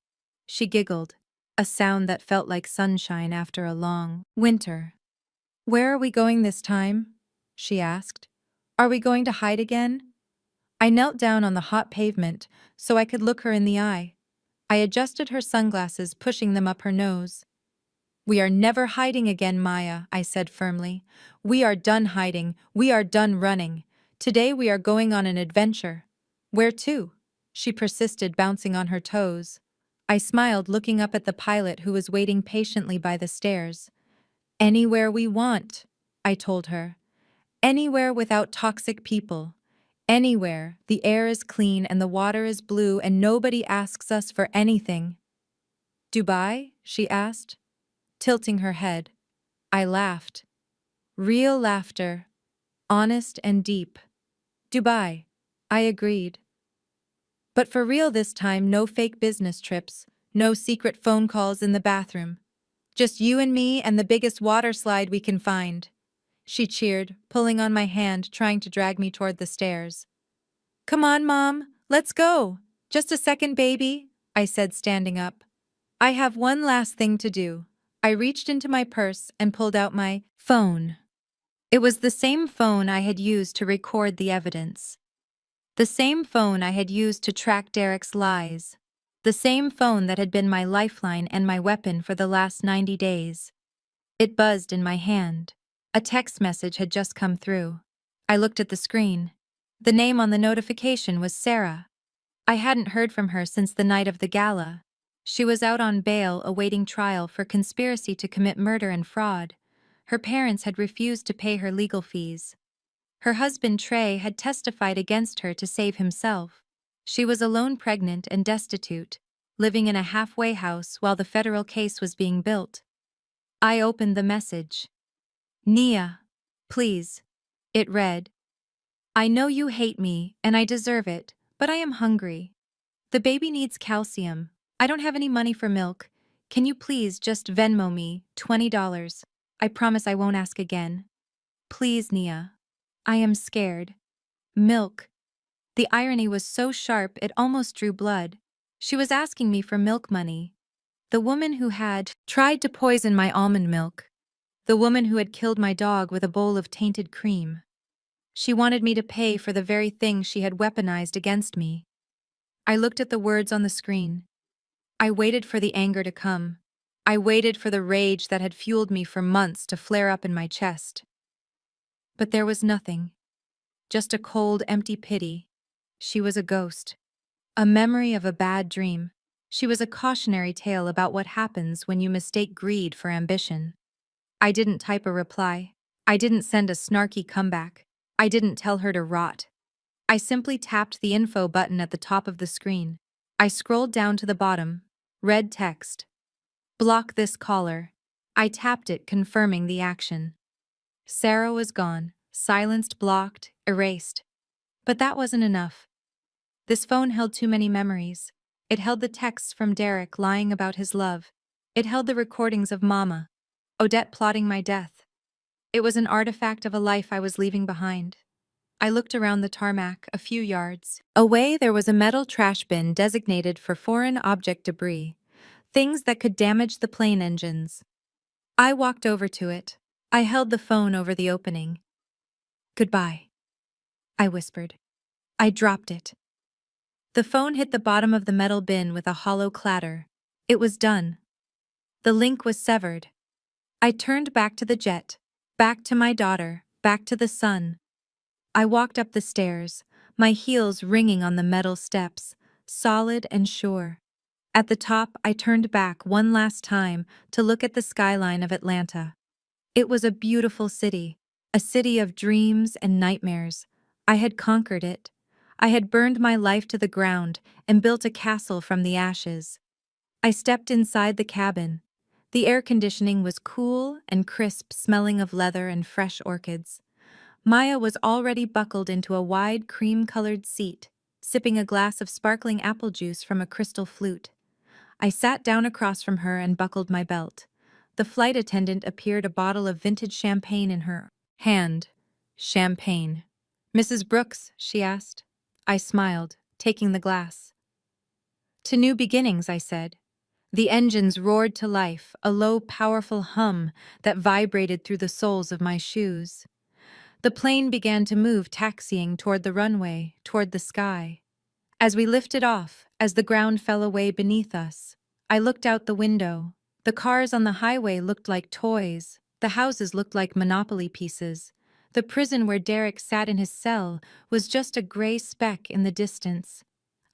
She giggled, a sound that felt like sunshine after a long winter. "Where are we going this time?" she asked. "Are we going to hide again?" I knelt down on the hot pavement so I could look her in the eye. I adjusted her sunglasses, pushing them up her nose. "We are never hiding again, Maya," I said firmly. "We are done hiding. We are done running. Today we are going on an adventure." "Where to?" she persisted, bouncing on her toes. I smiled, looking up at the pilot who was waiting patiently by the stairs. "Anywhere we want," I told her. "Anywhere without toxic people. Anywhere the air is clean and the water is blue and nobody asks us for anything." "Dubai?" she asked, tilting her head. I laughed. Real laughter, honest and deep. "Dubai," I agreed. "But for real this time, no fake business trips, no secret phone calls in the bathroom. Just you and me and the biggest water slide we can find." She cheered, pulling on my hand, trying to drag me toward the stairs. "Come on, Mom, let's go." "Just a second, baby," I said, standing up. "I have one last thing to do." I reached into my purse and pulled out my phone. It was the same phone I had used to record the evidence. The same phone I had used to track Derek's lies. The same phone that had been my lifeline and my weapon for the last 90 days. It buzzed in my hand. A text message had just come through. I looked at the screen. The name on the notification was Sarah. I hadn't heard from her since the night of the gala. She was out on bail awaiting trial for conspiracy to commit murder and fraud. Her parents had refused to pay her legal fees. Her husband Trey had testified against her to save himself. She was alone, pregnant and destitute, living in a halfway house while the federal case was being built. I opened the message. "Nia, please," it read. "I know you hate me, and I deserve it, but I am hungry. The baby needs calcium. I don't have any money for milk. Can you please just Venmo me $20? I promise I won't ask again. Please, Nia. I am scared." Milk. The irony was so sharp it almost drew blood. She was asking me for milk money. The woman who had tried to poison my almond milk. The woman who had killed my dog with a bowl of tainted cream. She wanted me to pay for the very thing she had weaponized against me. I looked at the words on the screen. I waited for the anger to come. I waited for the rage that had fueled me for months to flare up in my chest. But there was nothing. just a cold, empty pity. She was a ghost. A memory of a bad dream. She was a cautionary tale about what happens when you mistake greed for ambition. I didn't type a reply. I didn't send a snarky comeback. I didn't tell her to rot. I simply tapped the info button at the top of the screen. I scrolled down to the bottom. Red text. Block this caller. I tapped it, confirming the action. Sarah was gone, silenced, blocked, erased. But that wasn't enough. This phone held too many memories. It held the texts from Derek lying about his love. It held the recordings of Mama, Odette plotting my death. It was an artifact of a life I was leaving behind. I looked around the tarmac, a few yards. Away, there was a metal trash bin designated for foreign object debris, things that could damage the plane engines. I walked over to it. I held the phone over the opening. "Goodbye," I whispered. I dropped it. The phone hit the bottom of the metal bin with a hollow clatter. It was done. The link was severed. I turned back to the jet, back to my daughter, back to the sun. I walked up the stairs, my heels ringing on the metal steps, solid and sure. At the top, I turned back one last time to look at the skyline of Atlanta. It was a beautiful city, a city of dreams and nightmares. I had conquered it. I had burned my life to the ground and built a castle from the ashes. I stepped inside the cabin. The air conditioning was cool and crisp, smelling of leather and fresh orchids. Maya was already buckled into a wide cream-colored seat, sipping a glass of sparkling apple juice from a crystal flute. I sat down across from her and buckled my belt. The flight attendant appeared, a bottle of vintage champagne in her hand. Champagne. "Mrs. Brooks?" she asked. I smiled, taking the glass. "To new beginnings," I said. The engines roared to life, a low, powerful hum that vibrated through the soles of my shoes. The plane began to move, taxiing toward the runway, toward the sky. As we lifted off, as the ground fell away beneath us, I looked out the window. The cars on the highway looked like toys. The houses looked like Monopoly pieces. The prison where Derek sat in his cell was just a gray speck in the distance.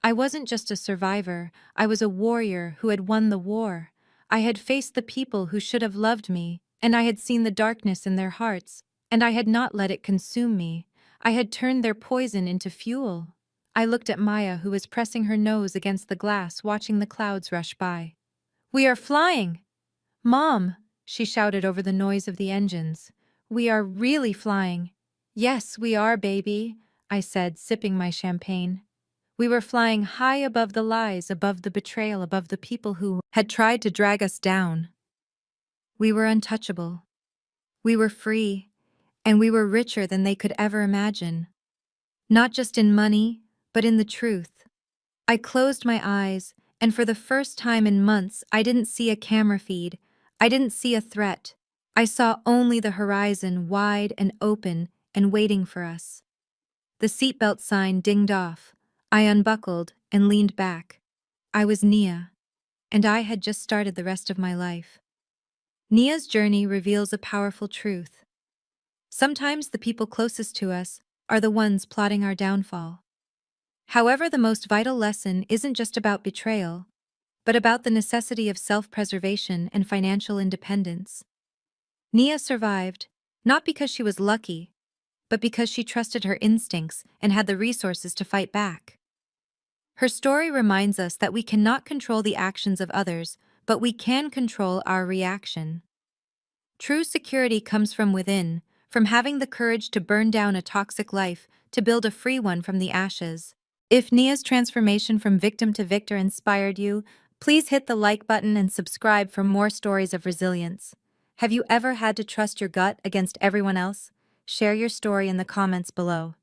I wasn't just a survivor, I was a warrior who had won the war. I had faced the people who should have loved me, and I had seen the darkness in their hearts, and I had not let it consume me. I had turned their poison into fuel. I looked at Maya, who was pressing her nose against the glass, watching the clouds rush by. "We are flying!" "Mom!" she shouted over the noise of the engines. "We are really flying." "Yes, we are, baby," I said, sipping my champagne. We were flying high above the lies, above the betrayal, above the people who had tried to drag us down. We were untouchable. We were free, and we were richer than they could ever imagine. Not just in money, but in the truth. I closed my eyes, and for the first time in months, I didn't see a camera feed. I didn't see a threat. I saw only the horizon, wide and open and waiting for us. The seatbelt sign dinged off. I unbuckled and leaned back. I was Nia, and I had just started the rest of my life. Nia's journey reveals a powerful truth. Sometimes the people closest to us are the ones plotting our downfall. However, the most vital lesson isn't just about betrayal, but about the necessity of self-preservation and financial independence. Nia survived, not because she was lucky, but because she trusted her instincts and had the resources to fight back. Her story reminds us that we cannot control the actions of others, but we can control our reaction. True security comes from within, from having the courage to burn down a toxic life to build a free one from the ashes. If Nia's transformation from victim to victor inspired you, please hit the like button and subscribe for more stories of resilience. Have you ever had to trust your gut against everyone else? Share your story in the comments below.